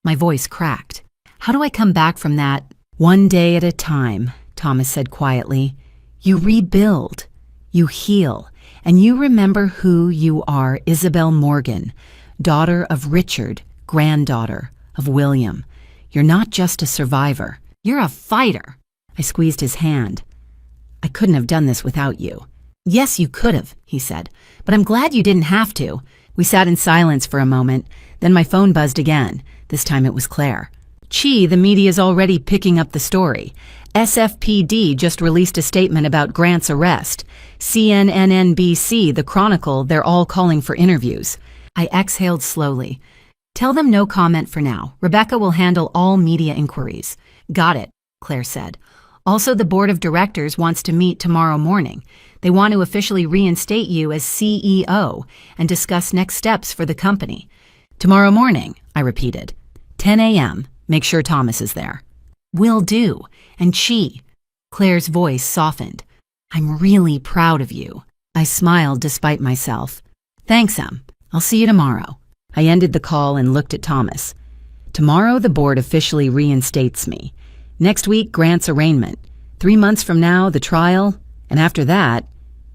Speaker 2: My voice cracked. "How do I come back from that?" "One day at a time," Thomas said quietly. "You rebuild, you heal, and you remember who you are, Isabel Morgan, daughter of Richard, granddaughter of William. You're not just a survivor. You're a fighter." I squeezed his hand. "I couldn't have done this without you." "Yes, you could have," he said, "but I'm glad you didn't have to." We sat in silence for a moment. Then my phone buzzed again. This time it was Claire. "Chi, the media's already picking up the story. SFPD just released a statement about Grant's arrest. CNN, NBC, The Chronicle, they're all calling for interviews." I exhaled slowly. "Tell them no comment for now. Rebecca will handle all media inquiries." "Got it," Claire said. Also, the board of directors wants to meet tomorrow morning. They want to officially reinstate you as CEO and discuss next steps for the company. Tomorrow morning, I repeated. 10 a.m. Make sure Thomas is there. Will do. And Claire's voice softened. I'm really proud of you. I smiled despite myself. Thanks, Em. I'll see you tomorrow. I ended the call and looked at Thomas. Tomorrow, the board officially reinstates me. Next week, Grant's arraignment. 3 months from now, the trial. And after that,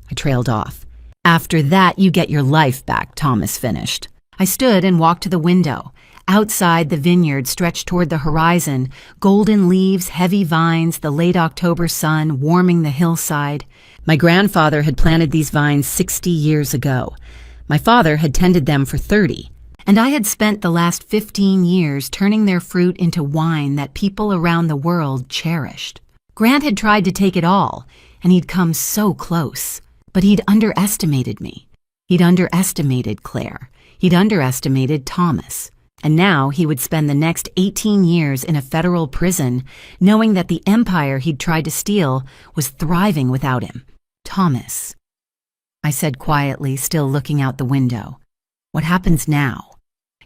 Speaker 2: I trailed off. After that, you get your life back, Thomas finished. I stood and walked to the window. Outside, the vineyard stretched toward the horizon, golden leaves, heavy vines, the late October sun warming the hillside. My grandfather had planted these vines 60 years ago. My father had tended them for 30. And I had spent the last 15 years turning their fruit into wine that people around the world cherished. Grant had tried to take it all, and he'd come so close. But he'd underestimated me. He'd underestimated Claire. He'd underestimated Thomas. And now he would spend the next 18 years in a federal prison, knowing that the empire he'd tried to steal was thriving without him. Thomas, I said quietly, still looking out the window. What happens now?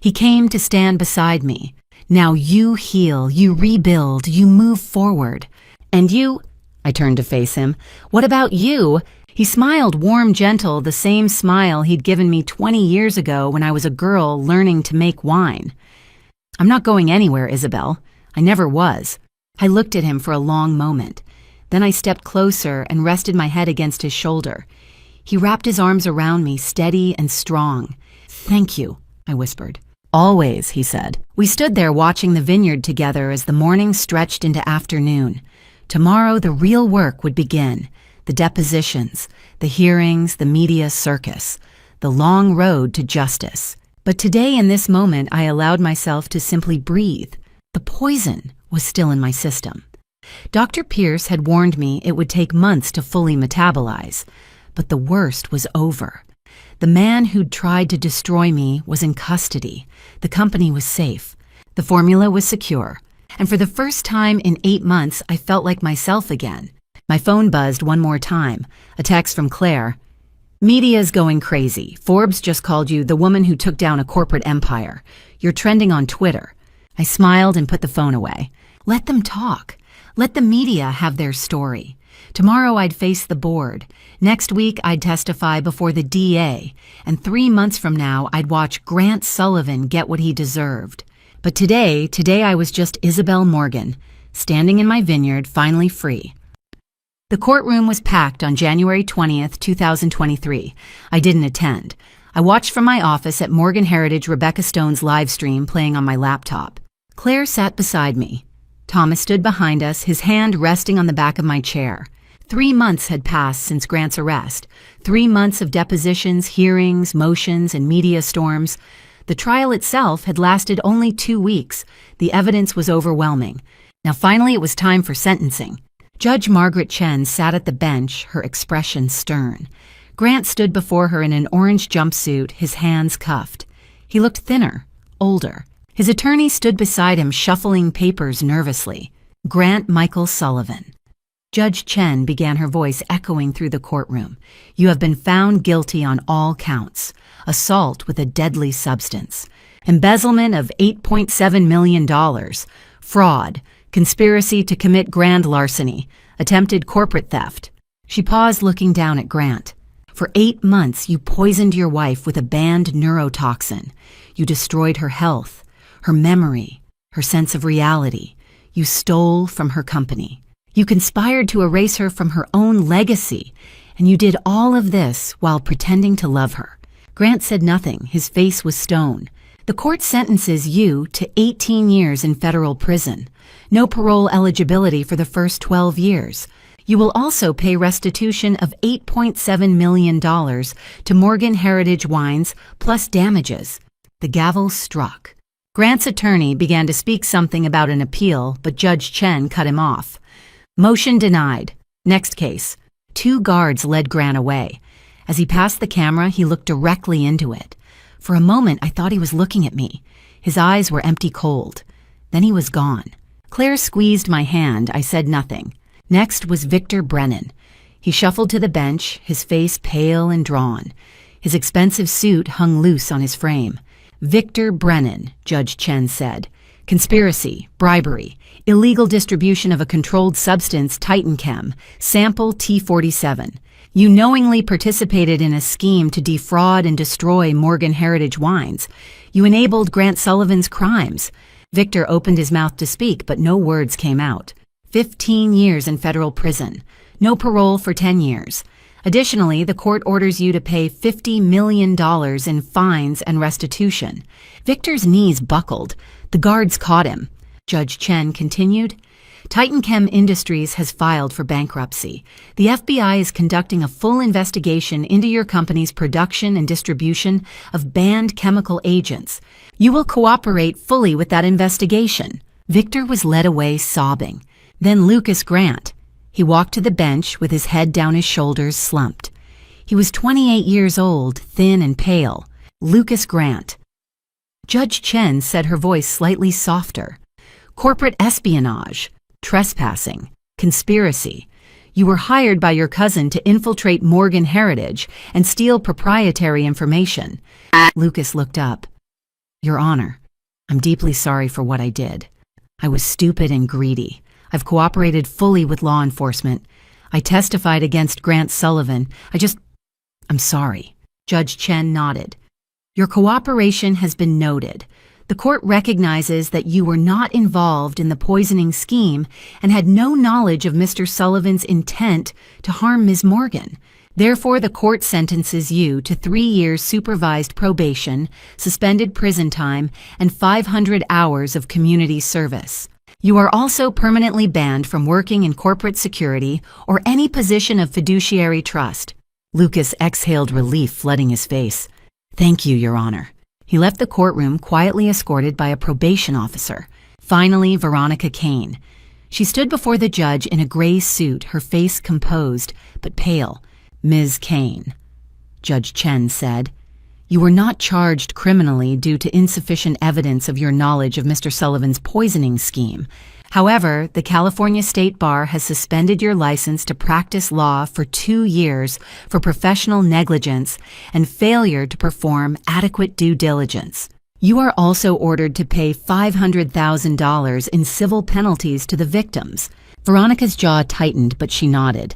Speaker 2: He came to stand beside me. Now you heal, you rebuild, you move forward. And you, I turned to face him, what about you? He smiled warm, gentle, the same smile he'd given me 20 years ago when I was a girl learning to make wine. I'm not going anywhere, Isabel. I never was. I looked at him for a long moment. Then I stepped closer and rested my head against his shoulder. He wrapped his arms around me, steady and strong. Thank you, I whispered. Always, he said. We stood there watching the vineyard together as the morning stretched into afternoon. Tomorrow, the real work would begin. The depositions, the hearings, the media circus, the long road to justice. But today, in this moment, I allowed myself to simply breathe. The poison was still in my system. Dr. Pierce had warned me it would take months to fully metabolize, but the worst was over. The man who'd tried to destroy me was in custody. The company was safe. The formula was secure. And for the first time in 8 months, I felt like myself again. My phone buzzed one more time. A text from Claire. Media's going crazy. Forbes just called you the woman who took down a corporate empire. You're trending on Twitter. I smiled and put the phone away. Let them talk. Let the media have their story. Tomorrow I'd face the board. Next week I'd testify before the DA. And 3 months from now I'd watch Grant Sullivan get what he deserved. But today I was just Isabel Morgan, standing in my vineyard, finally free. The courtroom was packed on January 20th, 2023. I didn't attend. I watched from my office at Morgan Heritage Rebecca Stone's live stream playing on my laptop. Claire sat beside me. Thomas stood behind us, his hand resting on the back of my chair. 3 months had passed since Grant's arrest. 3 months of depositions, hearings, motions, and media storms. The trial itself had lasted only 2 weeks. The evidence was overwhelming. Now finally it was time for sentencing. Judge Margaret Chen sat at the bench, her expression stern. Grant stood before her in an orange jumpsuit, his hands cuffed. He looked thinner, older. His attorney stood beside him, shuffling papers nervously. Grant Michael Sullivan. Judge Chen began, her voice echoing through the courtroom. You have been found guilty on all counts. Assault with a deadly substance. Embezzlement of $8.7 million. Fraud. Conspiracy to commit grand larceny, attempted corporate theft. She paused, looking down at Grant. For 8 months, you poisoned your wife with a banned neurotoxin. You destroyed her health, her memory, her sense of reality. You stole from her company. You conspired to erase her from her own legacy, and you did all of this while pretending to love her. Grant said nothing. His face was stone. The court sentences you to 18 years in federal prison. No parole eligibility for the first 12 years. You will also pay restitution of $8.7 million to Morgan Heritage Wines, plus damages. The gavel struck. Grant's attorney began to speak something about an appeal, but Judge Chen cut him off. Motion denied. Next case. 2 guards led Grant away. As he passed the camera, he looked directly into it. For a moment, I thought he was looking at me. His eyes were empty cold. Then he was gone. Claire squeezed my hand. I said nothing. Next was Victor Brennan. He shuffled to the bench, his face pale and drawn. His expensive suit hung loose on his frame. Victor Brennan, Judge Chen said. Conspiracy, bribery, illegal distribution of a controlled substance, Titanchem, sample T47. You knowingly participated in a scheme to defraud and destroy Morgan Heritage Wines. You enabled Grant Sullivan's crimes. Victor opened his mouth to speak, but no words came out. 15 years in federal prison. No parole for 10 years. Additionally, the court orders you to pay $50 million in fines and restitution. Victor's knees buckled. The guards caught him. Judge Chen continued. Titanchem Industries has filed for bankruptcy. The FBI is conducting a full investigation into your company's production and distribution of banned chemical agents. You will cooperate fully with that investigation. Victor was led away sobbing. Then Lucas Grant. He walked to the bench with his head down his shoulders, slumped. He was 28 years old, thin and pale. Lucas Grant. Judge Chen said, her voice slightly softer. Corporate espionage, trespassing, conspiracy. You were hired by your cousin to infiltrate Morgan Heritage and steal proprietary information. Lucas looked up. Your Honor, I'm deeply sorry for what I did. I was stupid and greedy. I've cooperated fully with law enforcement. I testified against Grant Sullivan. I'm sorry. Judge Chen nodded. Your cooperation has been noted. The court recognizes that you were not involved in the poisoning scheme and had no knowledge of Mr. Sullivan's intent to harm Ms. Morgan. Therefore, the court sentences you to 3 years supervised probation, suspended prison time, and 500 hours of community service. You are also permanently banned from working in corporate security or any position of fiduciary trust. Lucas exhaled relief, flooding his face. Thank you, Your Honor. He left the courtroom quietly escorted by a probation officer. Finally, Veronica Kane. She stood before the judge in a gray suit, her face composed, but pale. Ms. Kane, Judge Chen said, you were not charged criminally due to insufficient evidence of your knowledge of Mr. Sullivan's poisoning scheme. However, the California State Bar has suspended your license to practice law for 2 years for professional negligence and failure to perform adequate due diligence. You are also ordered to pay $500,000 in civil penalties to the victims. Veronica's jaw tightened, but she nodded.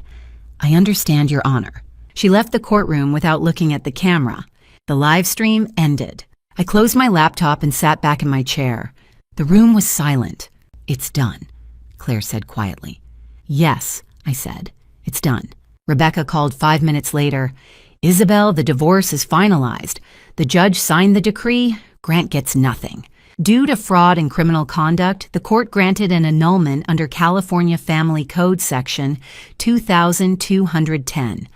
Speaker 2: I understand, Your Honor. She left the courtroom without looking at the camera. The live stream ended. I closed my laptop and sat back in my chair. The room was silent. It's done, Claire said quietly. Yes, I said. It's done. Rebecca called 5 minutes later. Isabel, the divorce is finalized. The judge signed the decree. Grant gets nothing. Due to fraud and criminal conduct, the court granted an annulment under California Family Code Section 2210.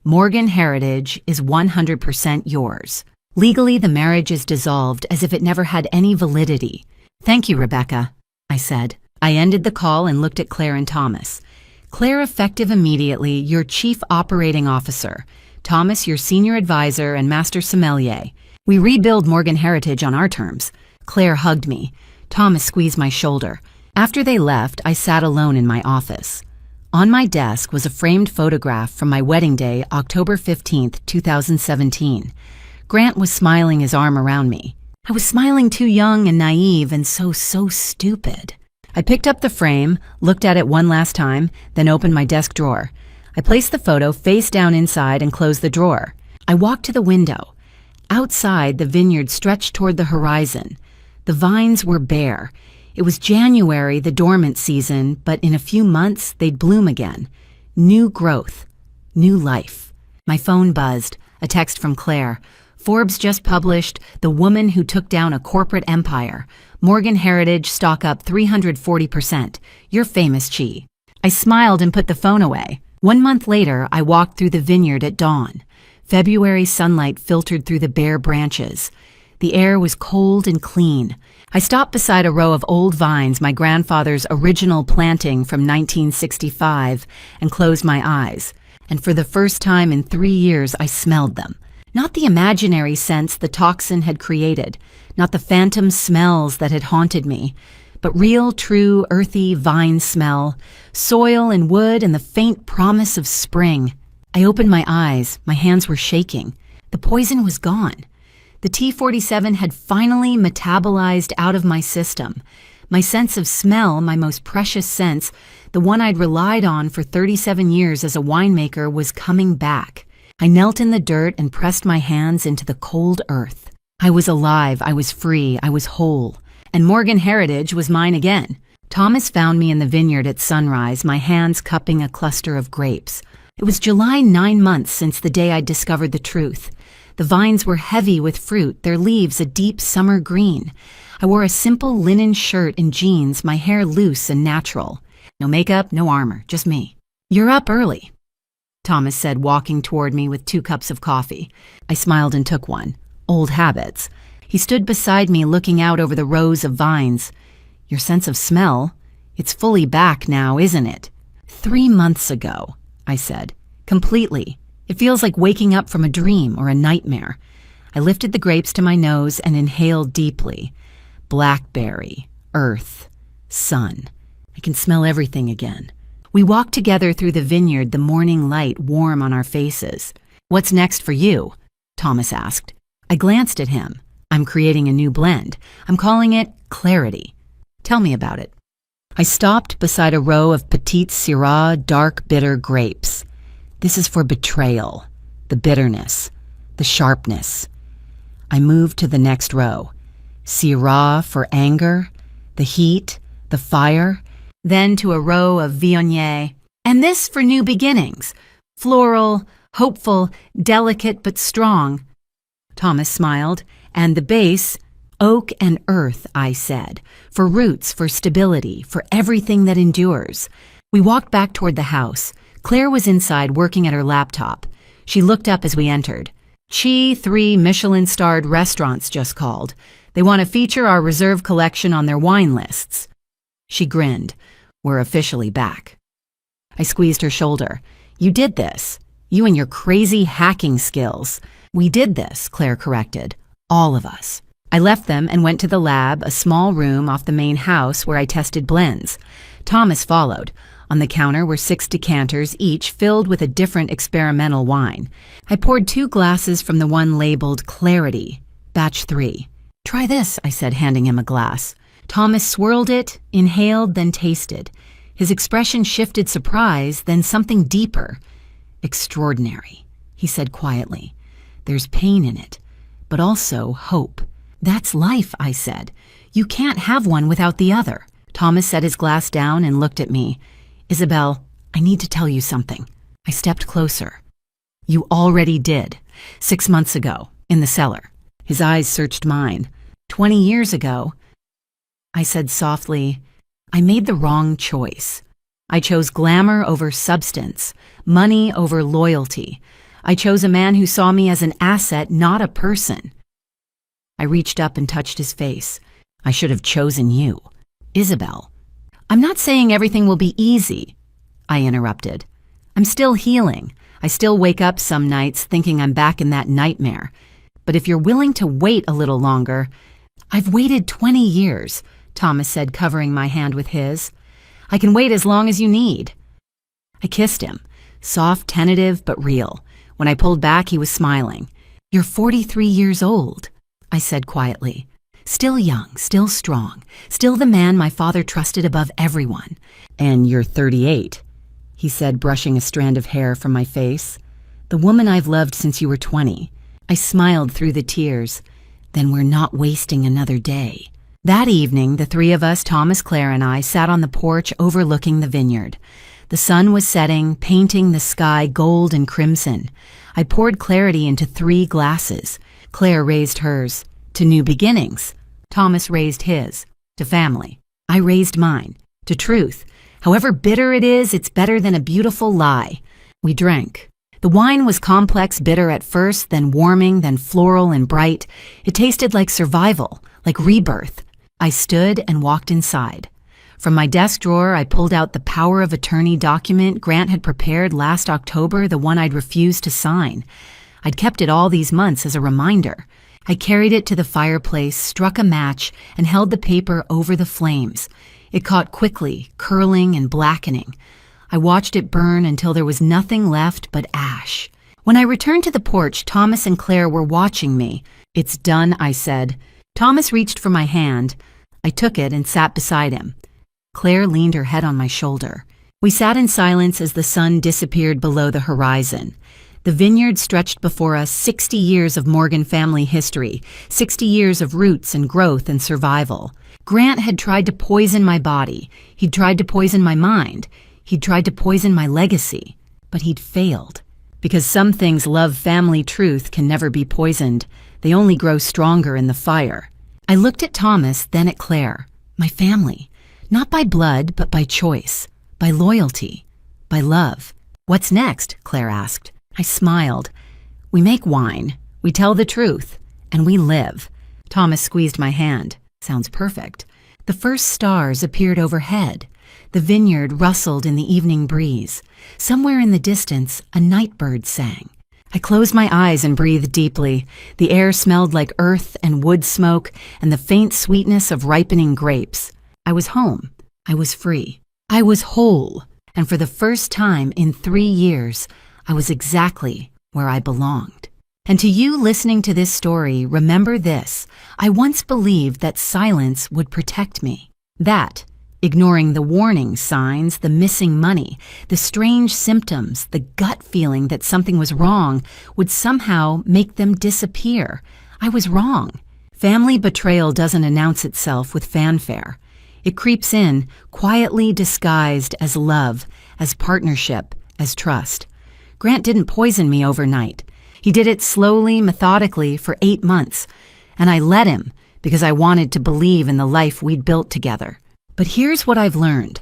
Speaker 2: Morgan Heritage is 100% yours. Legally, the marriage is dissolved as if it never had any validity. Thank you, Rebecca, I said. I ended the call and looked at Claire and Thomas. Claire, effective immediately, your chief operating officer. Thomas, your senior advisor and master sommelier. We rebuild Morgan Heritage on our terms. Claire hugged me. Thomas squeezed my shoulder. After they left, I sat alone in my office. On my desk was a framed photograph from my wedding day, October 15th, 2017. Grant was smiling his arm around me. I was smiling too young and naive and so stupid. I picked up the frame, looked at it one last time, then opened my desk drawer. I placed the photo face down inside and closed the drawer. I walked to the window. Outside, the vineyard stretched toward the horizon. The vines were bare. It was January, the dormant season, but in a few months, they'd bloom again. New growth. New life. My phone buzzed. A text from Claire. Forbes just published The Woman Who Took Down a Corporate Empire. Morgan Heritage stock up 340%. You're famous, Chi. I smiled and put the phone away. 1 month later, I walked through the vineyard at dawn. February sunlight filtered through the bare branches. The air was cold and clean. I stopped beside a row of old vines, my grandfather's original planting from 1965, and closed my eyes. And for the first time in 3 years, I smelled them. Not the imaginary scents the toxin had created, not the phantom smells that had haunted me, but real, true, earthy vine smell, soil and wood and the faint promise of spring. I opened my eyes. My hands were shaking. The poison was gone. The T-47 had finally metabolized out of my system. My sense of smell, my most precious sense, the one I'd relied on for 37 years as a winemaker, was coming back. I knelt in the dirt and pressed my hands into the cold earth. I was alive, I was free, I was whole. And Morgan Heritage was mine again. Thomas found me in the vineyard at sunrise, my hands cupping a cluster of grapes. It was July, 9 months since the day I'd discovered the truth. The vines were heavy with fruit, their leaves a deep summer green. I wore a simple linen shirt and jeans, my hair loose and natural. No makeup, no armor, just me. "You're up early," Thomas said, walking toward me with 2 cups of coffee. I smiled and took one. Old habits. He stood beside me looking out over the rows of vines. "Your sense of smell? It's fully back now, isn't it?" 3 months ago, I said. "Completely. It feels like waking up from a dream or a nightmare." I lifted the grapes to my nose and inhaled deeply. Blackberry, earth, sun. I can smell everything again. We walked together through the vineyard, the morning light warm on our faces. "What's next for you?" Thomas asked. I glanced at him. "I'm creating a new blend. I'm calling it Clarity." "Tell me about it." I stopped beside a row of Petite Syrah dark bitter grapes. "This is for betrayal, the bitterness, the sharpness." I moved to the next row. Syrah for anger, the heat, the fire. Then to a row of Viognier. "And this for new beginnings, floral, hopeful, delicate but strong." Thomas smiled. "And the base, oak and earth," I said, "for roots, for stability, for everything that endures." We walked back toward the house. Claire was inside working at her laptop. She looked up as we entered. "Chi 3 Michelin-starred restaurants just called. They want to feature our reserve collection on their wine lists." She grinned. "We're officially back." I squeezed her shoulder. "You did this. You and your crazy hacking skills." "We did this," Claire corrected. "All of us." I left them and went to the lab, a small room off the main house where I tested blends. Thomas followed. On the counter were 6 decanters, each filled with a different experimental wine. I poured 2 glasses from the one labeled Clarity, batch 3. "Try this," I said, handing him a glass. Thomas swirled it, inhaled, then tasted. His expression shifted surprise, then something deeper. "Extraordinary," he said quietly. "There's pain in it, but also hope." "That's life," I said. "You can't have one without the other." Thomas set his glass down and looked at me. "Isabel, I need to tell you something." I stepped closer. "You already did. 6 months ago, in the cellar." His eyes searched mine. 20 years ago, I said softly, "I made the wrong choice. I chose glamour over substance, money over loyalty. I chose a man who saw me as an asset, not a person." I reached up and touched his face. "I should have chosen you." "Isabel." "I'm not saying everything will be easy," I interrupted. "I'm still healing. I still wake up some nights thinking I'm back in that nightmare. But if you're willing to wait a little longer—" "I've waited 20 years, Thomas said, covering my hand with his. "I can wait as long as you need." I kissed him, soft, tentative, but real. When I pulled back, he was smiling. "You're 43 years old," I said quietly. "Still young, still strong, still the man my father trusted above everyone." "And you're 38, he said, brushing a strand of hair from my face. "The woman I've loved since you were 20. I smiled through the tears. "Then we're not wasting another day." That evening, the 3 of us, Thomas, Claire, and I, sat on the porch overlooking the vineyard. The sun was setting, painting the sky gold and crimson. I poured Clarity into 3 glasses. Claire raised hers. "To new beginnings." Thomas raised his. "To family." I raised mine. "To truth. However bitter it is, it's better than a beautiful lie." We drank. The wine was complex bitter at first, then warming, then floral and bright. It tasted like survival, like rebirth. I stood and walked inside. From my desk drawer, I pulled out the power of attorney document Grant had prepared last October, the one I'd refused to sign. I'd kept it all these months as a reminder. I carried it to the fireplace, struck a match, and held the paper over the flames. It caught quickly, curling and blackening. I watched it burn until there was nothing left but ash. When I returned to the porch, Thomas and Claire were watching me. "It's done," I said. Thomas reached for my hand. I took it and sat beside him. Claire leaned her head on my shoulder. We sat in silence as the sun disappeared below the horizon. The vineyard stretched before us 60 years of Morgan family history, 60 years of roots and growth and survival. Grant had tried to poison my body. He'd tried to poison my mind. He'd tried to poison my legacy. But he'd failed. Because some things love family truth can never be poisoned. They only grow stronger in the fire. I looked at Thomas, then at Claire. My family. Not by blood, but by choice. By loyalty. By love. "What's next?" Claire asked. I smiled. "We make wine. We tell the truth. And we live." Thomas squeezed my hand. "Sounds perfect." The first stars appeared overhead. The vineyard rustled in the evening breeze. Somewhere in the distance, a night bird sang. I closed my eyes and breathed deeply. The air smelled like earth and wood smoke and the faint sweetness of ripening grapes. I was home. I was free. I was whole. And for the first time in 3 years, I was exactly where I belonged. And to you listening to this story, remember this. I once believed that silence would protect me. That, ignoring the warning signs, the missing money, the strange symptoms, the gut feeling that something was wrong, would somehow make them disappear. I was wrong. Family betrayal doesn't announce itself with fanfare. It creeps in, quietly disguised as love, as partnership, as trust. Grant didn't poison me overnight. He did it slowly, methodically, for 8 months. And I let him, because I wanted to believe in the life we'd built together. But here's what I've learned.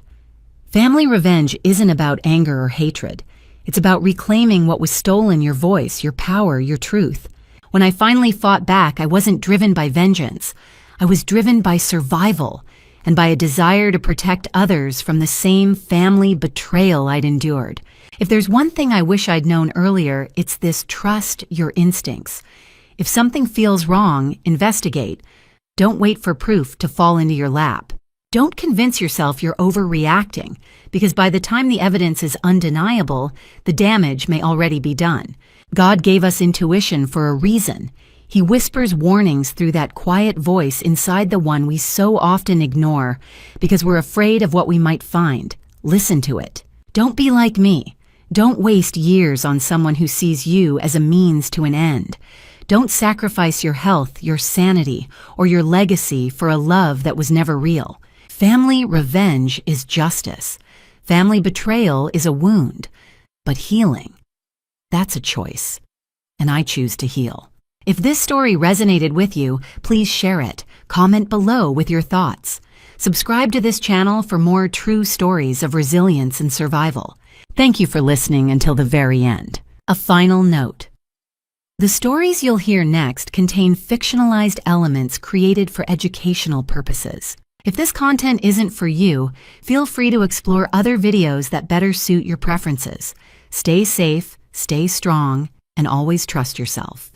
Speaker 2: Family revenge isn't about anger or hatred. It's about reclaiming what was stolen: your voice, your power, your truth. When I finally fought back, I wasn't driven by vengeance. I was driven by survival and by a desire to protect others from the same family betrayal I'd endured. If there's one thing I wish I'd known earlier, it's this: trust your instincts. If something feels wrong, investigate. Don't wait for proof to fall into your lap. Don't convince yourself you're overreacting, because by the time the evidence is undeniable, the damage may already be done. God gave us intuition for a reason. He whispers warnings through that quiet voice inside the one we so often ignore, because we're afraid of what we might find. Listen to it. Don't be like me. Don't waste years on someone who sees you as a means to an end. Don't sacrifice your health, your sanity, or your legacy for a love that was never real. Family revenge is justice. Family betrayal is a wound. But healing, that's a choice. And I choose to heal. If this story resonated with you, please share it. Comment below with your thoughts. Subscribe to this channel for more true stories of resilience and survival. Thank you for listening until the very end. A final note. The stories you'll hear next contain fictionalized elements created for educational purposes. If this content isn't for you, feel free to explore other videos that better suit your preferences. Stay safe, stay strong, and always trust yourself.